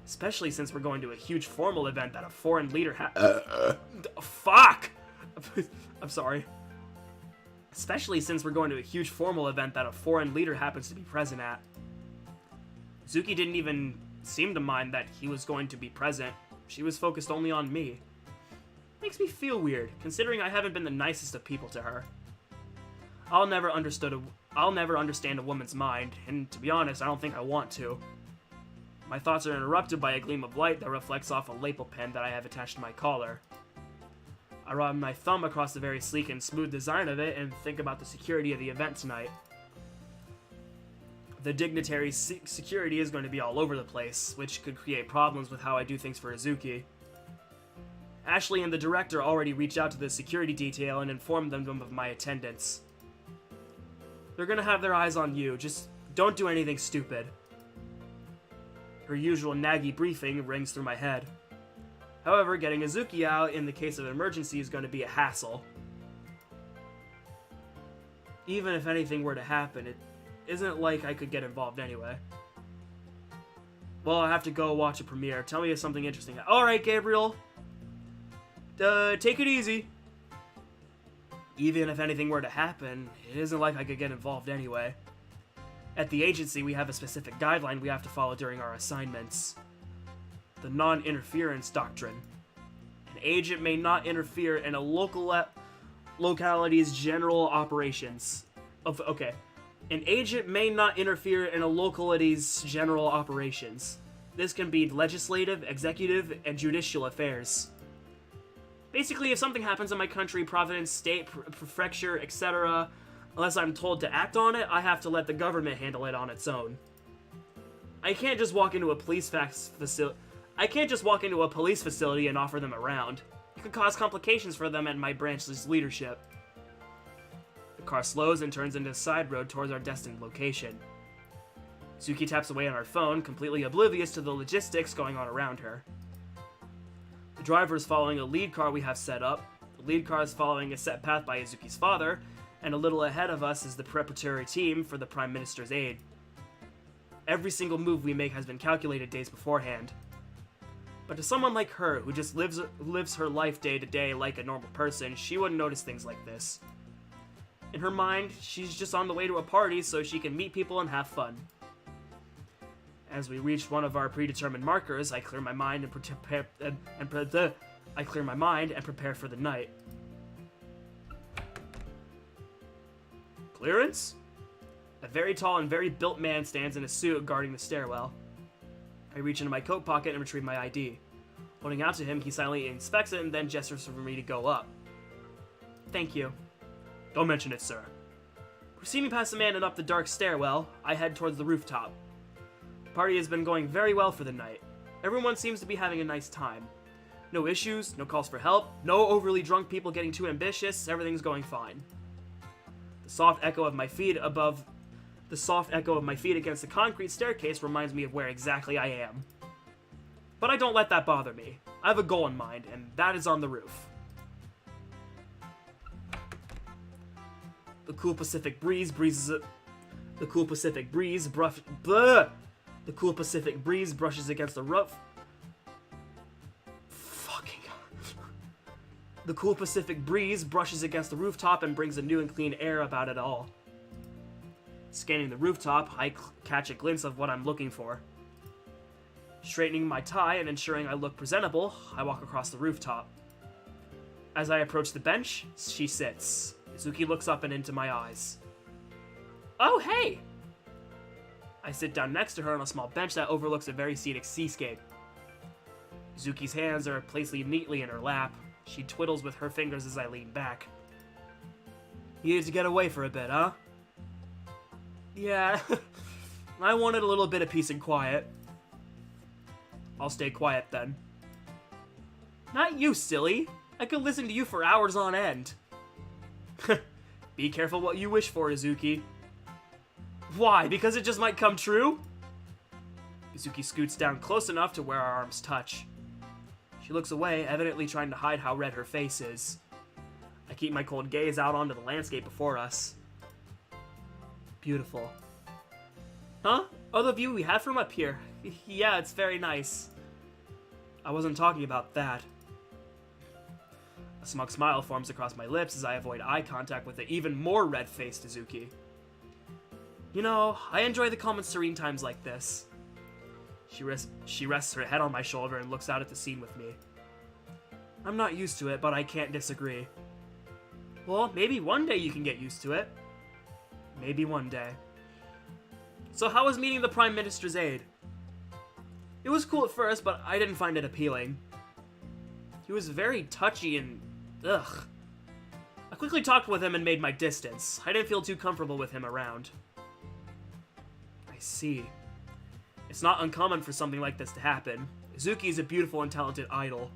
Especially since we're going to a huge formal event that a foreign leader Fuck! I'm sorry. Especially since we're going to a huge formal event that a foreign leader happens to be present at. Zuki didn't even seem to mind that he was going to be present. She was focused only on me. Makes me feel weird, considering I haven't been the nicest of people to her. I'll never understand a woman's mind, and to be honest, I don't think I want to. My thoughts are interrupted by a gleam of light that reflects off a lapel pen that I have attached to my collar. I run my thumb across the very sleek and smooth design of it and think about the security of the event tonight. The dignitary's security is going to be all over the place, which could create problems with how I do things for Izuki. Ashley and the director already reached out to the security detail and informed them of my attendance. They're gonna have their eyes on you, just don't do anything stupid. Her usual naggy briefing rings through my head. However, getting Izuki out in the case of an emergency is going to be a hassle. Even if anything were to happen, it isn't like I could get involved anyway. Well, I have to go watch a premiere. Tell me if something interesting. Alright, Gabriel. Take it easy. Even if anything were to happen, it isn't like I could get involved anyway. At the agency, we have a specific guideline we have to follow during our assignments. The non-interference doctrine. An agent may not interfere in a locality's general operations. An agent may not interfere in a locality's general operations. This can be legislative, executive, and judicial affairs. Basically, if something happens in my country, province, state, prefecture, etc., unless I'm told to act on it, I have to let the government handle it on its own. I can't just walk into a police facility and offer them a round. It could cause complications for them and my branch's leadership. The car slows and turns into a side road towards our destined location. Suki taps away on her phone, completely oblivious to the logistics going on around her. The driver is following a lead car we have set up. The lead car is following a set path by Izuki's father, and a little ahead of us is the preparatory team for the Prime Minister's aid. Every single move we make has been calculated days beforehand. But to someone like her, who just lives her life day to day like a normal person, she wouldn't notice things like this. In her mind, she's just on the way to a party so she can meet people and have fun. As we reach one of our predetermined markers, I clear my mind and I clear my mind and prepare for the night. Clearance? A very tall and very built man stands in a suit guarding the stairwell. I reach into my coat pocket and retrieve my ID. Holding out to him, he silently inspects it and then gestures for me to go up. Thank you. Don't mention it, sir. Proceeding past the man and up the dark stairwell, I head towards the rooftop. The party has been going very well for the night. Everyone seems to be having a nice time. No issues, no calls for help, no overly drunk people getting too ambitious, everything's going fine. The soft echo of my feet against the concrete staircase reminds me of where exactly I am. But I don't let that bother me. I have a goal in mind, and that is on the roof. The cool Pacific breeze brushes against the roof. The cool Pacific breeze brushes against the rooftop and brings a new and clean air about it all. Scanning the rooftop, I catch a glimpse of what I'm looking for. Straightening my tie and ensuring I look presentable, I walk across the rooftop. As I approach the bench, she sits. Izuki looks up and into my eyes. Oh, hey! I sit down next to her on a small bench that overlooks a very scenic seascape. Izuki's hands are placed neatly in her lap. She twiddles with her fingers as I lean back. You needed to get away for a bit, huh? Yeah, I wanted a little bit of peace and quiet. I'll stay quiet then. Not you, silly. I could listen to you for hours on end. Be careful what you wish for, Izuki. Why? Because it just might come true? Izuki scoots down close enough to where our arms touch. She looks away, evidently trying to hide how red her face is. I keep my cold gaze out onto the landscape before us. Beautiful. Huh? Oh, the view we have from up here. Yeah, it's very nice. I wasn't talking about that. A smug smile forms across my lips as I avoid eye contact with the even more red-faced Izuki. You know, I enjoy the calm and serene times like this. She rests her head on my shoulder and looks out at the scene with me. I'm not used to it, but I can't disagree. Well, maybe one day you can get used to it. Maybe one day. So how was meeting the Prime Minister's aide? It was cool at first, but I didn't find it appealing. He was very touchy and... ugh. I quickly talked with him and made my distance. I didn't feel too comfortable with him around. I see. It's not uncommon for something like this to happen. Izuki is a beautiful and talented idol.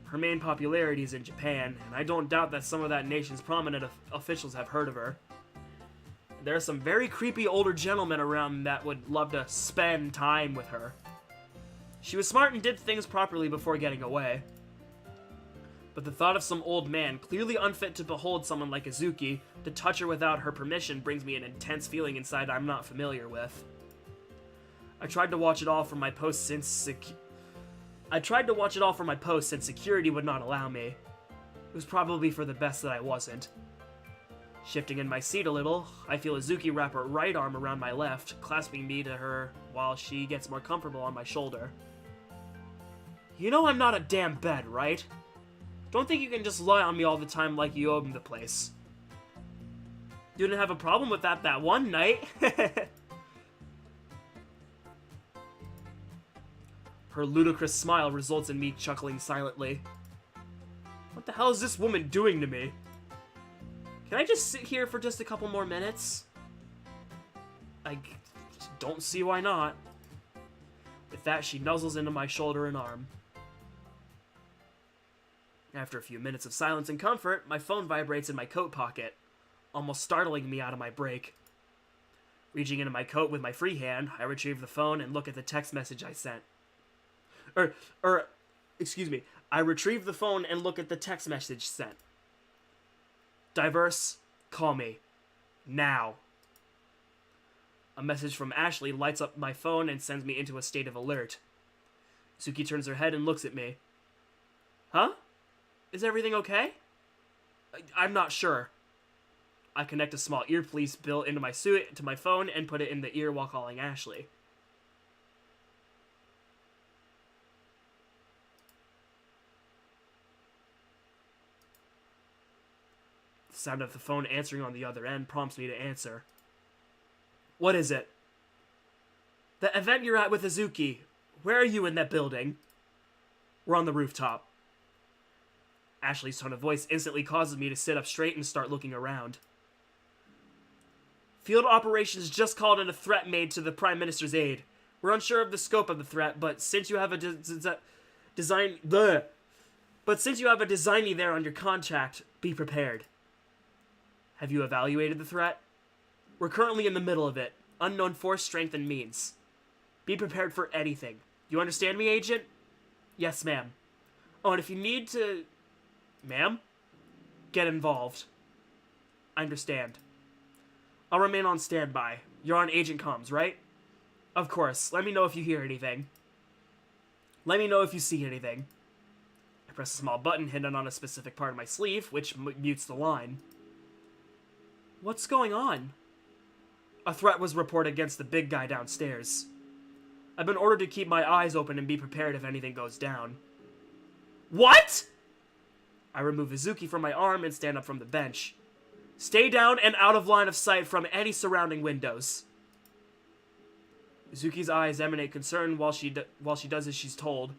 Her main popularity is in Japan, and I don't doubt that some of that nation's prominent officials have heard of her. There are some very creepy older gentlemen around that would love to spend time with her. She was smart and did things properly before getting away. But the thought of some old man, clearly unfit to behold someone like Izuki, to touch her without her permission brings me an intense feeling inside I'm not familiar with. I tried to watch it all from my post since security would not allow me. It was probably for the best that I wasn't. Shifting in my seat a little, I feel Izuki wrap her right arm around my left, clasping me to her while she gets more comfortable on my shoulder. You know I'm not a damn bed, right? Don't think you can just lie on me all the time like you own the place. You didn't have a problem with that one night. Her ludicrous smile results in me chuckling silently. What the hell is this woman doing to me? Can I just sit here for just a couple more minutes? I don't see why not. With that, she nuzzles into my shoulder and arm. After a few minutes of silence and comfort, my phone vibrates in my coat pocket, almost startling me out of my break. Reaching into my coat with my free hand, I retrieve the phone and look at the text message I sent. I retrieve the phone and look at the text message sent. Diverse, call me. Now. A message from Ashley lights up my phone and sends me into a state of alert. Suki turns her head and looks at me. Huh? Is everything okay? I'm not sure. I connect a small earpiece built into my suit to my phone and put it in the ear while calling Ashley. The sound of the phone answering on the other end prompts me to answer. What is it? The event you're at with Izuki. Where are you in that building? We're on the rooftop. Ashley's tone of voice instantly causes me to sit up straight and start looking around. Field operations just called in a threat made to the Prime Minister's aid. We're unsure of the scope of the threat, but since you have a designee there on your contract, be prepared. Have you evaluated the threat? We're currently in the middle of it. Unknown force, strength, and means. Be prepared for anything. You understand me, Agent? Yes, ma'am. Oh, and if you need to... Ma'am? Get involved. I understand. I'll remain on standby. You're on Agent Comms, right? Of course. Let me know if you hear anything. Let me know if you see anything. I press a small button hidden on a specific part of my sleeve, which mutes the line. What's going on? A threat was reported against the big guy downstairs. I've been ordered to keep my eyes open and be prepared if anything goes down. What? I remove Izuki from my arm and stand up from the bench. Stay down and out of line of sight from any surrounding windows. Izuki's eyes emanate concern while she does as she's told.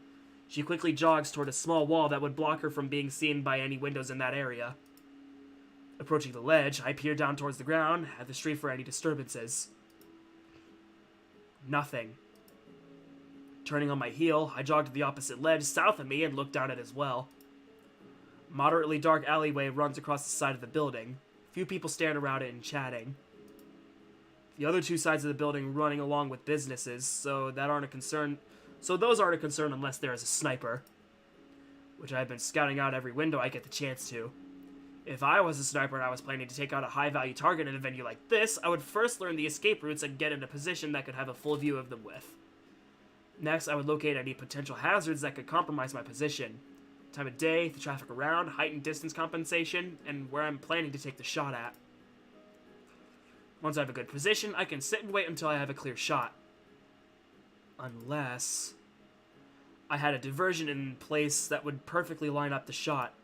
She quickly jogs toward a small wall that would block her from being seen by any windows in that area. Approaching the ledge, I peer down towards the ground at the street for any disturbances. Nothing. Turning on my heel, I jog to the opposite ledge south of me and look down it as well. Moderately dark alleyway runs across the side of the building. Few people stand around it and chatting. The other two sides of the building running along with businesses, so those aren't a concern unless there is a sniper, which I've been scouting out every window I get the chance to. If I was a sniper and I was planning to take out a high-value target in a venue like this, I would first learn the escape routes and get in a position that could have a full view of them with. Next, I would locate any potential hazards that could compromise my position. Time of day, the traffic around, height and distance compensation, and where I'm planning to take the shot at. Once I have a good position, I can sit and wait until I have a clear shot. Unless I had a diversion in place that would perfectly line up the shot.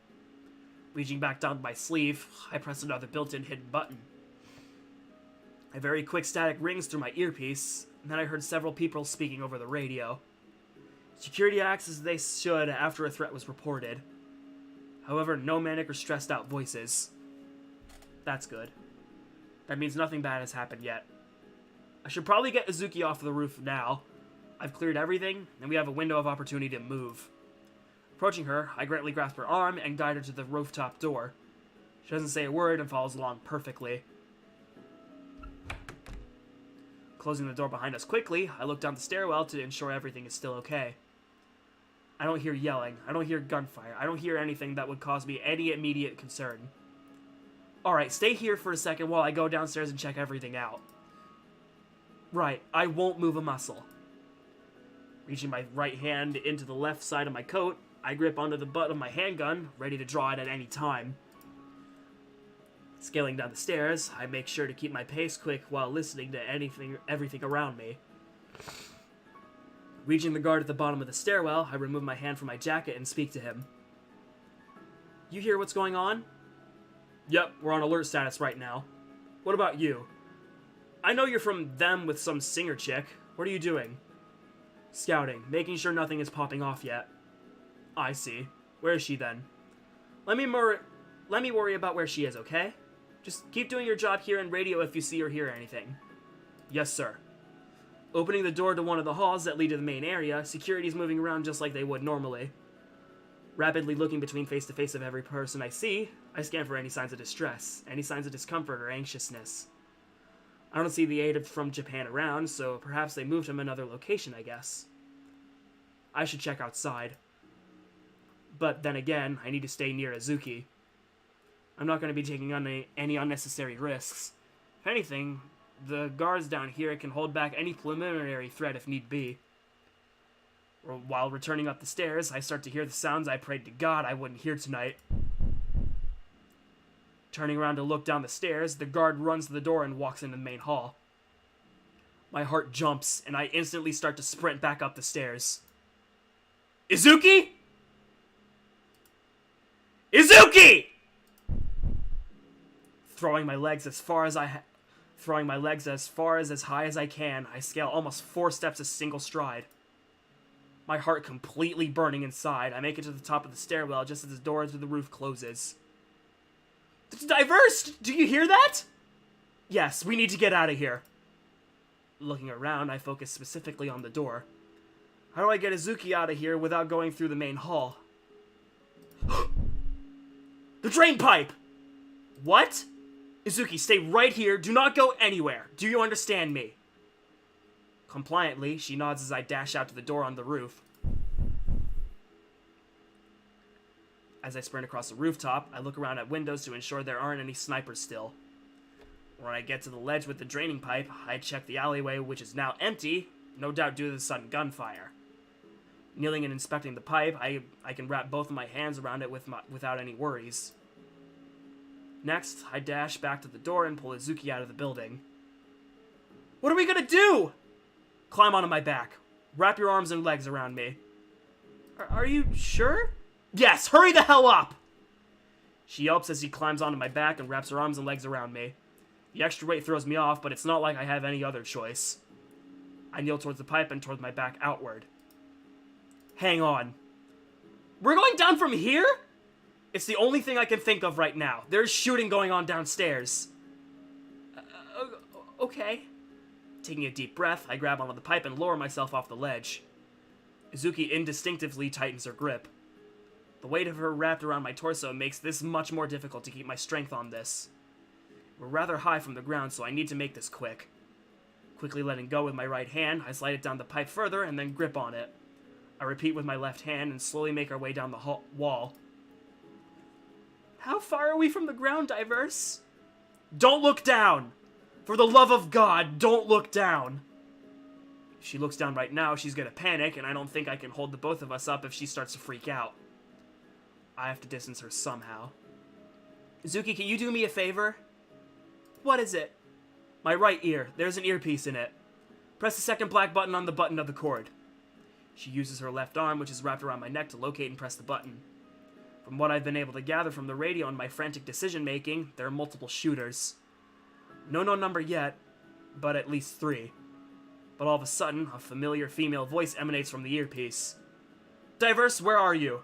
Reaching back down to my sleeve, I press another built-in hidden button. A very quick static rings through my earpiece, and then I heard several people speaking over the radio. Security acts as they should after a threat was reported. However, no manic or stressed out voices. That's good. That means nothing bad has happened yet. I should probably get Izuki off the roof now. I've cleared everything, and we have a window of opportunity to move. Approaching her, I gently grasp her arm and guide her to the rooftop door. She doesn't say a word and follows along perfectly. Closing the door behind us quickly, I look down the stairwell to ensure everything is still okay. I don't hear yelling, I don't hear gunfire, I don't hear anything that would cause me any immediate concern. Alright, stay here for a second while I go downstairs and check everything out. Right, I won't move a muscle. Reaching my right hand into the left side of my coat, I grip onto the butt of my handgun, ready to draw it at any time. Scaling down the stairs, I make sure to keep my pace quick while listening to everything around me. Reaching the guard at the bottom of the stairwell, I remove my hand from my jacket and speak to him. You hear what's going on? Yep, we're on alert status right now. What about you? I know you're from them with some singer chick. What are you doing? Scouting, making sure nothing is popping off yet. I see. Where is she then? Let me worry about where she is, okay? Just keep doing your job here and radio if you see or hear anything. Yes, sir. Opening the door to one of the halls that lead to the main area, security is moving around just like they would normally. Rapidly looking between face-to-face of every person I see, I scan for any signs of distress, any signs of discomfort or anxiousness. I don't see the aide from Japan around, so perhaps they moved him another location, I guess. I should check outside. But then again, I need to stay near Izuki. I'm not going to be taking on any unnecessary risks. If anything, the guards down here can hold back any preliminary threat if need be. While returning up the stairs, I start to hear the sounds I prayed to God I wouldn't hear tonight. Turning around to look down the stairs, the guard runs to the door and walks into the main hall. My heart jumps, and I instantly start to sprint back up the stairs. Izuki? Izuki! Throwing my legs as high as I can, I scale almost 4 steps a single stride. My heart completely burning inside, I make it to the top of the stairwell just as the door to the roof closes. Diverse! Do you hear that? Yes, we need to get out of here. Looking around, I focus specifically on the door. How do I get Izuki out of here without going through the main hall? The drain pipe! What? Izuki, stay right here. Do not go anywhere. Do you understand me? Compliantly, she nods as I dash out to the door on the roof. As I sprint across the rooftop, I look around at windows to ensure there aren't any snipers still. When I get to the ledge with the draining pipe, I check the alleyway, which is now empty, no doubt due to the sudden gunfire. Kneeling and inspecting the pipe, I can wrap both of my hands around it without any worries. Next, I dash back to the door and pull Izuki out of the building. What are we gonna do? Climb onto my back. Wrap your arms and legs around me. Are you sure? Yes, hurry the hell up! She yelps as she climbs onto my back and wraps her arms and legs around me. The extra weight throws me off, but it's not like I have any other choice. I kneel towards the pipe and towards my back outward. Hang on. We're going down from here? It's the only thing I can think of right now. There's shooting going on downstairs. Okay. Taking a deep breath, I grab onto the pipe and lower myself off the ledge. Izuki instinctively tightens her grip. The weight of her wrapped around my torso makes this much more difficult to keep my strength on this. We're rather high from the ground, so I need to make this quick. Quickly letting go with my right hand, I slide it down the pipe further and then grip on it. I repeat with my left hand and slowly make our way down the wall. How far are we from the ground, Diverse? Don't look down! For the love of God, don't look down! If she looks down right now, she's gonna panic, and I don't think I can hold the both of us up if she starts to freak out. I have to distance her somehow. Izuki, can you do me a favor? What is it? My right ear. There's an earpiece in it. Press the second black button on the button of the cord. She uses her left arm, which is wrapped around my neck, to locate and press the button. From what I've been able to gather from the radio and my frantic decision-making, there are multiple shooters. No known number yet, but at least 3. But all of a sudden, a familiar female voice emanates from the earpiece. Diverse, where are you?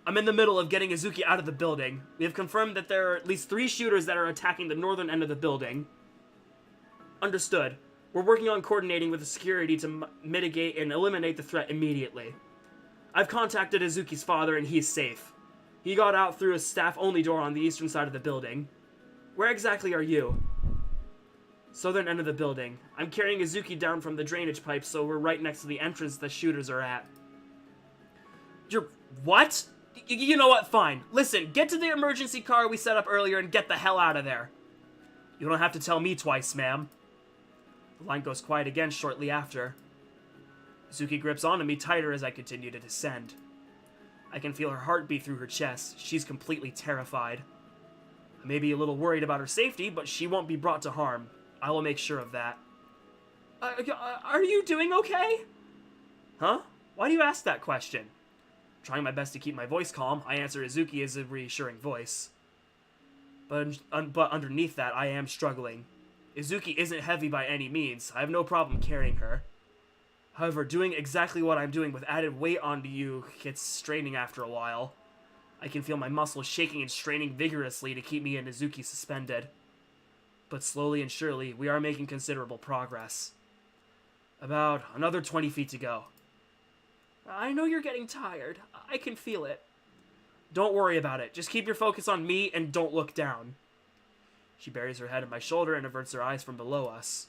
I'm in the middle of getting Izuki out of the building. We have confirmed that there are at least 3 shooters that are attacking the northern end of the building. Understood. We're working on coordinating with the security to mitigate and eliminate the threat immediately. I've contacted Izuki's father and he's safe. He got out through a staff-only door on the eastern side of the building. Where exactly are you? Southern end of the building. I'm carrying Izuki down from the drainage pipe, so we're right next to the entrance the shooters are at. You're... what? You know what? Fine. Listen, get to the emergency car we set up earlier and get the hell out of there. You don't have to tell me twice, ma'am. The line goes quiet again shortly after. Izuki grips onto me tighter as I continue to descend. I can feel her heartbeat through her chest. She's completely terrified. I may be a little worried about her safety, but she won't be brought to harm. I will make sure of that. Are you doing okay? Huh? Why do you ask that question? Trying my best to keep my voice calm, I answer Izuki as a reassuring voice. But underneath that, I am struggling. Izuki isn't heavy by any means. I have no problem carrying her. However, doing exactly what I'm doing with added weight onto you gets straining after a while. I can feel my muscles shaking and straining vigorously to keep me and Izuki suspended. But slowly and surely, we are making considerable progress. About another 20 feet to go. I know you're getting tired. I can feel it. Don't worry about it. Just keep your focus on me and don't look down. She buries her head in my shoulder and averts her eyes from below us.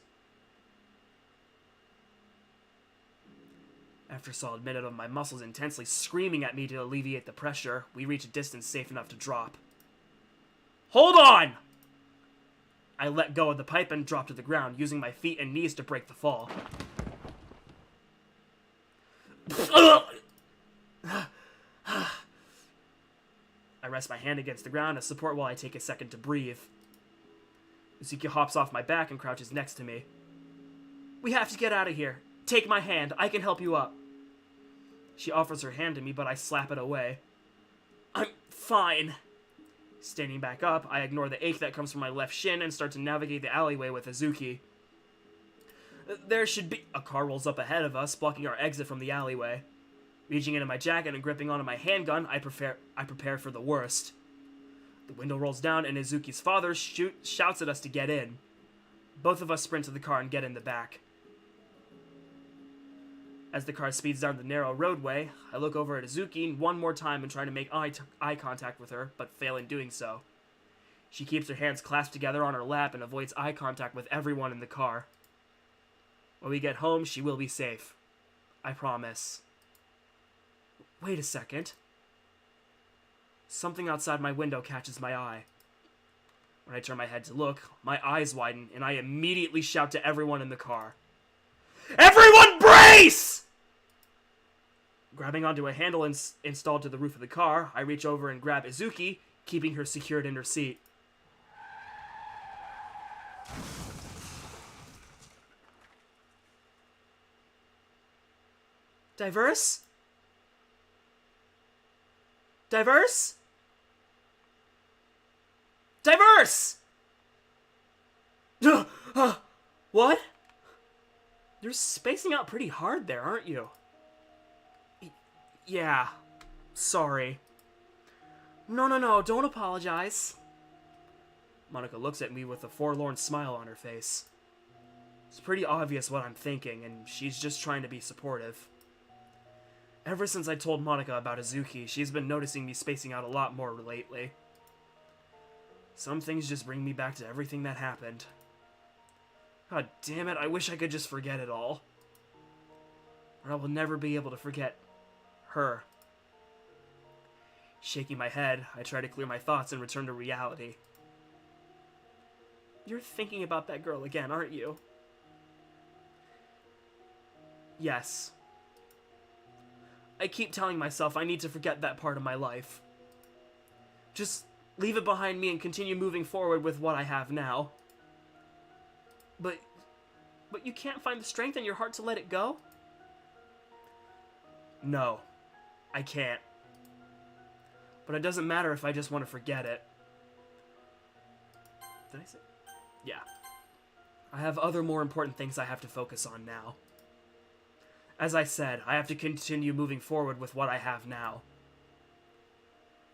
After a solid minute of my muscles intensely screaming at me to alleviate the pressure, we reach a distance safe enough to drop. Hold on! I let go of the pipe and drop to the ground, using my feet and knees to break the fall. I rest my hand against the ground as support while I take a second to breathe. Izuki hops off my back and crouches next to me. We have to get out of here. Take my hand. I can help you up. She offers her hand to me, but I slap it away. I'm fine. Standing back up, I ignore the ache that comes from my left shin and start to navigate the alleyway with Azuki. There should be... A car rolls up ahead of us, blocking our exit from the alleyway. Reaching into my jacket and gripping onto my handgun, I prepare for the worst. The window rolls down and Azuki's father shouts at us to get in. Both of us sprint to the car and get in the back. As the car speeds down the narrow roadway, I look over at Azuki one more time and try to make eye contact with her, but fail in doing so. She keeps her hands clasped together on her lap and avoids eye contact with everyone in the car. When we get home, she will be safe. I promise. Wait a second. Something outside my window catches my eye. When I turn my head to look, my eyes widen and I immediately shout to everyone in the car. Everyone brace! Grabbing onto a handle installed to the roof of the car, I reach over and grab Izuki, keeping her secured in her seat. Diverse? Diverse? Diverse! What? You're spacing out pretty hard there, aren't you? Yeah. Sorry. No, don't apologize. Monica looks at me with a forlorn smile on her face. It's pretty obvious what I'm thinking, and she's just trying to be supportive. Ever since I told Monica about Azuki, she's been noticing me spacing out a lot more lately. Some things just bring me back to everything that happened. God damn it, I wish I could just forget it all. Or I will never be able to forget her. Shaking my head, I try to clear my thoughts and return to reality. You're thinking about that girl again, aren't you? Yes. I keep telling myself I need to forget that part of my life. Just leave it behind me and continue moving forward with what I have now. But you can't find the strength in your heart to let it go? No, I can't. But it doesn't matter if I just want to forget it. Did I say? Yeah. I have other more important things I have to focus on now. As I said, I have to continue moving forward with what I have now.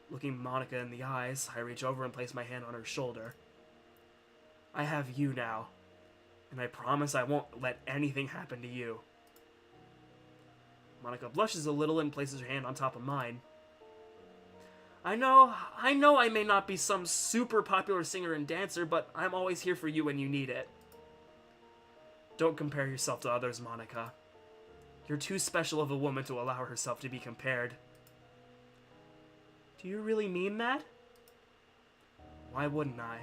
Looking Monica in the eyes, I reach over and place my hand on her shoulder. I have you now, and I promise I won't let anything happen to you. Monica blushes a little and places her hand on top of mine. I know I may not be some super popular singer and dancer, but I'm always here for you when you need it. Don't compare yourself to others, Monica. You're too special of a woman to allow herself to be compared. Do you really mean that? Why wouldn't I?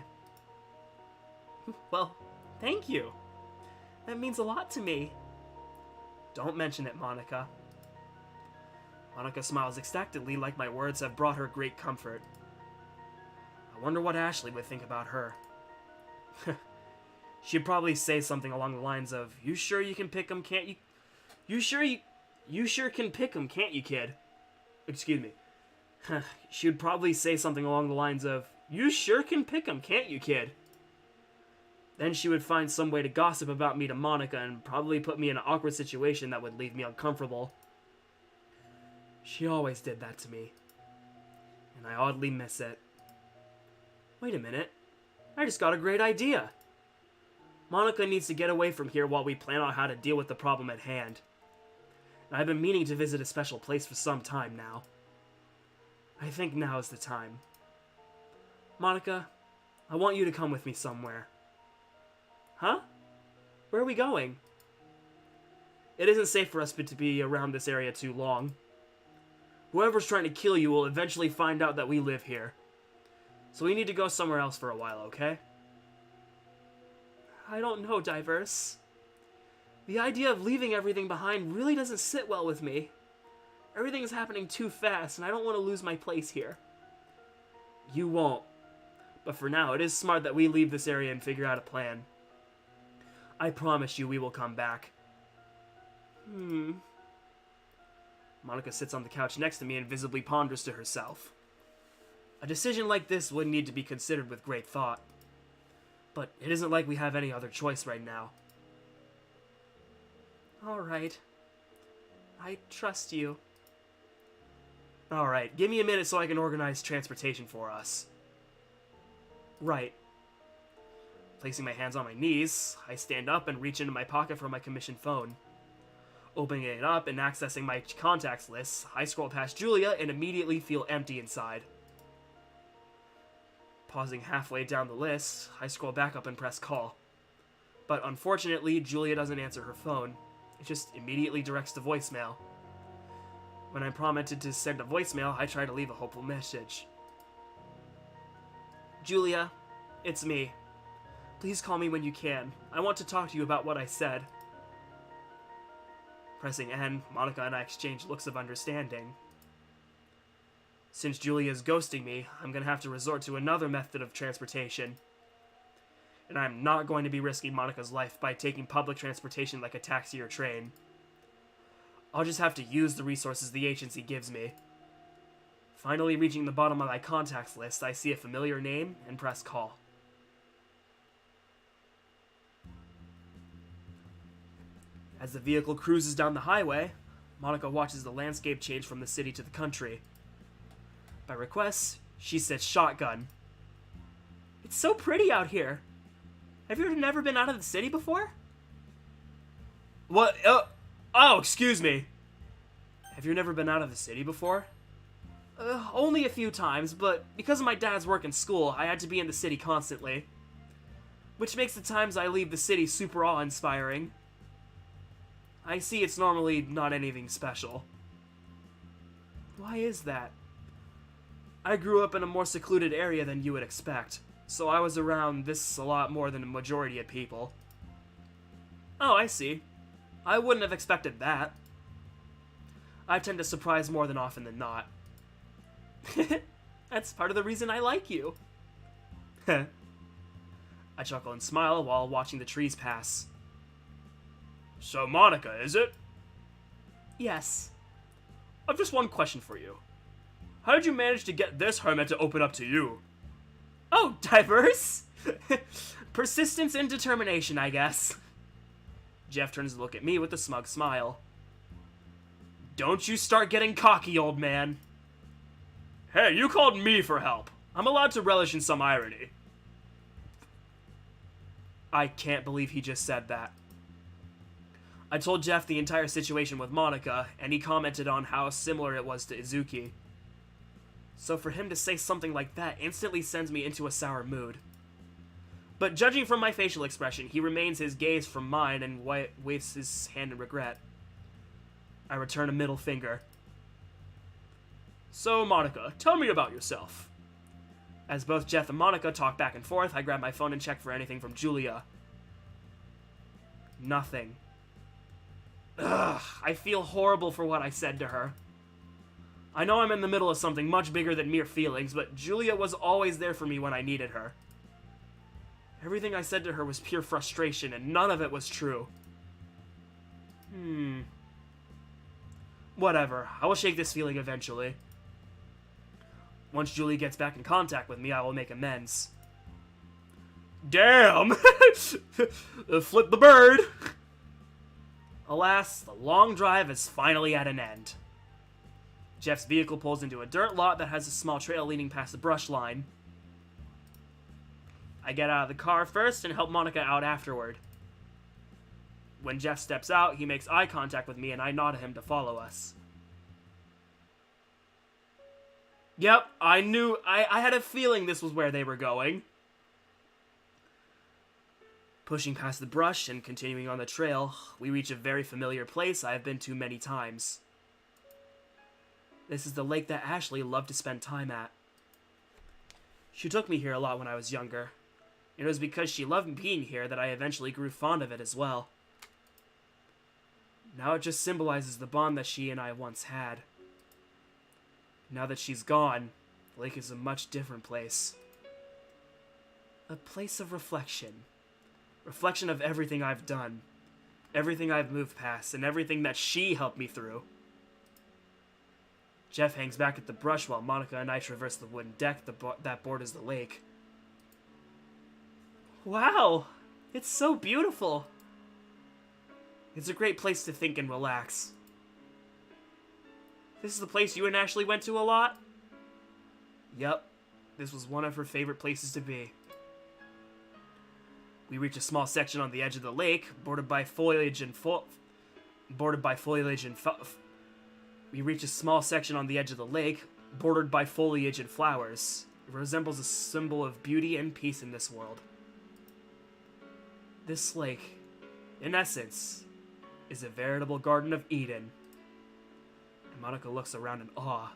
Well, thank you. That means a lot to me. Don't mention it, Monica. Monica smiles ecstatically like my words have brought her great comfort. I wonder what Ashley would think about her. She'd probably say something along the lines of, "You sure you can pick 'em, can't you? You sure can pick 'em, can't you, kid?" Excuse me. She'd probably say something along the lines of, "You sure can pick 'em, can't you, kid?" Then she would find some way to gossip about me to Monica and probably put me in an awkward situation that would leave me uncomfortable. She always did that to me, and I oddly miss it. Wait a minute. I just got a great idea. Monica needs to get away from here while we plan out how to deal with the problem at hand. And I've been meaning to visit a special place for some time now. I think now is the time. Monica, I want you to come with me somewhere. Huh? Where are we going? It isn't safe for us to be around this area too long. Whoever's trying to kill you will eventually find out that we live here. So we need to go somewhere else for a while, okay? I don't know, Diverse. The idea of leaving everything behind really doesn't sit well with me. Everything is happening too fast, and I don't want to lose my place here. You won't. But for now, it is smart that we leave this area and figure out a plan. I promise you we will come back. Monica sits on the couch next to me and visibly ponders to herself. A decision like this would need to be considered with great thought. But it isn't like we have any other choice right now. Alright. I trust you. Alright, give me a minute so I can organize transportation for us. Right. Placing my hands on my knees, I stand up and reach into my pocket for my commissioned phone. Opening it up and accessing my contacts list, I scroll past Julia and immediately feel empty inside. Pausing halfway down the list, I scroll back up and press call. But unfortunately, Julia doesn't answer her phone. It just immediately directs to voicemail. When I'm prompted to send a voicemail, I try to leave a hopeful message. Julia, it's me. Please call me when you can. I want to talk to you about what I said. Pressing N, Monica and I exchange looks of understanding. Since Julia is ghosting me, I'm gonna have to resort to another method of transportation. And I'm not going to be risking Monica's life by taking public transportation like a taxi or train. I'll just have to use the resources the agency gives me. Finally reaching the bottom of my contacts list, I see a familiar name and press call. As the vehicle cruises down the highway, Monica watches the landscape change from the city to the country. By request, she says shotgun. It's so pretty out here. Have you never been out of the city before? What? Oh, excuse me. Have you never been out of the city before? Only a few times, but because of my dad's work and school, I had to be in the city constantly. Which makes the times I leave the city super awe-inspiring. I see it's normally not anything special. Why is that? I grew up in a more secluded area than you would expect, so I was around this a lot more than the majority of people. Oh, I see. I wouldn't have expected that. I tend to surprise more than often than not. That's part of the reason I like you. I chuckle and smile while watching the trees pass. So Monica, is it? Yes. I've just one question for you. How did you manage to get this hermit to open up to you? Oh, Diverse? Persistence and determination, I guess. Jeff turns to look at me with a smug smile. Don't you start getting cocky, old man. Hey, you called me for help. I'm allowed to relish in some irony. I can't believe he just said that. I told Jeff the entire situation with Monica, and he commented on how similar it was to Izuki. So for him to say something like that instantly sends me into a sour mood. But judging from my facial expression, he remains his gaze from mine and waves his hand in regret. I return a middle finger. So, Monica, tell me about yourself. As both Jeff and Monica talk back and forth, I grab my phone and check for anything from Julia. Nothing. Ugh, I feel horrible for what I said to her. I know I'm in the middle of something much bigger than mere feelings, but Julia was always there for me when I needed her. Everything I said to her was pure frustration, and none of it was true. Whatever, I will shake this feeling eventually. Once Julie gets back in contact with me, I will make amends. Damn! Flip the bird! Alas, the long drive is finally at an end. Jeff's vehicle pulls into a dirt lot that has a small trail leading past the brush line. I get out of the car first and help Monica out afterward. When Jeff steps out, he makes eye contact with me and I nod at him to follow us. Yep, I knew, I had a feeling this was where they were going. Pushing past the brush and continuing on the trail, we reach a very familiar place I have been to many times. This is the lake that Ashley loved to spend time at. She took me here a lot when I was younger. It was because she loved being here that I eventually grew fond of it as well. Now it just symbolizes the bond that she and I once had. Now that she's gone, the lake is a much different place. A place of reflection. Reflection of everything I've done. Everything I've moved past, and everything that she helped me through. Jeff hangs back at the brush while Monica and I traverse the wooden deck that borders the lake. Wow! It's so beautiful! It's a great place to think and relax. This is the place you and Ashley went to a lot? Yep, this was one of her favorite places to be. We reach a small section on the edge of the lake, bordered by foliage and We reach a small section on the edge of the lake, bordered by foliage and flowers. It resembles a symbol of beauty and peace in this world. This lake, in essence, is a veritable Garden of Eden. And Monica looks around in awe.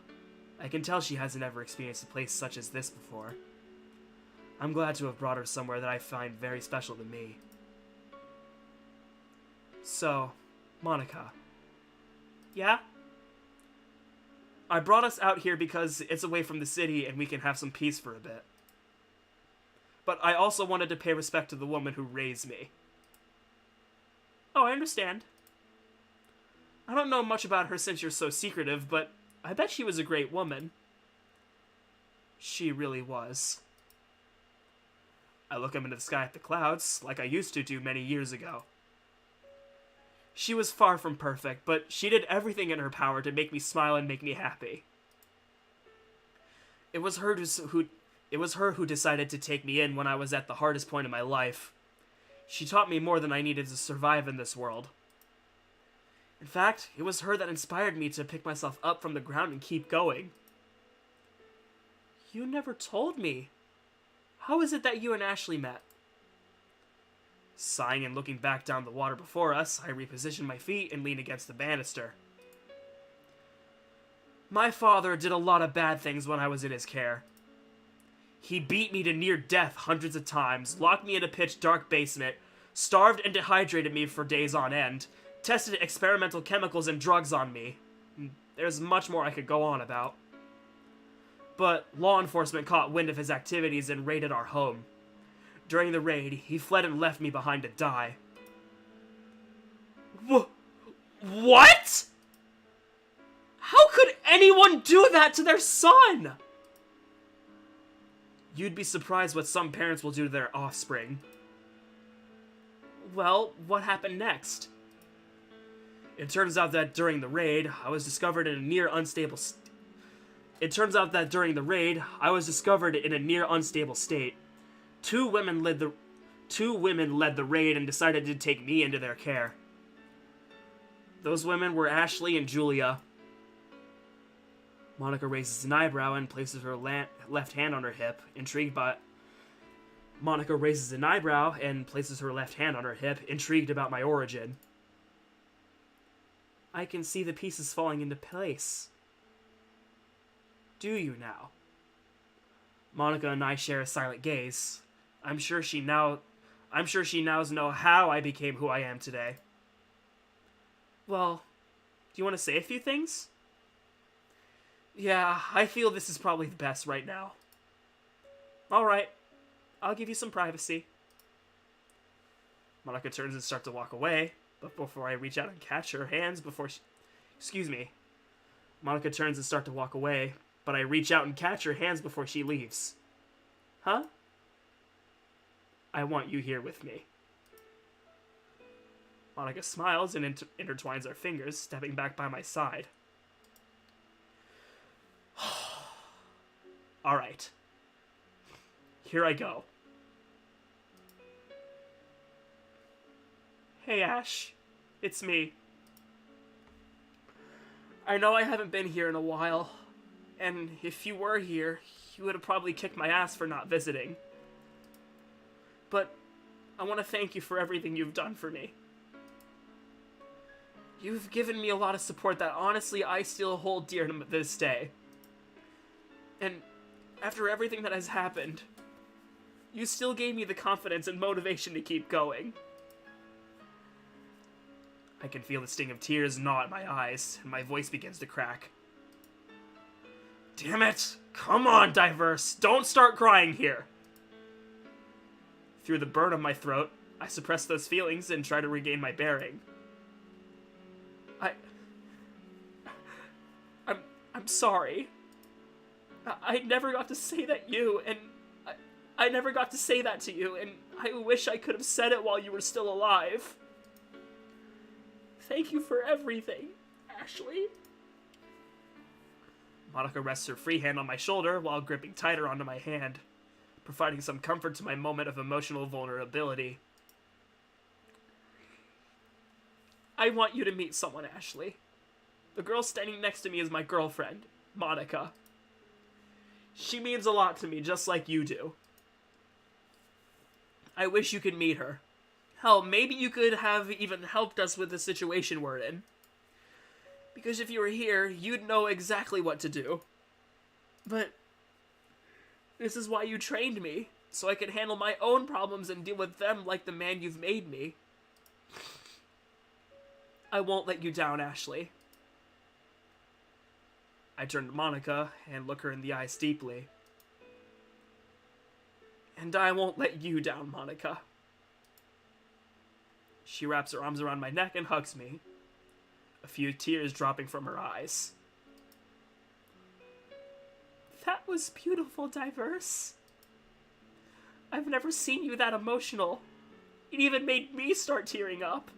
I can tell she hasn't ever experienced a place such as this before. I'm glad to have brought her somewhere that I find very special to me. So, Monica. Yeah? I brought us out here because it's away from the city and we can have some peace for a bit. But I also wanted to pay respect to the woman who raised me. Oh, I understand. I don't know much about her since you're so secretive, but I bet she was a great woman. She really was. I look up into the sky at the clouds, like I used to do many years ago. She was far from perfect, but she did everything in her power to make me smile and make me happy. It was her who decided to take me in when I was at the hardest point in my life. She taught me more than I needed to survive in this world. In fact, it was her that inspired me to pick myself up from the ground and keep going. You never told me. How is it that you and Ashley met? Sighing and looking back down the water before us, I reposition my feet and lean against the banister. My father did a lot of bad things when I was in his care. He beat me to near death hundreds of times, locked me in a pitch-dark basement, starved and dehydrated me for days on end, tested experimental chemicals and drugs on me. There's much more I could go on about. But law enforcement caught wind of his activities and raided our home. During the raid, he fled and left me behind to die. What? How could anyone do that to their son? You'd be surprised what some parents will do to their offspring. Well, what happened next? It turns out that during the raid, I was discovered in a near unstable state. Two women led the raid and decided to take me into their care. Those women were Ashley and Julia. Monica raises an eyebrow and places her left hand on her hip, intrigued about my origin. I can see the pieces falling into place. Do you now? Monica and I share a silent gaze. I'm sure she now knows how I became who I am today. Well, do you want to say a few things? Yeah, I feel this is probably the best right now. Alright, I'll give you some privacy. Monica turns and starts to walk away, but before I reach out and catch her hands before she... Excuse me. Monica turns and starts to walk away, but I reach out and catch her hands before she leaves. Huh? I want you here with me. Monica smiles and intertwines our fingers, stepping back by my side. Alright. Here I go. Hey Ash, it's me. I know I haven't been here in a while, and if you were here, you would have probably kicked my ass for not visiting. But I want to thank you for everything you've done for me. You've given me a lot of support that honestly I still hold dear to this day. And after everything that has happened, you still gave me the confidence and motivation to keep going. I can feel the sting of tears gnaw at my eyes, and my voice begins to crack. Damn it! Come on, Diverse! Don't start crying here! Through the burn of my throat, I suppress those feelings and try to regain my I'm sorry. I never got to say that I never got to say that to you, and I wish I could have said it while you were still alive. Thank you for everything, Ashley. Monica rests her free hand on my shoulder while gripping tighter onto my hand, providing some comfort to my moment of emotional vulnerability. I want you to meet someone, Ashley. The girl standing next to me is my girlfriend, Monica. She means a lot to me, just like you do. I wish you could meet her. Hell, maybe you could have even helped us with the situation we're in. Because if you were here, you'd know exactly what to do. But this is why you trained me, so I could handle my own problems and deal with them like the man you've made me. I won't let you down, Ashley. I turn to Monica and look her in the eyes deeply. And I won't let you down, Monica. She wraps her arms around my neck and hugs me, a few tears dropping from her eyes. That was beautiful, Diverse. I've never seen you that emotional. It even made me start tearing up.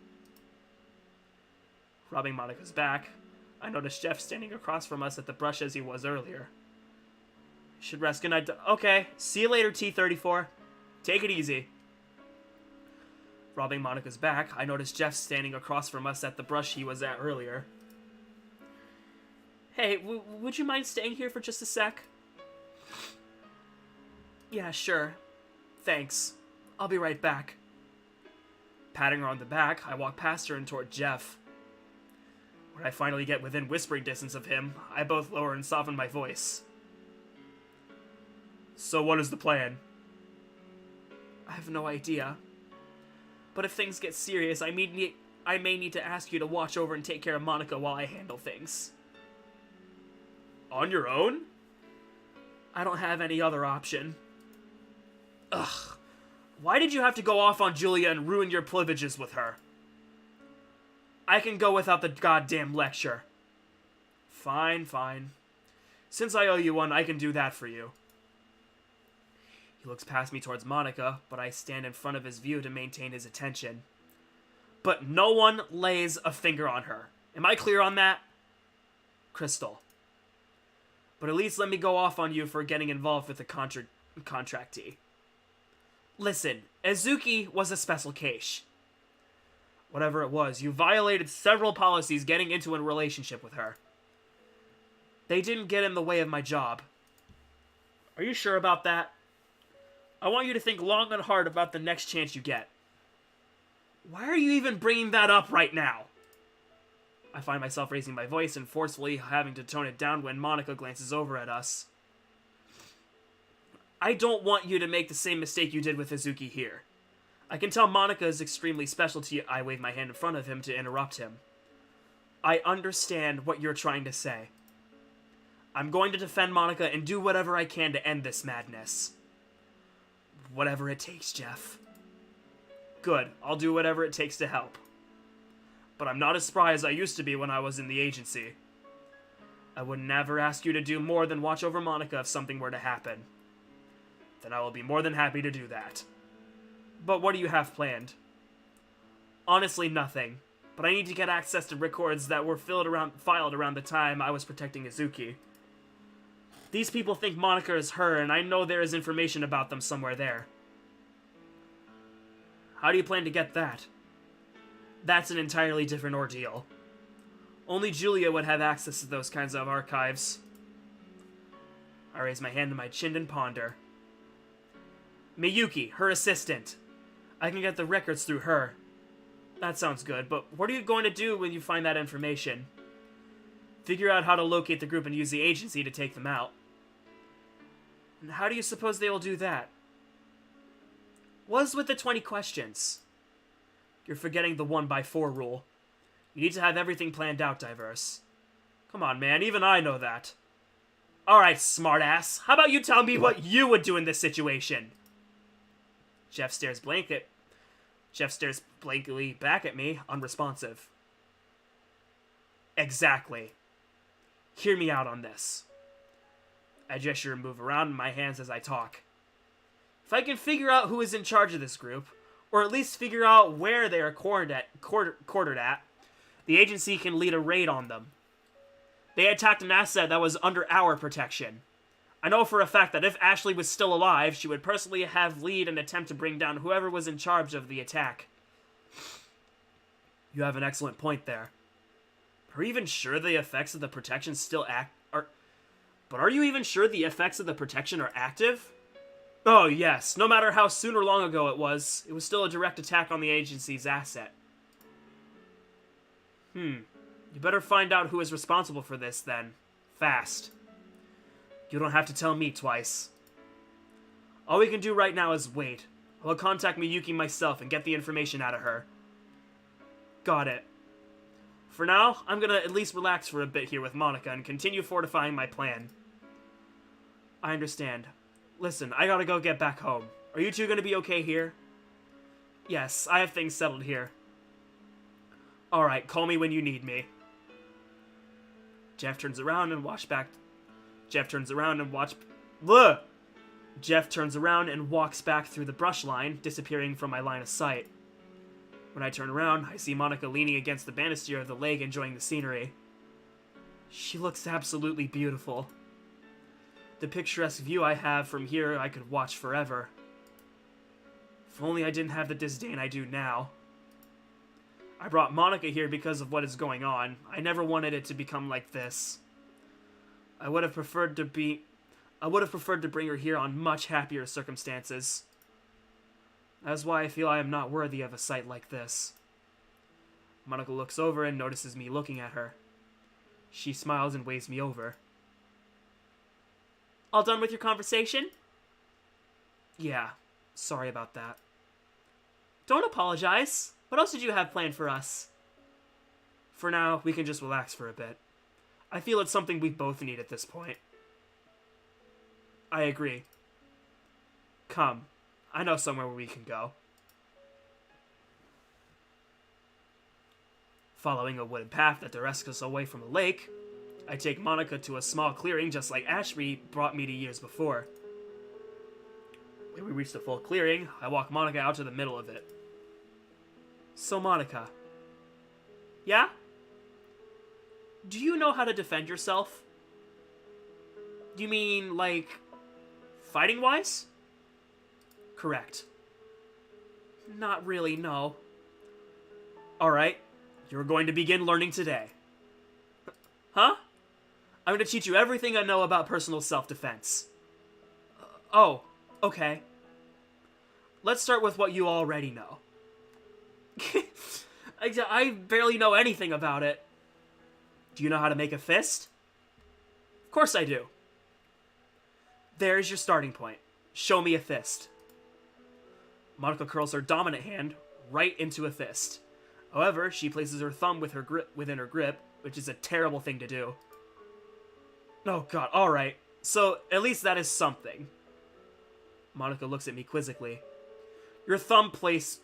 Rubbing Monica's back, I noticed Jeff standing across from us at the brush as he was earlier. Should rest. Good night. Okay, see you later, T-34. Take it easy. Rubbing Monica's back, I noticed Jeff standing across from us at the brush he was at earlier. Hey, would you mind staying here for just a sec? Yeah, sure. Thanks. I'll be right back. Patting her on the back, I walk past her and toward Jeff. When I finally get within whispering distance of him, I both lower and soften my voice. So what is the plan? I have no idea. But if things get serious, I may need to ask you to watch over and take care of Monica while I handle things. On your own? I don't have any other option. Ugh. Why did you have to go off on Julia and ruin your privileges with her? I can go without the goddamn lecture. Fine, fine. Since I owe you one, I can do that for you. He looks past me towards Monica, but I stand in front of his view to maintain his attention. But no one lays a finger on her. Am I clear on that? Crystal. But at least let me go off on you for getting involved with the contractee. Listen, Azuki was a special case. Whatever it was, you violated several policies getting into a relationship with her. They didn't get in the way of my job. Are you sure about that? I want you to think long and hard about the next chance you get. Why are you even bringing that up right now? I find myself raising my voice and forcefully having to tone it down when Monica glances over at us. I don't want you to make the same mistake you did with Azuki here. I can tell Monica is extremely special to you. I wave my hand in front of him to interrupt him. I understand what you're trying to say. I'm going to defend Monica and do whatever I can to end this madness. Whatever it takes, Jeff. Good, I'll do whatever it takes to help. But I'm not as spry as I used to be when I was in the agency. I would never ask you to do more than watch over Monica if something were to happen. Then I will be more than happy to do that. But what do you have planned? Honestly, nothing. But I need to get access to records that were filed around the time I was protecting Azuki. These people think Monica is her, and I know there is information about them somewhere there. How do you plan to get that? That's an entirely different ordeal. Only Julia would have access to those kinds of archives. I raise my hand to my chin and ponder. Miyuki, her assistant. I can get the records through her. That sounds good, but what are you going to do when you find that information? Figure out how to locate the group and use the agency to take them out. And how do you suppose they will do that? What's with the 20 questions? You're forgetting the 1x4 rule. You need to have everything planned out, Diverse. Come on, man, even I know that. Alright, smartass, how about you tell me what you would do in this situation? Jeff stares blankly back at me, unresponsive. Exactly. Hear me out on this. I gesture and move around my hands as I talk. If I can figure out who is in charge of this group, or at least figure out where they are quartered at, the agency can lead a raid on them. They attacked an asset that was under our protection. I know for a fact that if Ashley was still alive, she would personally have lead and attempt to bring down whoever was in charge of the attack. You have an excellent point there. Are you even sure the effects of the protection But are you even sure the effects of the protection are active? Oh yes, no matter how soon or long ago it was still a direct attack on the agency's asset. You better find out who is responsible for this then. Fast. You don't have to tell me twice. All we can do right now is wait. I'll contact Miyuki myself and get the information out of her. Got it. For now, I'm gonna at least relax for a bit here with Monica and continue fortifying my plan. I understand. Listen, I gotta go get back home. Are you two gonna be okay here? Yes, I have things settled here. Alright, call me when you need me. Jeff turns around and walks back through the brush line, disappearing from my line of sight. When I turn around, I see Monica leaning against the banister of the lake enjoying the scenery. She looks absolutely beautiful. The picturesque view I have from here I could watch forever. If only I didn't have the disdain I do now. I brought Monica here because of what is going on. I never wanted it to become like this. I would have preferred to bring her here on much happier circumstances. That's why I feel I am not worthy of a sight like this. Monica looks over and notices me looking at her. She smiles and waves me over. All done with your conversation? Yeah, sorry about that. Don't apologize. What else did you have planned for us? For now, we can just relax for a bit. I feel it's something we both need at this point. I agree. Come, I know somewhere where we can go. Following a wooden path that directs us away from the lake, I take Monica to a small clearing just like Ashby brought me to years before. When we reach the full clearing, I walk Monica out to the middle of it. So Monica. Yeah? Do you know how to defend yourself? Do you mean, like, fighting-wise? Correct. Not really, no. Alright, you're going to begin learning today. Huh? I'm going to teach you everything I know about personal self-defense. Oh, okay. Let's start with what you already know. I barely know anything about it. Do you know how to make a fist? Of course I do. There's your starting point. Show me a fist. Monica curls her dominant hand right into a fist. However, she places her thumb within her grip, which is a terrible thing to do. Oh god, alright. So, at least that is something. Monica looks at me quizzically. Your thumb placement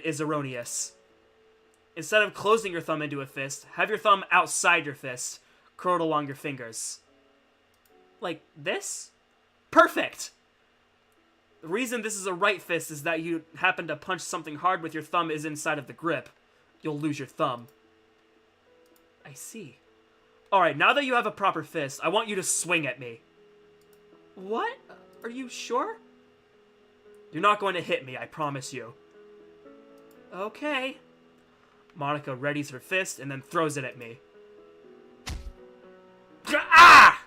is erroneous. Instead of closing your thumb into a fist, have your thumb outside your fist, curled along your fingers. Like this? Perfect! The reason this is a right fist is that you happen to punch something hard with your thumb is inside of the grip. You'll lose your thumb. I see. Alright, now that you have a proper fist, I want you to swing at me. What? Are you sure? You're not going to hit me, I promise you. Okay. Monica readies her fist and then throws it at me. Ah!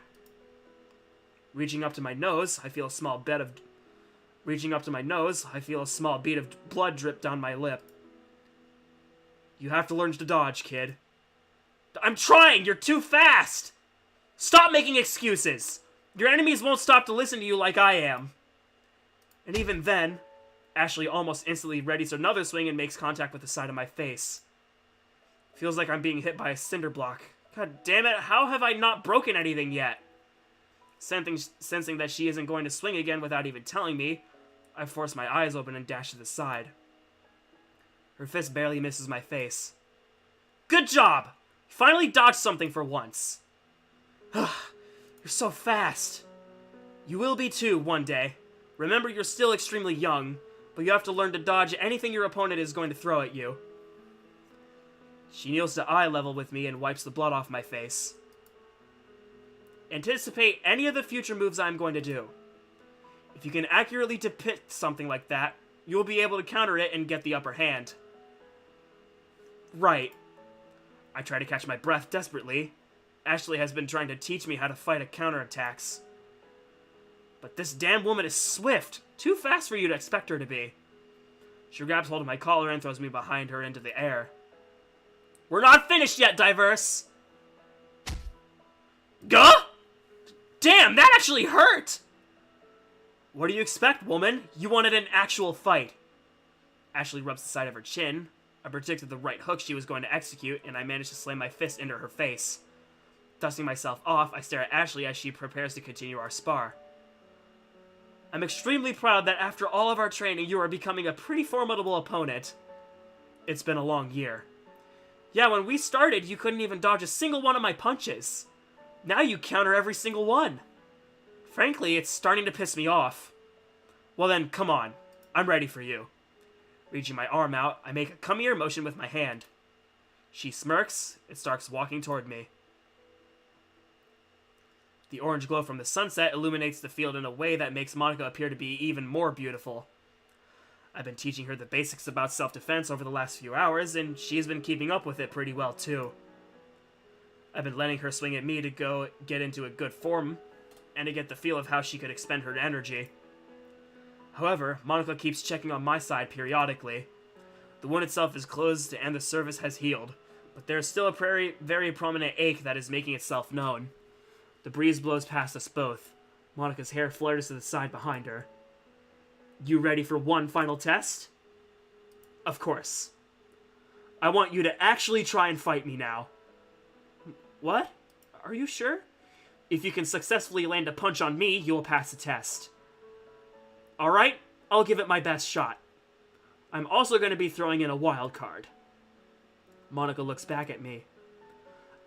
Reaching up to my nose, I feel a small bead of blood drip down my lip. You have to learn to dodge, kid. I'm trying! You're too fast! Stop making excuses! Your enemies won't stop to listen to you like I am. And even then, Ashley almost instantly readies another swing and makes contact with the side of my face. Feels like I'm being hit by a cinder block. God damn it, how have I not broken anything yet? Sensing that she isn't going to swing again without even telling me, I force my eyes open and dash to the side. Her fist barely misses my face. Good job! Finally dodged something for once. You're so fast. You will be too, one day. Remember, you're still extremely young, but you have to learn to dodge anything your opponent is going to throw at you. She kneels to eye level with me and wipes the blood off my face. Anticipate any of the future moves I'm going to do. If you can accurately depict something like that, you will be able to counter it and get the upper hand. Right. I try to catch my breath desperately. Ashley has been trying to teach me how to fight counterattacks. But this damn woman is swift. Too fast for you to expect her to be. She grabs hold of my collar and throws me behind her into the air. We're not finished yet, Diverse! Gah! Damn, that actually hurt! What do you expect, woman? You wanted an actual fight. Ashley rubs the side of her chin. I predicted the right hook she was going to execute, and I managed to slam my fist into her face. Dusting myself off, I stare at Ashley as she prepares to continue our spar. I'm extremely proud that after all of our training, you are becoming a pretty formidable opponent. It's been a long year. Yeah, when we started, you couldn't even dodge a single one of my punches. Now you counter every single one. Frankly, it's starting to piss me off. Well then, come on. I'm ready for you. Reaching my arm out, I make a come here motion with my hand. She smirks and starts walking toward me. The orange glow from the sunset illuminates the field in a way that makes Monica appear to be even more beautiful. I've been teaching her the basics about self-defense over the last few hours, and she's been keeping up with it pretty well too. I've been letting her swing at me to get into a good form, and to get the feel of how she could expend her energy. However, Monica keeps checking on my side periodically. The wound itself is closed and the surface has healed, but there is still a very prominent ache that is making itself known. The breeze blows past us both. Monica's hair flutters to the side behind her. You ready for one final test? Of course. I want you to actually try and fight me now. What? Are you sure? If you can successfully land a punch on me, you will pass the test. Alright, I'll give it my best shot. I'm also going to be throwing in a wild card. Monica looks back at me.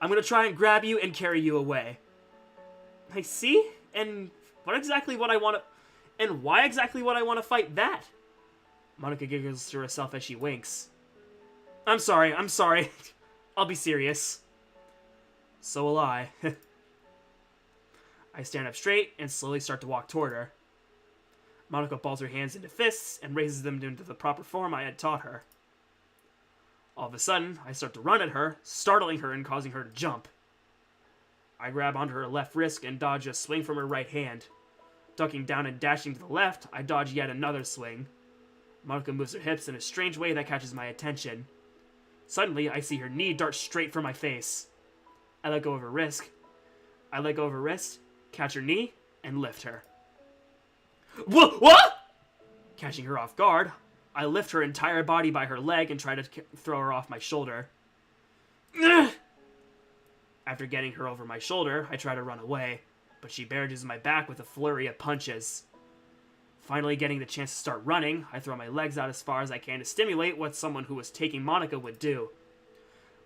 I'm going to try and grab you and carry you away. I see? And why exactly would I want to fight that? Monica giggles to herself as she winks. I'm sorry. I'll be serious. So will I. I stand up straight and slowly start to walk toward her. Monica balls her hands into fists and raises them into the proper form I had taught her. All of a sudden, I start to run at her, startling her and causing her to jump. I grab onto her left wrist and dodge a swing from her right hand. Ducking down and dashing to the left, I dodge yet another swing. Monica moves her hips in a strange way that catches my attention. Suddenly, I see her knee dart straight for my face. I let go of her wrist, catch her knee, and lift her. What? Catching her off guard, I lift her entire body by her leg and try to throw her off my shoulder. After getting her over my shoulder, I try to run away, but she barrages my back with a flurry of punches. Finally getting the chance to start running, I throw my legs out as far as I can to stimulate what someone who was taking Monica would do.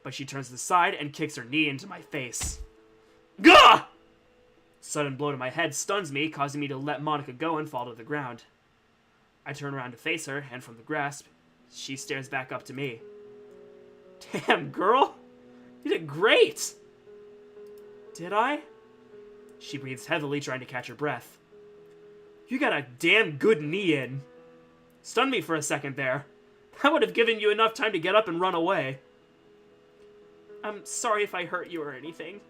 But she turns to the side and kicks her knee into my face. Gah! Sudden blow to my head stuns me, causing me to let Monica go and fall to the ground. I turn around to face her, and from the grasp, she stares back up to me. Damn, girl! You did great! Did I? She breathes heavily, trying to catch her breath. You got a damn good knee in. Stunned me for a second there. That would have given you enough time to get up and run away. I'm sorry if I hurt you or anything.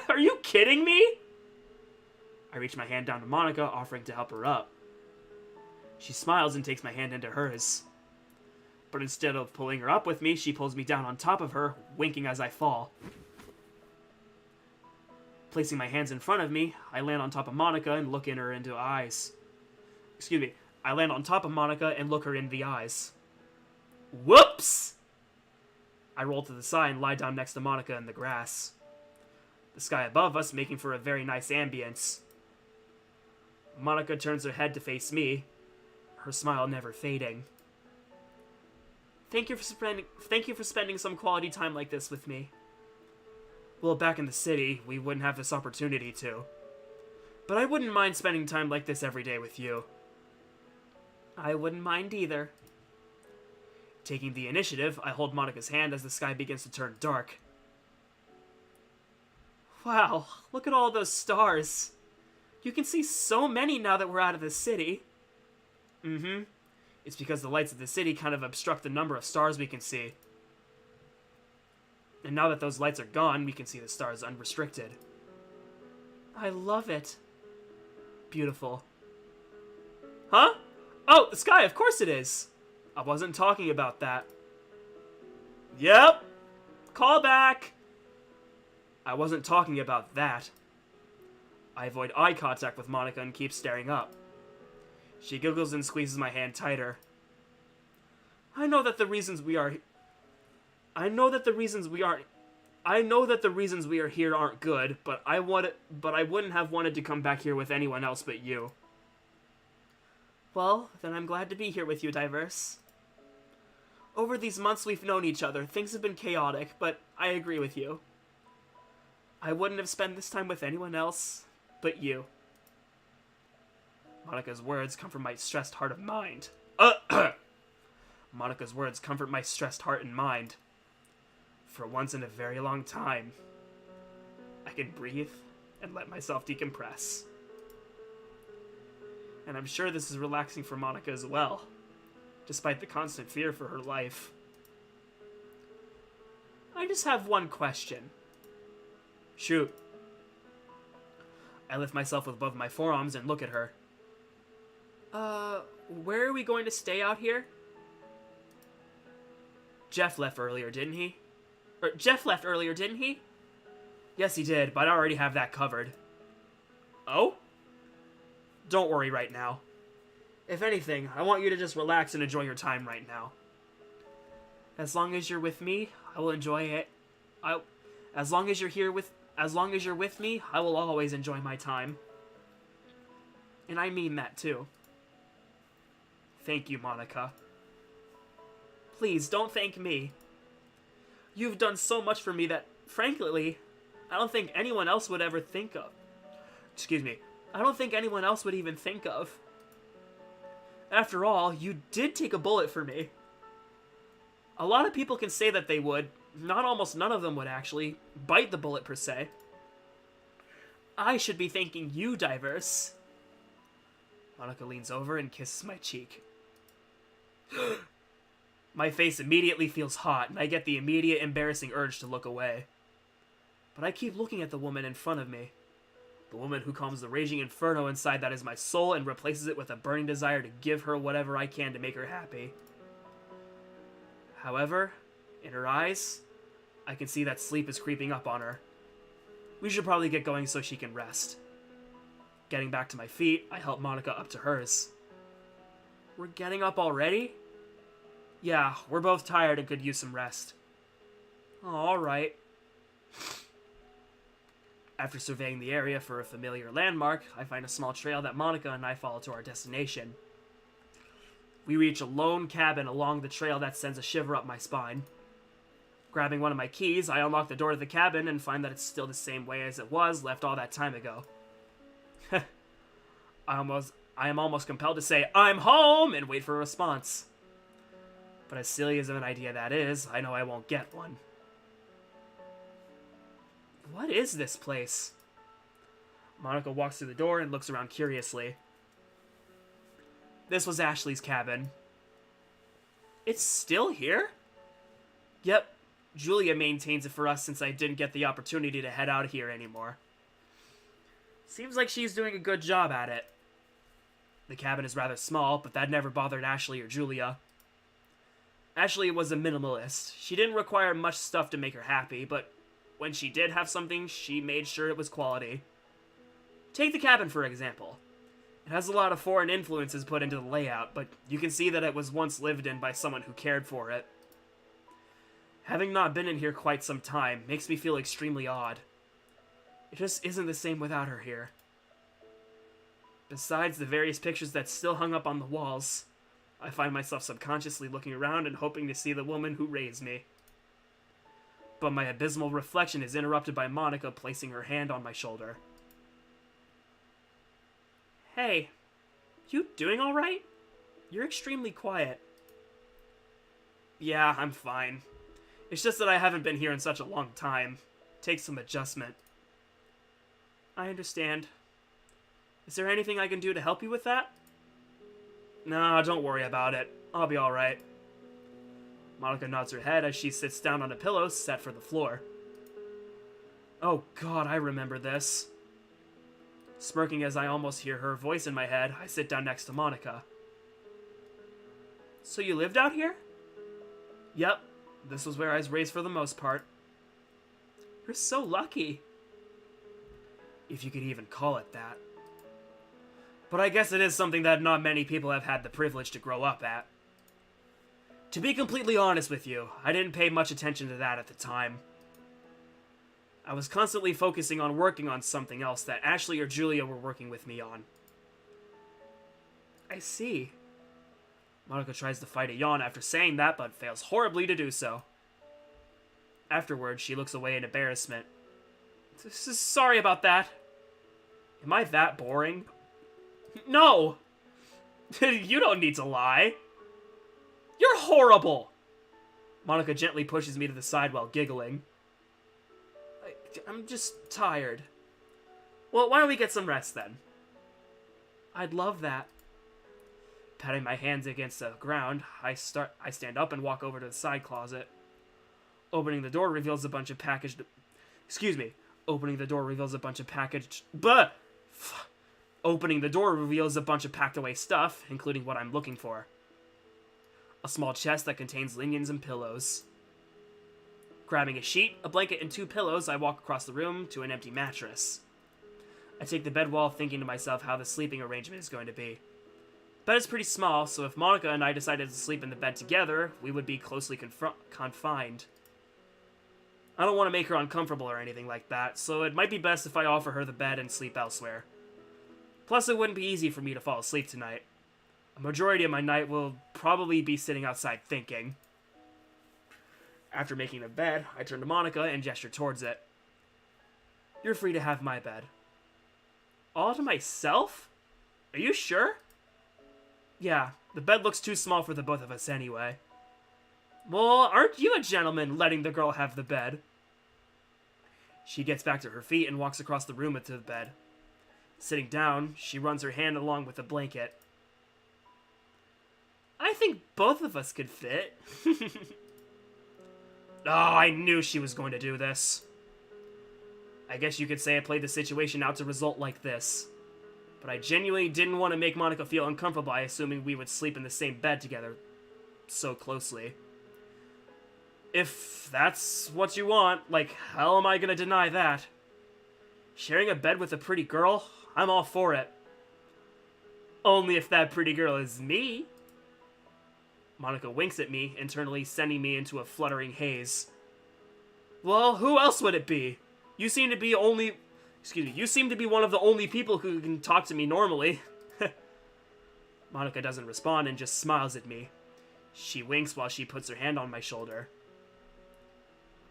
Are you kidding me? I reach my hand down to Monica, offering to help her up. She smiles and takes my hand into hers. But instead of pulling her up with me, she pulls me down on top of her, winking as I fall. Placing my hands in front of me, I land on top of Monica and look in her into eyes. I land on top of Monica and look her in the eyes. Whoops! I roll to the side and lie down next to Monica in the grass. The sky above us making for a very nice ambience. Monica turns her head to face me, her smile never fading. Thank you for spending some quality time like this with me. Well, back in the city, we wouldn't have this opportunity to. But I wouldn't mind spending time like this every day with you. I wouldn't mind either. Taking the initiative, I hold Monika's hand as the sky begins to turn dark. Wow, look at all those stars. You can see so many now that we're out of the city. Mm-hmm. It's because the lights of the city kind of obstruct the number of stars we can see. And now that those lights are gone, we can see the stars unrestricted. I love it. Beautiful. Huh? Oh, the sky, of course it is. I wasn't talking about that. Yep. Call back. I wasn't talking about that. I avoid eye contact with Monika and keep staring up. She giggles and squeezes my hand tighter. I know that the reasons we are here aren't good, but I wouldn't have wanted to come back here with anyone else but you. Well, then I'm glad to be here with you, Diverse. Over these months we've known each other, things have been chaotic, but I agree with you. I wouldn't have spent this time with anyone else but you. Monika's words comfort my stressed heart and mind. Monika's words comfort my stressed heart and mind. For once in a very long time, I can breathe and let myself decompress. And I'm sure this is relaxing for Monika as well, despite the constant fear for her life. I just have one question. Shoot. I lift myself with both my forearms and look at her. Where are we going to stay out here? Jeff left earlier, didn't he? Yes, he did, but I already have that covered. Oh? Don't worry right now. If anything, I want you to just relax and enjoy your time right now. As long as you're with me, I will enjoy it. As long as you're with me, I will always enjoy my time. And I mean that too. Thank you, Monika. Please, don't thank me. You've done so much for me that, frankly, I don't think anyone else would ever think of. I don't think anyone else would even think of. After all, you did take a bullet for me. A lot of people can say that they would. Almost none of them would actually bite the bullet per se. I should be thanking you, Diverse. Monika leans over and kisses my cheek. My face immediately feels hot, and I get the immediate embarrassing urge to look away. But I keep looking at the woman in front of me. The woman who calms the raging inferno inside that is my soul and replaces it with a burning desire to give her whatever I can to make her happy. However, in her eyes, I can see that sleep is creeping up on her. We should probably get going so she can rest. Getting back to my feet, I help Monika up to hers. We're getting up already? Yeah, we're both tired and could use some rest. Oh, alright. After surveying the area for a familiar landmark, I find a small trail that Monika and I follow to our destination. We reach a lone cabin along the trail that sends a shiver up my spine. Grabbing one of my keys, I unlock the door to the cabin and find that it's still the same way as it was left all that time ago. I am almost compelled to say, "I'm home!" and wait for a response. But as silly as of an idea that is, I know I won't get one. What is this place? Monika walks through the door and looks around curiously. This was Ashley's cabin. It's still here? Yep, Julia maintains it for us since I didn't get the opportunity to head out here anymore. Seems like she's doing a good job at it. The cabin is rather small, but that never bothered Ashley or Julia. Ashley was a minimalist. She didn't require much stuff to make her happy, but when she did have something, she made sure it was quality. Take the cabin, for example. It has a lot of foreign influences put into the layout, but you can see that it was once lived in by someone who cared for it. Having not been in here quite some time makes me feel extremely odd. It just isn't the same without her here. Besides the various pictures that still hung up on the walls, I find myself subconsciously looking around and hoping to see the woman who raised me. but my abysmal reflection is interrupted by Monica placing her hand on my shoulder. Hey, you doing alright? You're extremely quiet. Yeah, I'm fine. It's just that I haven't been here in such a long time. Takes some adjustment. I understand. Is there anything I can do to help you with that? Nah, don't worry about it. I'll be alright. Monica nods her head as she sits down on a pillow set for the floor. Oh god, I remember this. Smirking as I almost hear her voice in my head, I sit down next to Monica. So you lived out here? Yep, this was where I was raised for the most part. You're so lucky. If you could even call it that. But I guess it is something that not many people have had the privilege to grow up at. To be completely honest with you, I didn't pay much attention to that at the time. I was constantly focusing on working on something else that Ashley or Julia were working with me on. I see. Monica tries to fight a yawn after saying that, but fails horribly to do so. Afterwards, she looks away in embarrassment. Sorry about that. Am I that boring? No! You don't need to lie. You're horrible! Monica gently pushes me to the side while giggling. I'm just tired. Well, why don't we get some rest then? I'd love that. Patting my hands against the ground, I stand up and walk over to the side closet. Opening the door reveals a bunch of packaged... Opening the door reveals a bunch of packaged... Opening the door reveals a bunch of packed away stuff, including what I'm looking for. A small chest that contains linens and pillows. Grabbing a sheet, a blanket, and 2 pillows, I walk across the room to an empty mattress. I take the bed wall, thinking to myself how the sleeping arrangement is going to be. The bed is pretty small, so if Monica and I decided to sleep in the bed together, we would be closely confined. I don't want to make her uncomfortable or anything like that, so it might be best if I offer her the bed and sleep elsewhere. Plus, it wouldn't be easy for me to fall asleep tonight. A majority of my night will probably be sitting outside thinking. After making the bed, I turn to Monica and gesture towards it. You're free to have my bed. All to myself? Are you sure? Yeah, the bed looks too small for the both of us anyway. Well, aren't you a gentleman letting the girl have the bed? She gets back to her feet and walks across the room to the bed. Sitting down, she runs her hand along with the blanket. I think both of us could fit. Oh, I knew she was going to do this. I guess you could say I played the situation out to result like this. But I genuinely didn't want to make Monica feel uncomfortable by assuming we would sleep in the same bed together so closely. If that's what you want, like, how am I gonna deny that? Sharing a bed with a pretty girl? I'm all for it. Only if that pretty girl is me. Monica winks at me, internally sending me into a fluttering haze. Well, who else would it be? You seem to be one of the only people who can talk to me normally. Monica doesn't respond and just smiles at me. She winks while she puts her hand on my shoulder.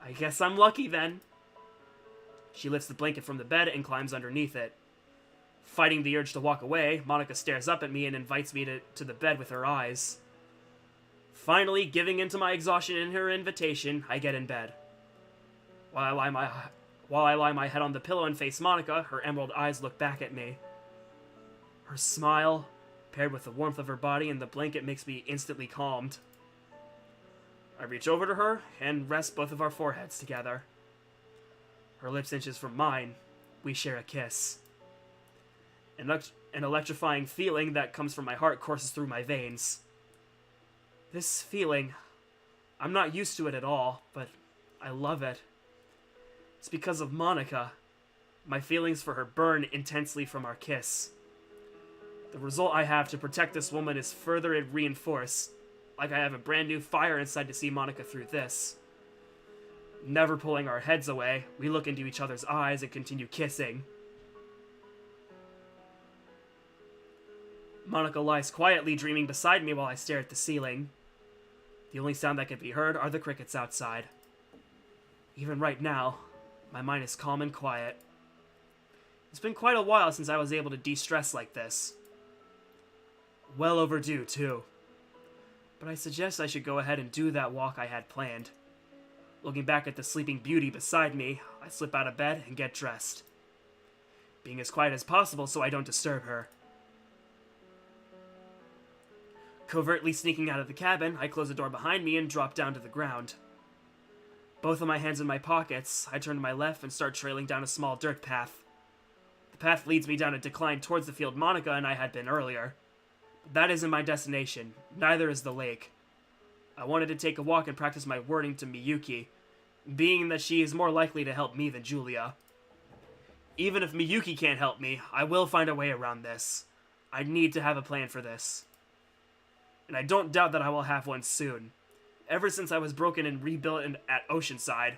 I guess I'm lucky then. She lifts the blanket from the bed and climbs underneath it. Fighting the urge to walk away, Monica stares up at me and invites me to the bed with her eyes. Finally, giving in to my exhaustion in her invitation, I get in bed. While I lie my head on the pillow and face Monica, her emerald eyes look back at me. Her smile, paired with the warmth of her body and the blanket, makes me instantly calmed. I reach over to her and rest both of our foreheads together. Her lips inches from mine. We share a kiss. An electrifying feeling that comes from my heart courses through my veins. This feeling, I'm not used to it at all, but I love it. It's because of Monica. My feelings for her burn intensely from our kiss. The result I have to protect this woman is further reinforced, like I have a brand new fire inside to see Monica through this. Never pulling our heads away, we look into each other's eyes and continue kissing. Monica lies quietly dreaming beside me while I stare at the ceiling. The only sound that can be heard are the crickets outside. Even right now, my mind is calm and quiet. It's been quite a while since I was able to de-stress like this. Well overdue, too. But I suggest I should go ahead and do that walk I had planned. Looking back at the sleeping beauty beside me, I slip out of bed and get dressed. Being as quiet as possible so I don't disturb her. Covertly sneaking out of the cabin, I close the door behind me and drop down to the ground. Both of my hands in my pockets, I turn to my left and start trailing down a small dirt path. The path leads me down a decline towards the field Monica and I had been earlier. That isn't my destination, neither is the lake. I wanted to take a walk and practice my wording to Miyuki, being that she is more likely to help me than Julia. Even if Miyuki can't help me, I will find a way around this. I need to have a plan for this. And I don't doubt that I will have one soon. Ever since I was broken and rebuilt at Oceanside,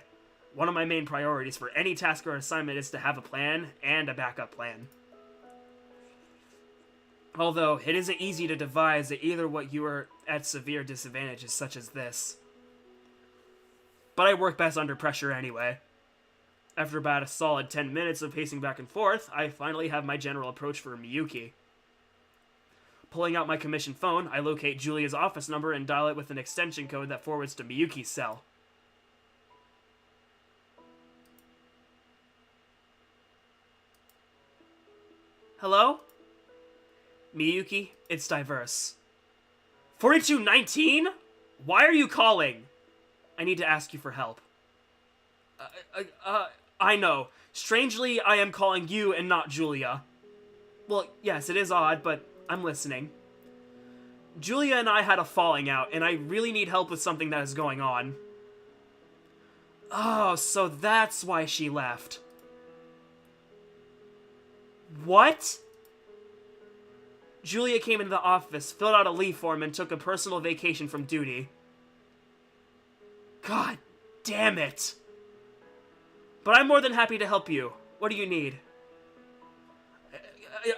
one of my main priorities for any task or assignment is to have a plan and a backup plan. Although, it isn't easy to devise either what you are at severe disadvantages such as this. But I work best under pressure anyway. After about a solid 10 minutes of pacing back and forth, I finally have my general approach for Miyuki. Pulling out my commission phone, I locate Julia's office number and dial it with an extension code that forwards to Miyuki's cell. Hello? Miyuki, it's Diverse. 4219? Why are you calling? I need to ask you for help. I know. Strangely, I am calling you and not Julia. Well, yes, it is odd, but I'm listening. Julia and I had a falling out, and I really need help with something that is going on. Oh, so that's why she left. What? Julia came into the office, filled out a leave form, and took a personal vacation from duty. God damn it. But I'm more than happy to help you. What do you need?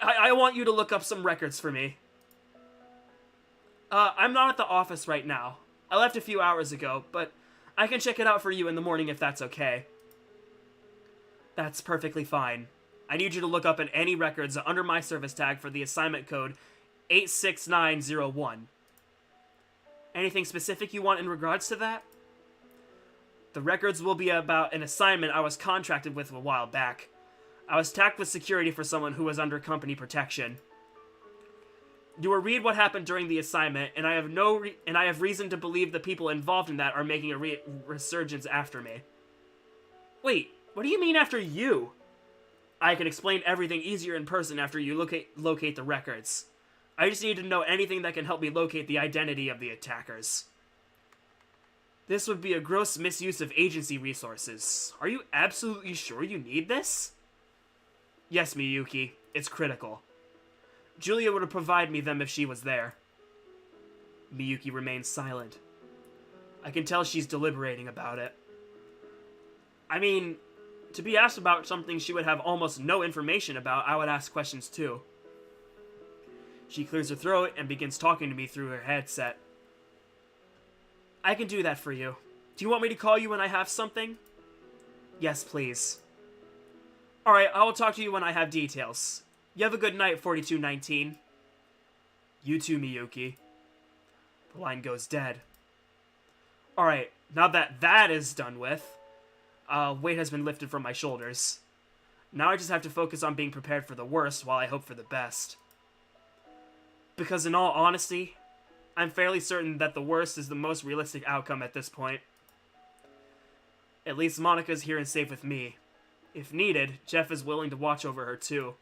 I want you to look up some records for me. I'm not at the office right now. I left a few hours ago, but I can check it out for you in the morning if that's okay. That's perfectly fine. I need you to look up in any records under my service tag for the assignment code 86901. Anything specific you want in regards to that? The records will be about an assignment I was contracted with a while back. I was tasked with security for someone who was under company protection. You will read what happened during the assignment, and I have reason to believe the people involved in that are making a resurgence after me. Wait, what do you mean after you? I can explain everything easier in person after you locate the records. I just need to know anything that can help me locate the identity of the attackers. This would be a gross misuse of agency resources. Are you absolutely sure you need this? Yes, Miyuki. It's critical. Julia would have provided me them if she was there. Miyuki remains silent. I can tell she's deliberating about it. I mean, to be asked about something she would have almost no information about, I would ask questions too. She clears her throat and begins talking to me through her headset. I can do that for you. Do you want me to call you when I have something? Yes, please. Alright, I will talk to you when I have details. You have a good night, 4219. You too, Miyuki. The line goes dead. Alright, now that that is done with, weight has been lifted from my shoulders. Now I just have to focus on being prepared for the worst while I hope for the best. Because in all honesty, I'm fairly certain that the worst is the most realistic outcome at this point. At least Monica's here and safe with me. If needed, Jeff is willing to watch over her too.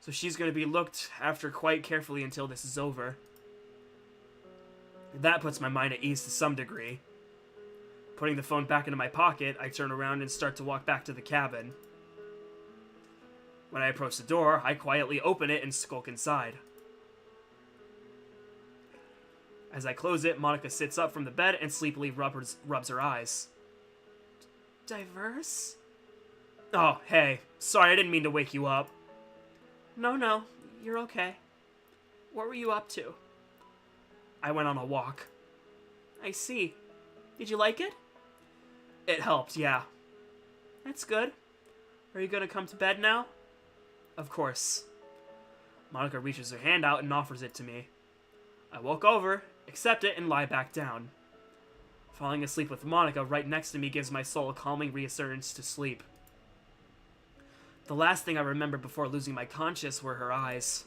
So she's going to be looked after quite carefully until this is over. That puts my mind at ease to some degree. Putting the phone back into my pocket, I turn around and start to walk back to the cabin. When I approach the door, I quietly open it and skulk inside. As I close it, Monica sits up from the bed and sleepily rubs her eyes. Diverse? Oh, hey. Sorry, I didn't mean to wake you up. No, you're okay. What were you up to? I went on a walk. I see. Did you like it? It helped, yeah. That's good. Are you gonna come to bed now? Of course. Monica reaches her hand out and offers it to me. I walk over, accept it, and lie back down. Falling asleep with Monica right next to me gives my soul a calming reassurance to sleep. The last thing I remember before losing my conscience were her eyes.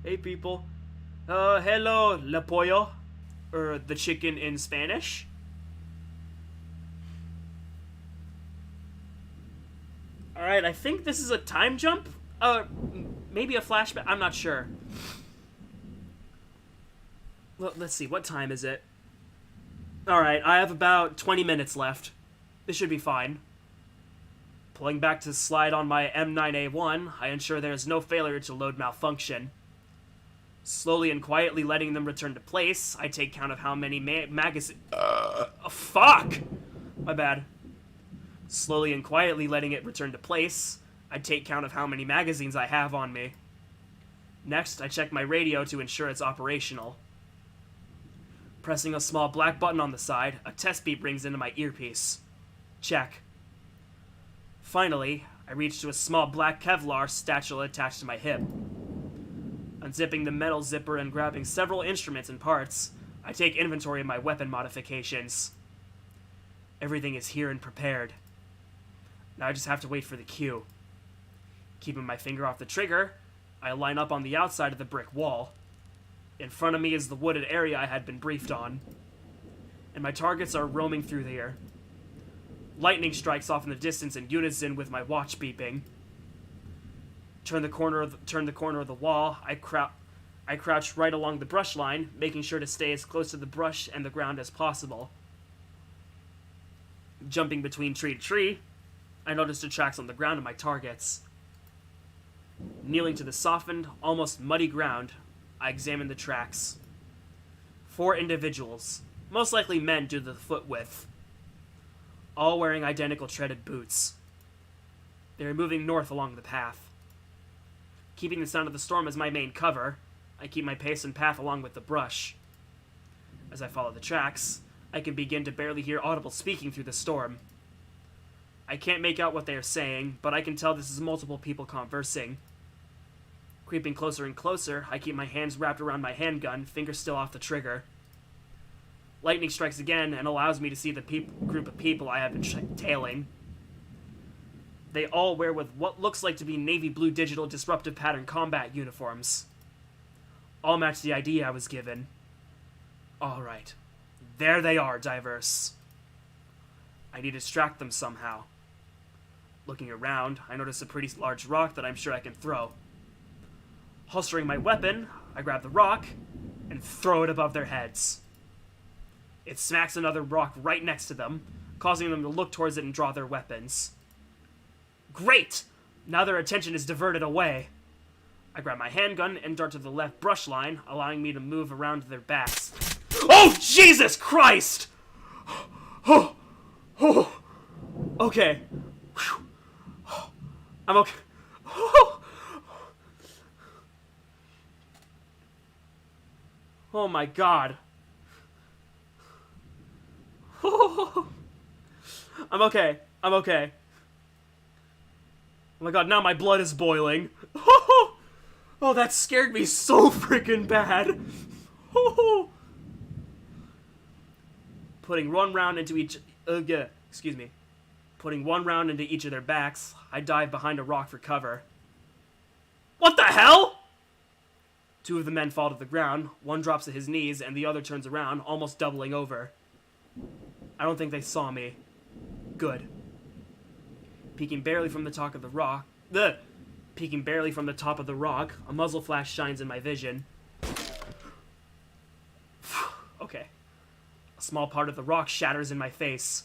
Hey people. Hello, la pollo. Or the chicken in Spanish. Alright, I think this is a time jump? Maybe a flashback? I'm not sure. Well, let's see, what time is it? Alright, I have about 20 minutes left. This should be fine. Pulling back to slide on my M9A1, I ensure there is no failure to load malfunction. Slowly and quietly letting them return to place, I take count of how many magazines... fuck! My bad. Slowly and quietly letting it return to place, I take count of how many magazines I have on me. Next, I check my radio to ensure it's operational. Pressing a small black button on the side, a test beep rings into my earpiece. Check. Finally, I reach to a small black Kevlar spatula attached to my hip. Unzipping the metal zipper and grabbing several instruments and parts, I take inventory of my weapon modifications. Everything is here and prepared. Now I just have to wait for the cue. Keeping my finger off the trigger, I line up on the outside of the brick wall. In front of me is the wooded area I had been briefed on, and my targets are roaming through the air. Lightning strikes off in the distance in unison with my watch beeping. Turn the corner of the wall. I crouch right along the brush line, making sure to stay as close to the brush and the ground as possible. Jumping between tree to tree, I notice the tracks on the ground of my targets. Kneeling to the softened, almost muddy ground, I examine the tracks. 4 individuals, most likely men due to the foot width, all wearing identical treaded boots. They are moving north along the path. Keeping the sound of the storm as my main cover, I keep my pace and path along with the brush. As I follow the tracks, I can begin to barely hear audible speaking through the storm. I can't make out what they are saying, but I can tell this is multiple people conversing. Creeping closer and closer, I keep my hands wrapped around my handgun, fingers still off the trigger. Lightning strikes again and allows me to see the group of people I have been tailing. They all wear with what looks like to be navy blue digital disruptive pattern combat uniforms. All match the ID I was given. Alright. There they are, Diverse. I need to distract them somehow. Looking around, I notice a pretty large rock that I'm sure I can throw. Holstering my weapon, I grab the rock and throw it above their heads. It smacks another rock right next to them, causing them to look towards it and draw their weapons. Great! Now their attention is diverted away. I grab my handgun and dart to the left brush line, allowing me to move around their backs. Oh, Jesus Christ! Oh, oh, okay. I'm okay. Oh my God. I'm okay. I'm okay. Oh my God, now my blood is boiling. Oh, that scared me so freaking bad. Putting one round into each... Putting one round into each of their backs, I dive behind a rock for cover. What the hell? 2 of the men fall to the ground, one drops to his knees, and the other turns around, almost doubling over. I don't think they saw me. Good. Peeking barely from the top of the rock, a muzzle flash shines in my vision. Okay. A small part of the rock shatters in my face.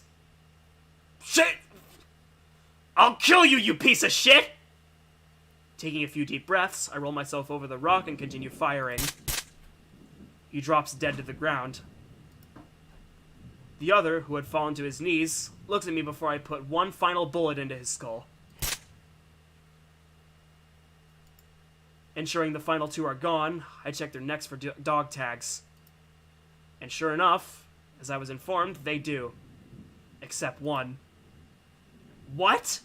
Shit! I'll kill you, you piece of shit! Taking a few deep breaths, I roll myself over the rock and continue firing. He drops dead to the ground. The other, who had fallen to his knees, looks at me before I put one final bullet into his skull. Ensuring the final two are gone, I check their necks for dog tags. And sure enough, as I was informed, they do. Except one. What?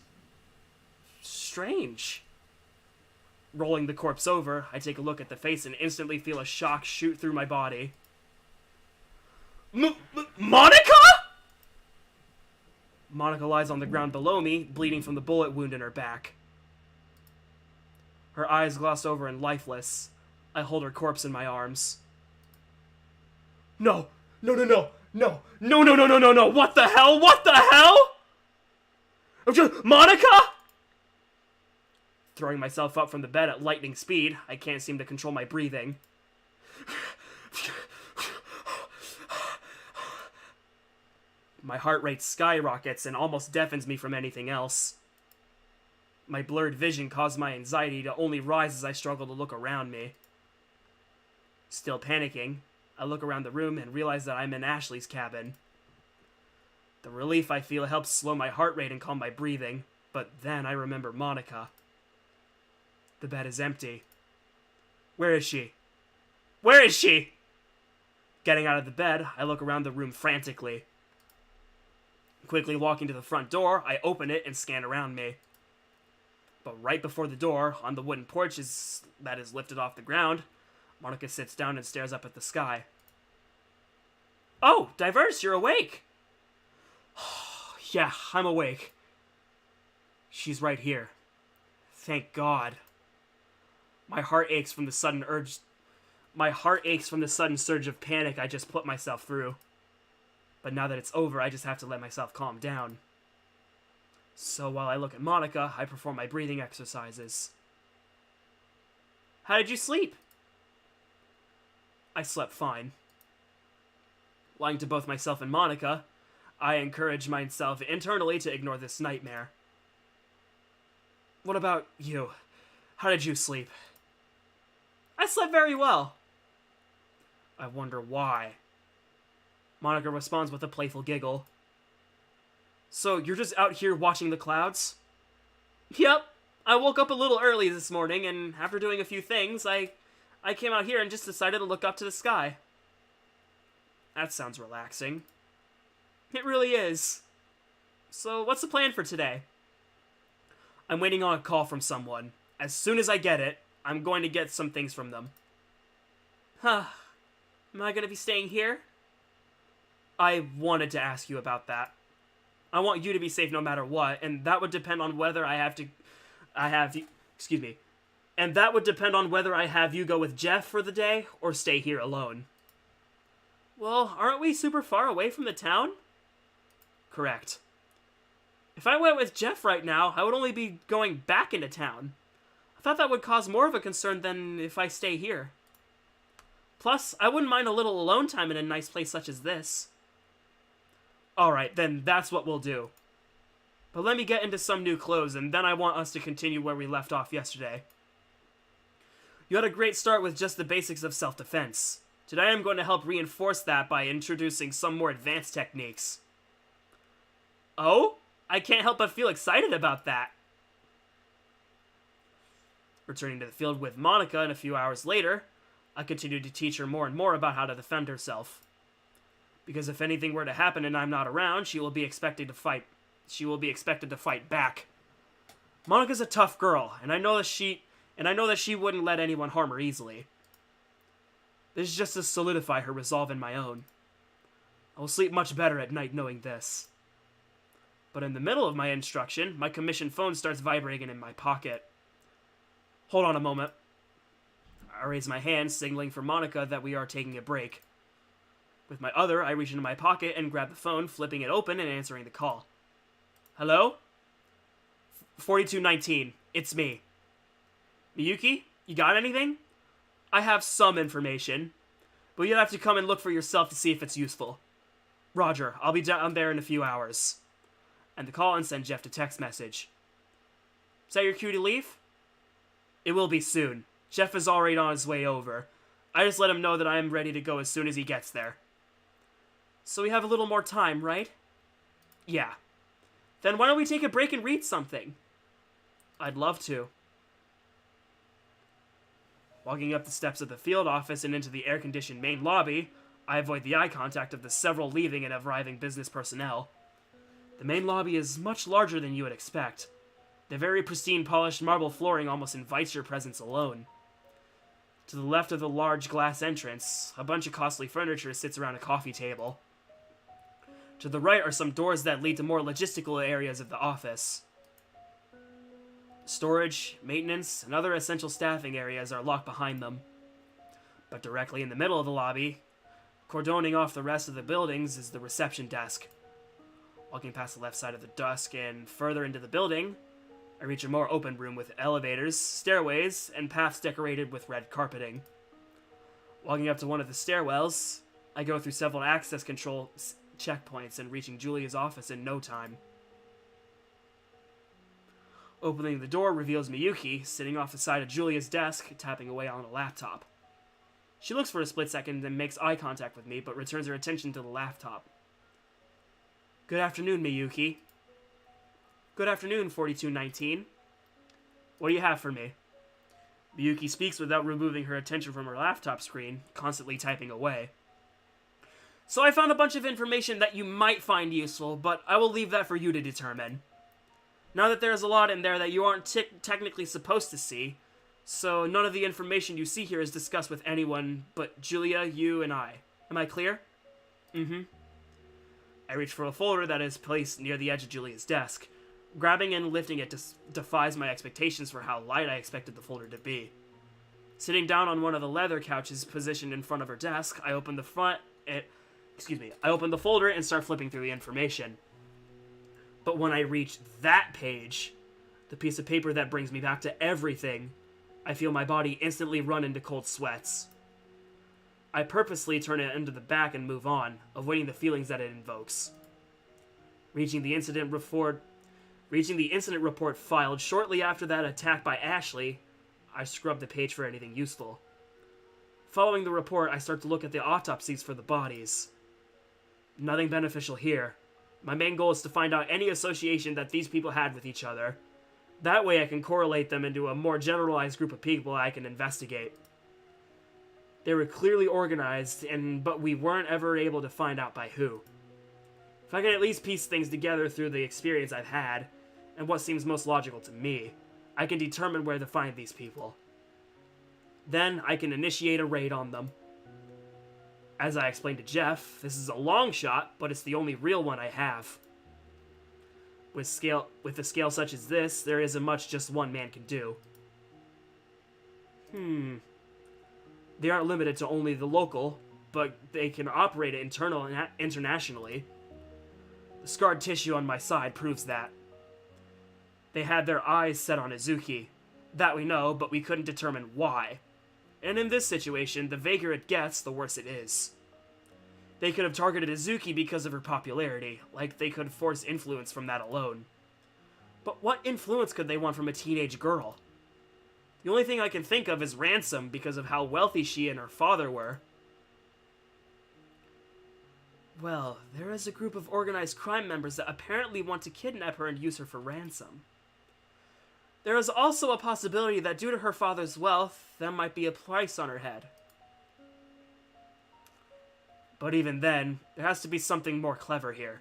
Strange. Rolling the corpse over, I take a look at the face and instantly feel a shock shoot through my body. Monica?! Monica lies on the ground below me, bleeding from the bullet wound in her back. Her eyes gloss over and lifeless. I hold her corpse in my arms. No! No, no, no! No! No, no, no, no, no, no! What the hell? What the hell? Monica?! Throwing myself up from the bed at lightning speed, I can't seem to control my breathing. My heart rate skyrockets and almost deafens me from anything else. My blurred vision caused my anxiety to only rise as I struggle to look around me. Still panicking, I look around the room and realize that I'm in Ashley's cabin. The relief I feel helps slow my heart rate and calm my breathing, but then I remember Monica. The bed is empty. Where is she? Where is she? Getting out of the bed, I look around the room frantically. Quickly walking to the front door, I open it and scan around me. But right before the door, on the wooden porch that is lifted off the ground, Monica sits down and stares up at the sky. Oh, Diverse, you're awake! Yeah, I'm awake. She's right here. Thank God. My heart aches from the sudden surge of panic I just put myself through. But now that it's over, I just have to let myself calm down. So while I look at Monica, I perform my breathing exercises. How did you sleep? I slept fine. Lying to both myself and Monica, I encourage myself internally to ignore this nightmare. What about you? How did you sleep? I slept very well. I wonder why. Monica responds with a playful giggle. So, you're just out here watching the clouds? Yep. I woke up a little early this morning, and after doing a few things, I came out here and just decided to look up to the sky. That sounds relaxing. It really is. So, what's the plan for today? I'm waiting on a call from someone. As soon as I get it, I'm going to get some things from them. Huh. Am I going to be staying here? I wanted to ask you about that. I want you to be safe no matter what, and that would depend on whether And that would depend on whether I have you go with Jeff for the day, or stay here alone. Well, aren't we super far away from the town? Correct. If I went with Jeff right now, I would only be going back into town. I thought that would cause more of a concern than if I stay here. Plus, I wouldn't mind a little alone time in a nice place such as this. Alright, then that's what we'll do. But let me get into some new clothes, and then I want us to continue where we left off yesterday. You had a great start with just the basics of self-defense. Today I'm going to help reinforce that by introducing some more advanced techniques. Oh? I can't help but feel excited about that. Returning to the field with Monica and a few hours later, I continued to teach her more and more about how to defend herself. Because if anything were to happen and I'm not around, she will be expected to fight back. Monica's a tough girl, and I know that she wouldn't let anyone harm her easily. This is just to solidify her resolve and my own. I will sleep much better at night knowing this. But in the middle of my instruction, my commission phone starts vibrating in my pocket. Hold on a moment. I raise my hand, signaling for Monica that we are taking a break. With my other, I reach into my pocket and grab the phone, flipping it open and answering the call. Hello? 4219. It's me. Miyuki, you got anything? I have some information, but you'll have to come and look for yourself to see if it's useful. Roger, I'll be down there in a few hours. And the call and send Jeff a text message. Is that your cue to leave? It will be soon. Jeff is already on his way over. I just let him know that I am ready to go as soon as he gets there. So we have a little more time, right? Yeah. Then why don't we take a break and read something? I'd love to. Walking up the steps of the field office and into the air-conditioned main lobby, I avoid the eye contact of the several leaving and arriving business personnel. The main lobby is much larger than you would expect. The very pristine polished marble flooring almost invites your presence alone. To the left of the large glass entrance, a bunch of costly furniture sits around a coffee table. To the right are some doors that lead to more logistical areas of the office. Storage, maintenance, and other essential staffing areas are locked behind them. But directly in the middle of the lobby, cordoning off the rest of the buildings, is the reception desk. Walking past the left side of the desk and further into the building, I reach a more open room with elevators, stairways, and paths decorated with red carpeting. Walking up to one of the stairwells, I go through several access control checkpoints and reaching Julia's office in no time. Opening the door reveals Miyuki, sitting off the side of Julia's desk, tapping away on a laptop. She looks for a split second and makes eye contact with me, but returns her attention to the laptop. Good afternoon, Miyuki. Good afternoon, 4219. What do you have for me? Miyuki speaks without removing her attention from her laptop screen, constantly typing away. So I found a bunch of information that you might find useful, but I will leave that for you to determine. Now that there's a lot in there that you aren't technically supposed to see, so none of the information you see here is discussed with anyone but Julia, you, and I. Am I clear? Mm-hmm. I reach for a folder that is placed near the edge of Julia's desk. Grabbing and lifting it defies my expectations for how light I expected the folder to be. Sitting down on one of the leather couches positioned in front of her desk, I open the folder and start flipping through the information. But when I reach that page, the piece of paper that brings me back to everything, I feel my body instantly run into cold sweats. I purposely turn it into the back and move on, avoiding the feelings that it invokes. Reaching the incident report filed shortly after that attack by Ashley, I scrub the page for anything useful. Following the report, I start to look at the autopsies for the bodies. Nothing beneficial here. My main goal is to find out any association that these people had with each other. That way I can correlate them into a more generalized group of people I can investigate. They were clearly organized, but we weren't ever able to find out by who. If I can at least piece things together through the experience I've had, and what seems most logical to me, I can determine where to find these people. Then I can initiate a raid on them. As I explained to Jeff, this is a long shot, but it's the only real one I have. With a scale such as this, there isn't much just one man can do. They aren't limited to only the local, but they can operate internationally. The scarred tissue on my side proves that. They had their eyes set on Izuki. That we know, but we couldn't determine why. And in this situation, the vaguer it gets, the worse it is. They could have targeted Izuki because of her popularity, like they could force influence from that alone. But what influence could they want from a teenage girl? The only thing I can think of is ransom because of how wealthy she and her father were. Well, there is a group of organized crime members that apparently want to kidnap her and use her for ransom. There is also a possibility that due to her father's wealth, there might be a price on her head. But even then, there has to be something more clever here.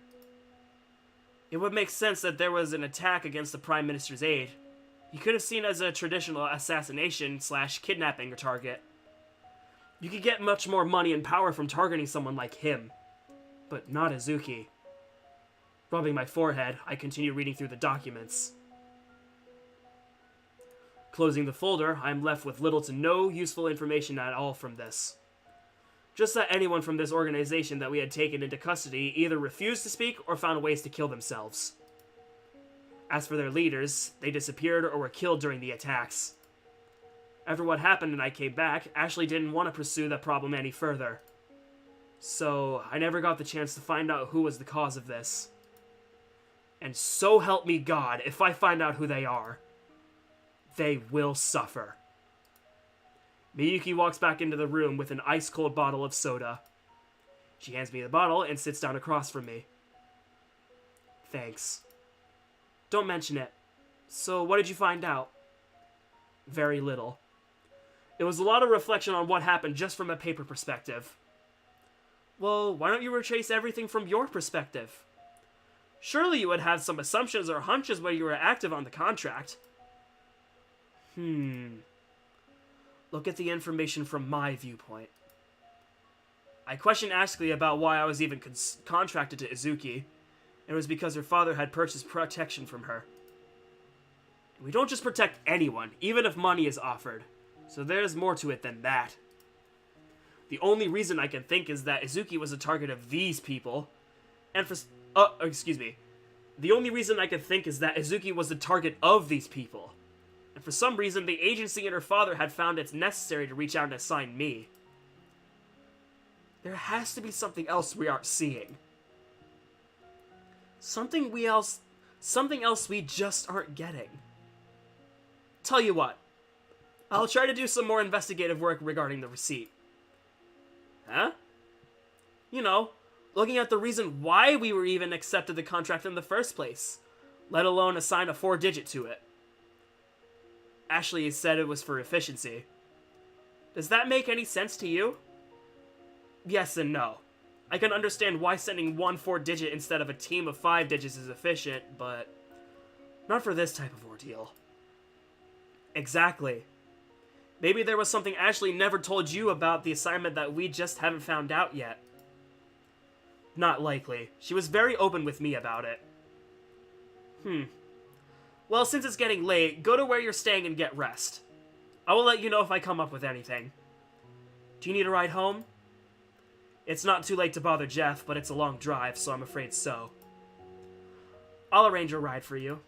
It would make sense that there was an attack against the Prime Minister's aide. He could have seen as a traditional assassination/kidnapping target. You could get much more money and power from targeting someone like him. But not Izuki. Rubbing my forehead, I continue reading through the documents. Closing the folder, I am left with little to no useful information at all from this. Just that anyone from this organization that we had taken into custody either refused to speak or found ways to kill themselves. As for their leaders, they disappeared or were killed during the attacks. After what happened and I came back, Ashley didn't want to pursue that problem any further. So, I never got the chance to find out who was the cause of this. And so help me God, if I find out who they are, they will suffer. Miyuki walks back into the room with an ice-cold bottle of soda. She hands me the bottle and sits down across from me. Thanks. Don't mention it. So, what did you find out? Very little. It was a lot of reflection on what happened just from a paper perspective. Well, why don't you retrace everything from your perspective? Surely you would have some assumptions or hunches when you were active on the contract. Look at the information from my viewpoint. I questioned Ashley about why I was even contracted to Izuki, and it was because her father had purchased protection from her. We don't just protect anyone, even if money is offered, so there's more to it than that. The only reason I can think is that Izuki was a target of these people, and the only reason I can think is that Izuki was the target of these people, and for some reason the agency and her father had found it necessary to reach out and assign me. There has to be something else we aren't seeing. Something else we just aren't getting. Tell you what, I'll try to do some more investigative work regarding the receipt. Huh? You know, looking at the reason why we were even accepted the contract in the first place, let alone assign a 4-digit to it. Ashley said it was for efficiency. Does that make any sense to you? Yes and no. I can understand why sending one 4-digit instead of a team of 5 digits is efficient, but not for this type of ordeal. Exactly. Maybe there was something Ashley never told you about the assignment that we just haven't found out yet. Not likely. She was very open with me about it. Well, since it's getting late, go to where you're staying and get rest. I will let you know if I come up with anything. Do you need a ride home? It's not too late to bother Jeff, but it's a long drive, so I'm afraid so. I'll arrange a ride for you.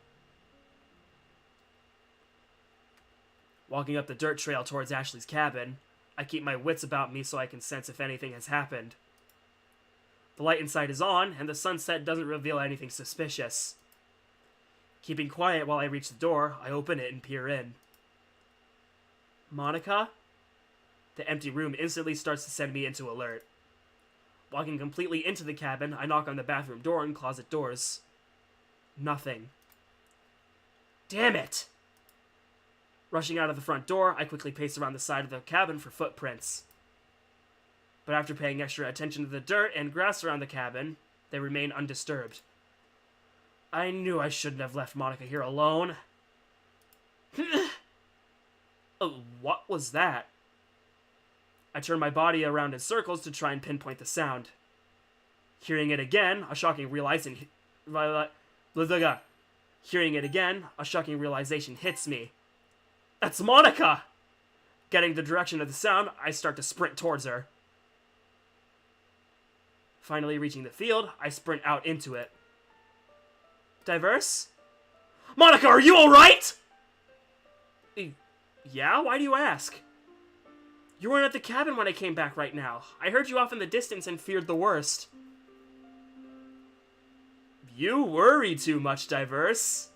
Walking up the dirt trail towards Ashley's cabin, I keep my wits about me so I can sense if anything has happened. The light inside is on, and the sunset doesn't reveal anything suspicious. Keeping quiet while I reach the door, I open it and peer in. Monica? The empty room instantly starts to send me into alert. Walking completely into the cabin, I knock on the bathroom door and closet doors. Nothing. Damn it! Rushing out of the front door, I quickly pace around the side of the cabin for footprints. But after paying extra attention to the dirt and grass around the cabin, they remain undisturbed. I knew I shouldn't have left Monica here alone. What was that? I turn my body around in circles to try and pinpoint the sound. Hearing it again, a shocking realization hits me. That's Monica! Getting the direction of the sound, I start to sprint towards her. Finally reaching the field, I sprint out into it. Diverse? Monica, are you alright? Yeah? Why do you ask? You weren't at the cabin when I came back right now. I heard you off in the distance and feared the worst. You worry too much, Diverse.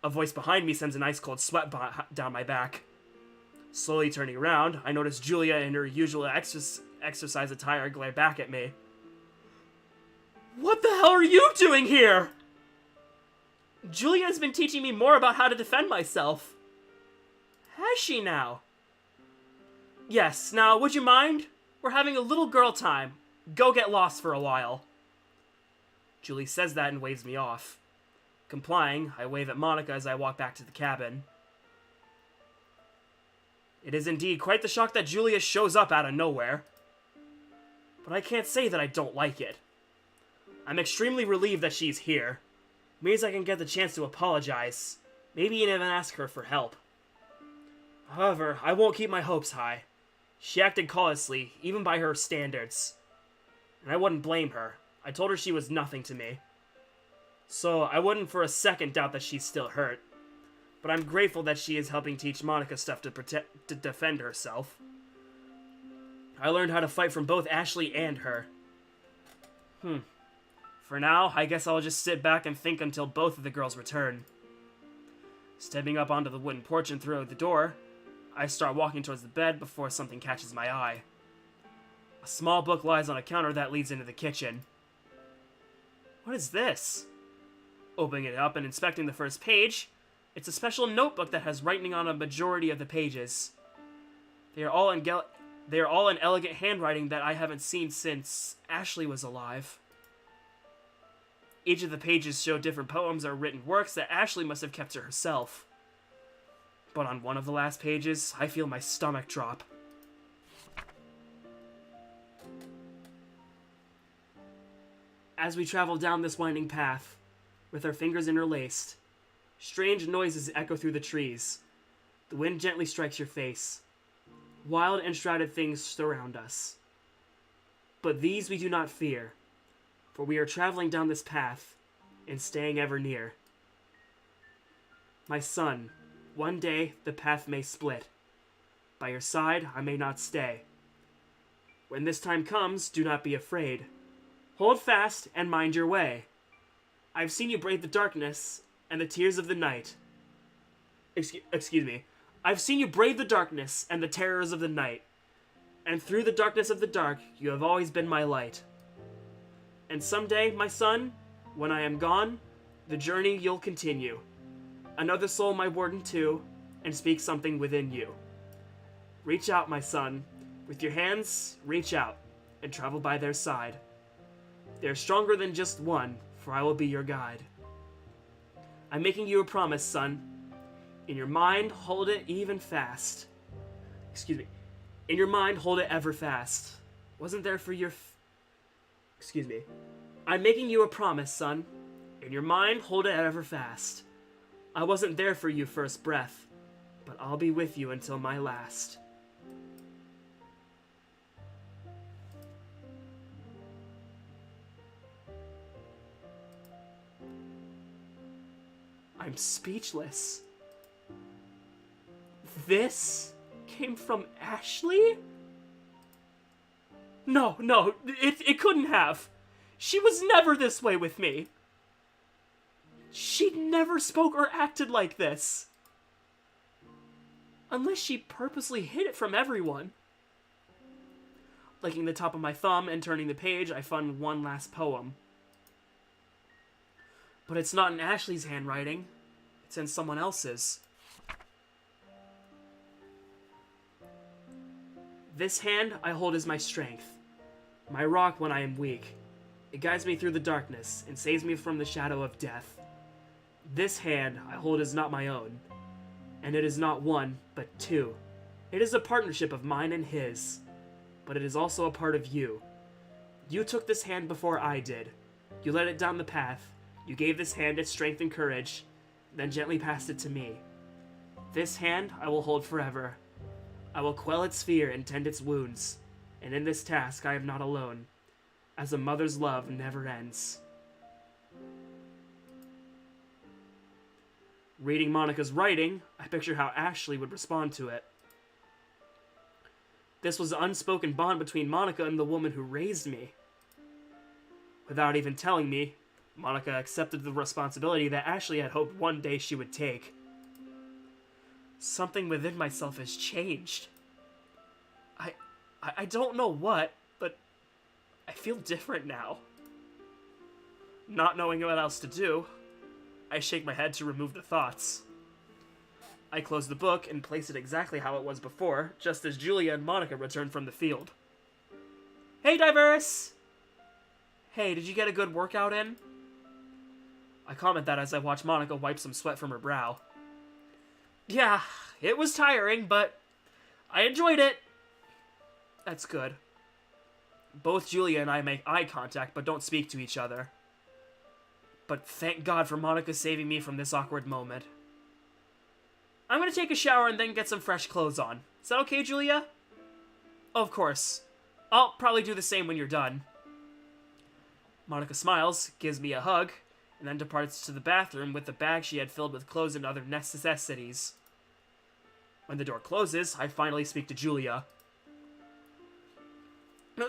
A voice behind me sends an ice-cold sweat down my back. Slowly turning around, I notice Julia in her usual exercise attire glare back at me. What the hell are you doing here? Julia has been teaching me more about how to defend myself. Has she now? Yes, now, would you mind? We're having a little girl time. Go get lost for a while. Julie says that and waves me off. Complying, I wave at Monica as I walk back to the cabin. It is indeed quite the shock that Julia shows up out of nowhere. But I can't say that I don't like it. I'm extremely relieved that she's here. It means I can get the chance to apologize. Maybe even ask her for help. However, I won't keep my hopes high. She acted callously, even by her standards. And I wouldn't blame her. I told her she was nothing to me. So I wouldn't for a second doubt that she's still hurt. But I'm grateful that she is helping teach Monica stuff to defend herself. I learned how to fight from both Ashley and her. For now, I guess I'll just sit back and think until both of the girls return. Stepping up onto the wooden porch and through the door, I start walking towards the bed before something catches my eye. A small book lies on a counter that leads into the kitchen. What is this? Opening it up and inspecting the first page, it's a special notebook that has writing on a majority of the pages. They are all in elegant handwriting that I haven't seen since Ashley was alive. Each of the pages show different poems or written works that Ashley must have kept to herself. But on one of the last pages, I feel my stomach drop. As we travel down this winding path, with our fingers interlaced, strange noises echo through the trees. The wind gently strikes your face. Wild and shrouded things surround us. But these we do not fear, for we are traveling down this path and staying ever near. My son, one day the path may split. By your side I may not stay. When this time comes, do not be afraid. Hold fast and mind your way. I've seen you brave the darkness and the tears of the night. Excuse me. I've seen you brave the darkness and the terrors of the night. And through the darkness of the dark, you have always been my light. And someday, my son, when I am gone, the journey you'll continue. Another soul my warden too, and speak something within you. Reach out, my son. With your hands, reach out, and travel by their side. They're stronger than just one, for I will be your guide. I'm making you a promise, son. In your mind, hold it even fast. Excuse me. In your mind, hold it ever fast. Wasn't there for your... Excuse me. I'm making you a promise, son. In your mind, hold it ever fast. I wasn't there for you first breath, but I'll be with you until my last. I'm speechless. This came from Ashley? No, it couldn't have. She was never this way with me. She never spoke or acted like this. Unless she purposely hid it from everyone. Licking the top of my thumb and turning the page, I found one last poem. But it's not in Ashley's handwriting. It's in someone else's. This hand I hold as my strength, my rock when I am weak. It guides me through the darkness and saves me from the shadow of death. This hand I hold is not my own, and it is not one, but two. It is a partnership of mine and his, but it is also a part of you. You took this hand before I did. You led it down the path. You gave this hand its strength and courage, then gently passed it to me. This hand I will hold forever. I will quell its fear and tend its wounds, and in this task I am not alone, as a mother's love never ends. Reading Monica's writing, I picture how Ashley would respond to it. This was an unspoken bond between Monica and the woman who raised me. Without even telling me, Monica accepted the responsibility that Ashley had hoped one day she would take. Something within myself has changed. I don't know what, but I feel different now. Not knowing what else to do, I shake my head to remove the thoughts. I close the book and place it exactly how it was before, just as Julia and Monica return from the field. Hey, Diverse! Hey, did you get a good workout in? I comment that as I watch Monica wipe some sweat from her brow. Yeah, it was tiring, but I enjoyed it. That's good. Both Julia and I make eye contact, but don't speak to each other. But thank God for Monica saving me from this awkward moment. I'm gonna take a shower and then get some fresh clothes on. Is that okay, Julia? Of course. I'll probably do the same when you're done. Monica smiles, gives me a hug, and then departs to the bathroom with the bag she had filled with clothes and other necessities. When the door closes, I finally speak to Julia.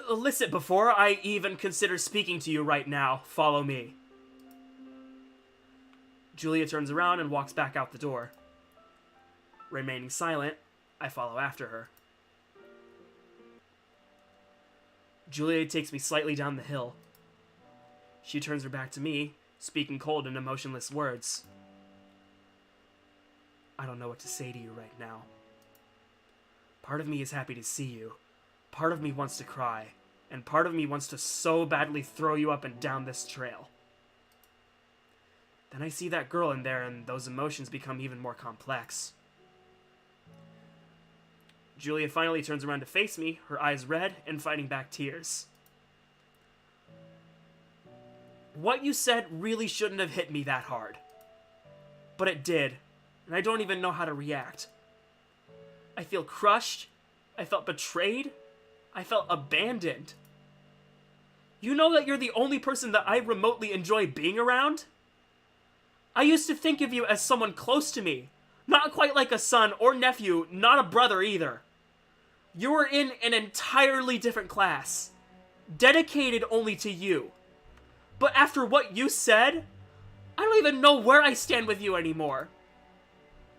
Listen, before I even consider speaking to you right now, follow me. Julia turns around and walks back out the door. Remaining silent, I follow after her. Julia takes me slightly down the hill. She turns her back to me, speaking cold and emotionless words. I don't know what to say to you right now. Part of me is happy to see you. Part of me wants to cry. And part of me wants to so badly throw you up and down this trail. Then I see that girl in there, and those emotions become even more complex. Julia finally turns around to face me, her eyes red and fighting back tears. What you said really shouldn't have hit me that hard. But it did, and I don't even know how to react. I feel crushed, I felt betrayed, I felt abandoned. You know that you're the only person that I remotely enjoy being around? I used to think of you as someone close to me. Not quite like a son or nephew, not a brother either. You were in an entirely different class, dedicated only to you. But after what you said, I don't even know where I stand with you anymore.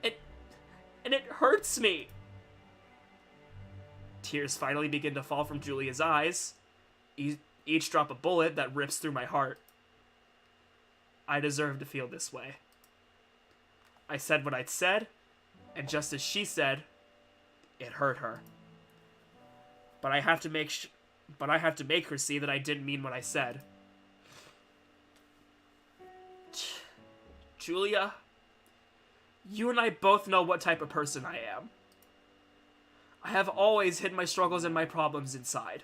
And it hurts me. Tears finally begin to fall from Julia's eyes, each drop a bullet that rips through my heart. I deserve to feel this way. I said what I'd said, and just as she said, it hurt her. But I have to make her see that I didn't mean what I said. Julia, you and I both know what type of person I am. I have always hid my struggles and my problems inside.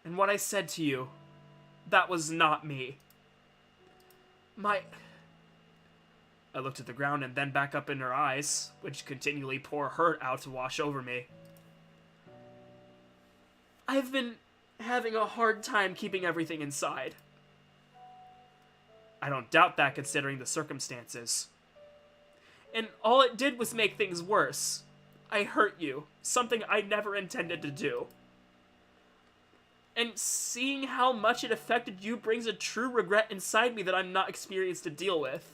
And what I said to you, that was not me. I looked at the ground and then back up in her eyes, which continually pour hurt out to wash over me. I've been having a hard time keeping everything inside. I don't doubt that considering the circumstances. And all it did was make things worse. I hurt you, something I never intended to do. And seeing how much it affected you brings a true regret inside me that I'm not experienced to deal with.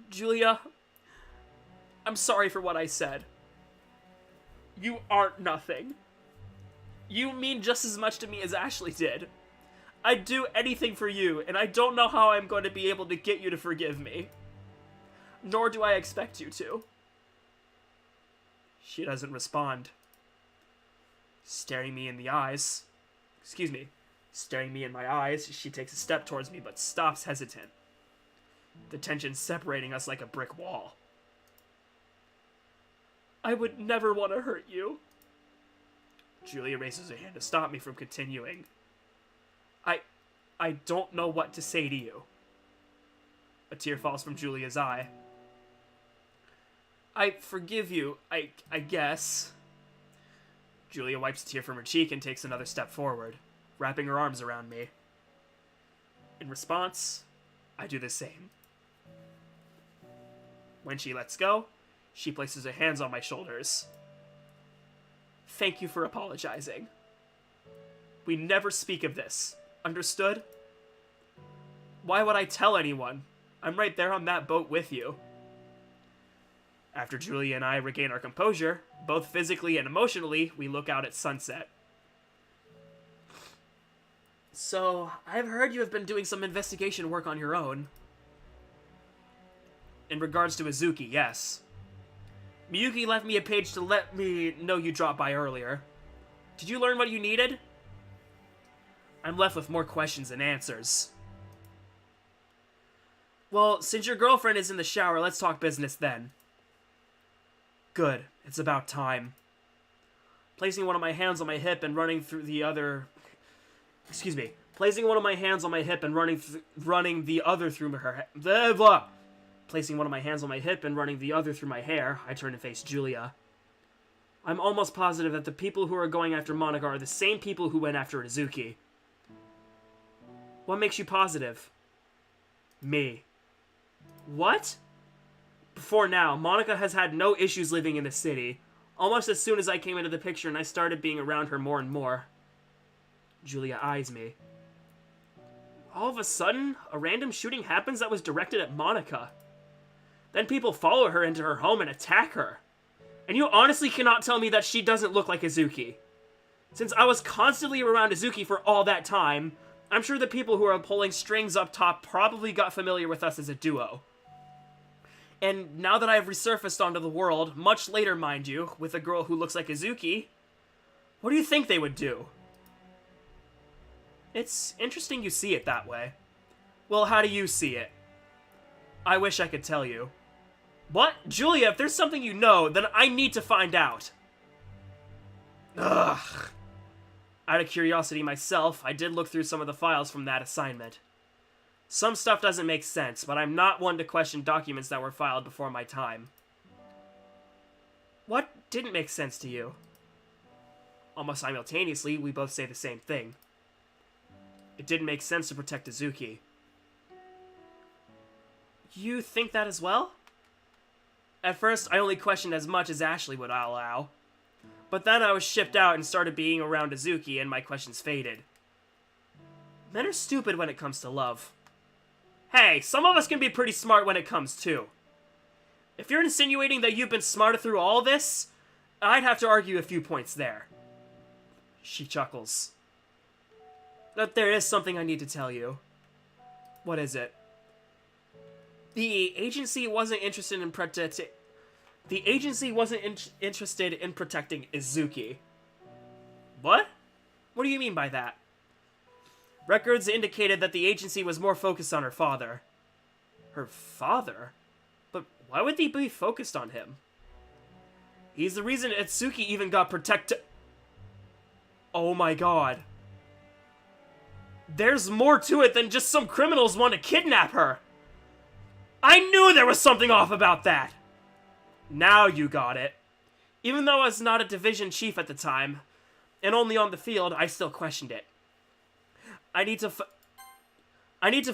Julia, I'm sorry for what I said. You aren't nothing. You mean just as much to me as Ashley did. I'd do anything for you, and I don't know how I'm going to be able to get you to forgive me. Nor do I expect you to. She doesn't respond. Staring me in my eyes, she takes a step towards me but stops hesitant. The tension separating us like a brick wall. I would never want to hurt you. Julia raises her hand to stop me from continuing. I don't know what to say to you. A tear falls from Julia's eye. I forgive you, I guess. Julia wipes a tear from her cheek and takes another step forward, wrapping her arms around me. In response, I do the same. When she lets go, she places her hands on my shoulders. Thank you for apologizing. We never speak of this. Understood? Why would I tell anyone? I'm right there on that boat with you. After Julia and I regain our composure, both physically and emotionally, we look out at sunset. So, I've heard you have been doing some investigation work on your own. In regards to Izuki, yes. Miyuki left me a page to let me know you dropped by earlier. Did you learn what you needed? I'm left with more questions than answers. Well, since your girlfriend is in the shower, let's talk business then. Good. It's about time. Placing one of my hands on my hip and running through the other... Placing one of my hands on my hip and running the other through her... Blah, blah. Placing one of my hands on my hip and running the other through my hair, I turn to face Julia. I'm almost positive that the people who are going after Monica are the same people who went after Izuki. What makes you positive? Me. What? Before now, Monica has had no issues living in the city. Almost as soon as I came into the picture and I started being around her more and more. Julia eyes me. All of a sudden, a random shooting happens that was directed at Monica. Then people follow her into her home and attack her. And you honestly cannot tell me that she doesn't look like Izuki. Since I was constantly around Izuki for all that time, I'm sure the people who are pulling strings up top probably got familiar with us as a duo. And now that I've resurfaced onto the world, much later, mind you, with a girl who looks like Izuki, what do you think they would do? It's interesting you see it that way. Well, how do you see it? I wish I could tell you. What? Julia, if there's something you know, then I need to find out. Ugh. Out of curiosity myself, I did look through some of the files from that assignment. Some stuff doesn't make sense, but I'm not one to question documents that were filed before my time. What didn't make sense to you? Almost simultaneously, we both say the same thing. It didn't make sense to protect Izuki. You think that as well? At first, I only questioned as much as Ashley would allow. But then I was shipped out and started being around Izuki, and my questions faded. Men are stupid when it comes to love. Hey, some of us can be pretty smart when it comes to. If you're insinuating that you've been smarter through all this, I'd have to argue a few points there. She chuckles. But there is something I need to tell you. What is it? The agency wasn't interested in protecting Izuki. What? What do you mean by that? Records indicated that the agency was more focused on her father. Her father? But why would they be focused on him? He's the reason Itsuki even got protected. Oh my god. There's more to it than just some criminals want to kidnap her. I knew there was something off about that. Now you got it. Even though I was not a division chief at the time, and only on the field, I still questioned it. I need to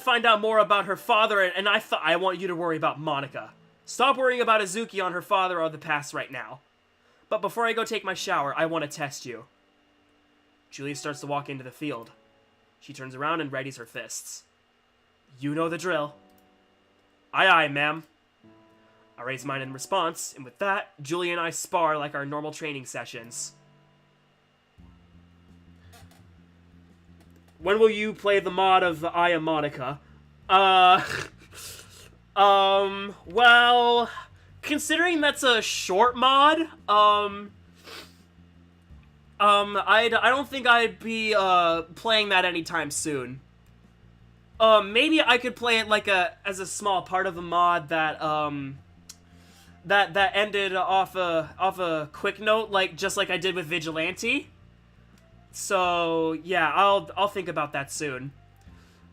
find out more about her father, and I want you to worry about Monica. Stop worrying about Izuki on her father or the past right now. But before I go take my shower, I want to test you. Julia starts to walk into the field. She turns around and readies her fists. You know the drill. Aye aye, ma'am. I raise mine in response, and with that, Julia and I spar like our normal training sessions. When will you play the mod of I Am Monica? Well, considering that's a short mod, I don't think I'd be, playing that anytime soon. Maybe I could play it like as a small part of a mod that, that ended off a quick note, just like I did with Vigilante. So, yeah, I'll think about that soon.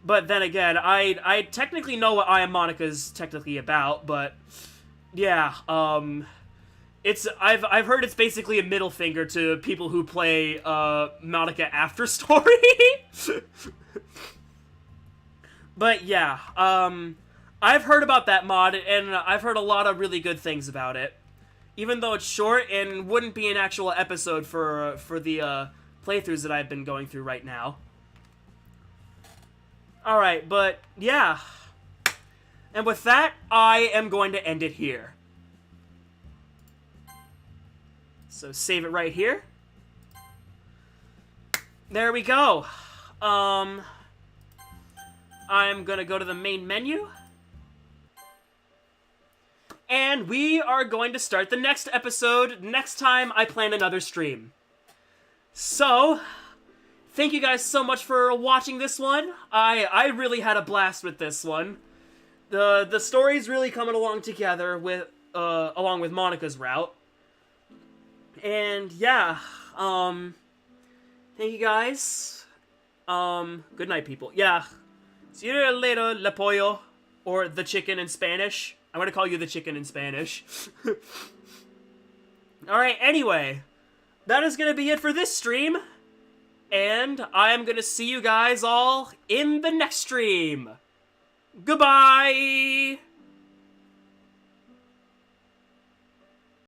But then again, I technically know what I Am Monica's technically about, but yeah, I've heard it's basically a middle finger to people who play Monica After Story. But yeah, I've heard about that mod, and I've heard a lot of really good things about it. Even though it's short and wouldn't be an actual episode for the playthroughs that I've been going through right now. Alright, but yeah. And with that, I am going to end it here. So save it right here. There we go. I'm gonna go to the main menu. And we are going to start the next episode next time I plan another stream. So, thank you guys so much for watching this one. I really had a blast with this one. The story's really coming along together with along with Monica's route. And yeah, thank you guys. Good night, people. Yeah. See you later, la pollo, or the chicken in Spanish. I'm gonna call you the chicken in Spanish. Alright, anyway, that is gonna be it for this stream, and I am gonna see you guys all in the next stream. Goodbye!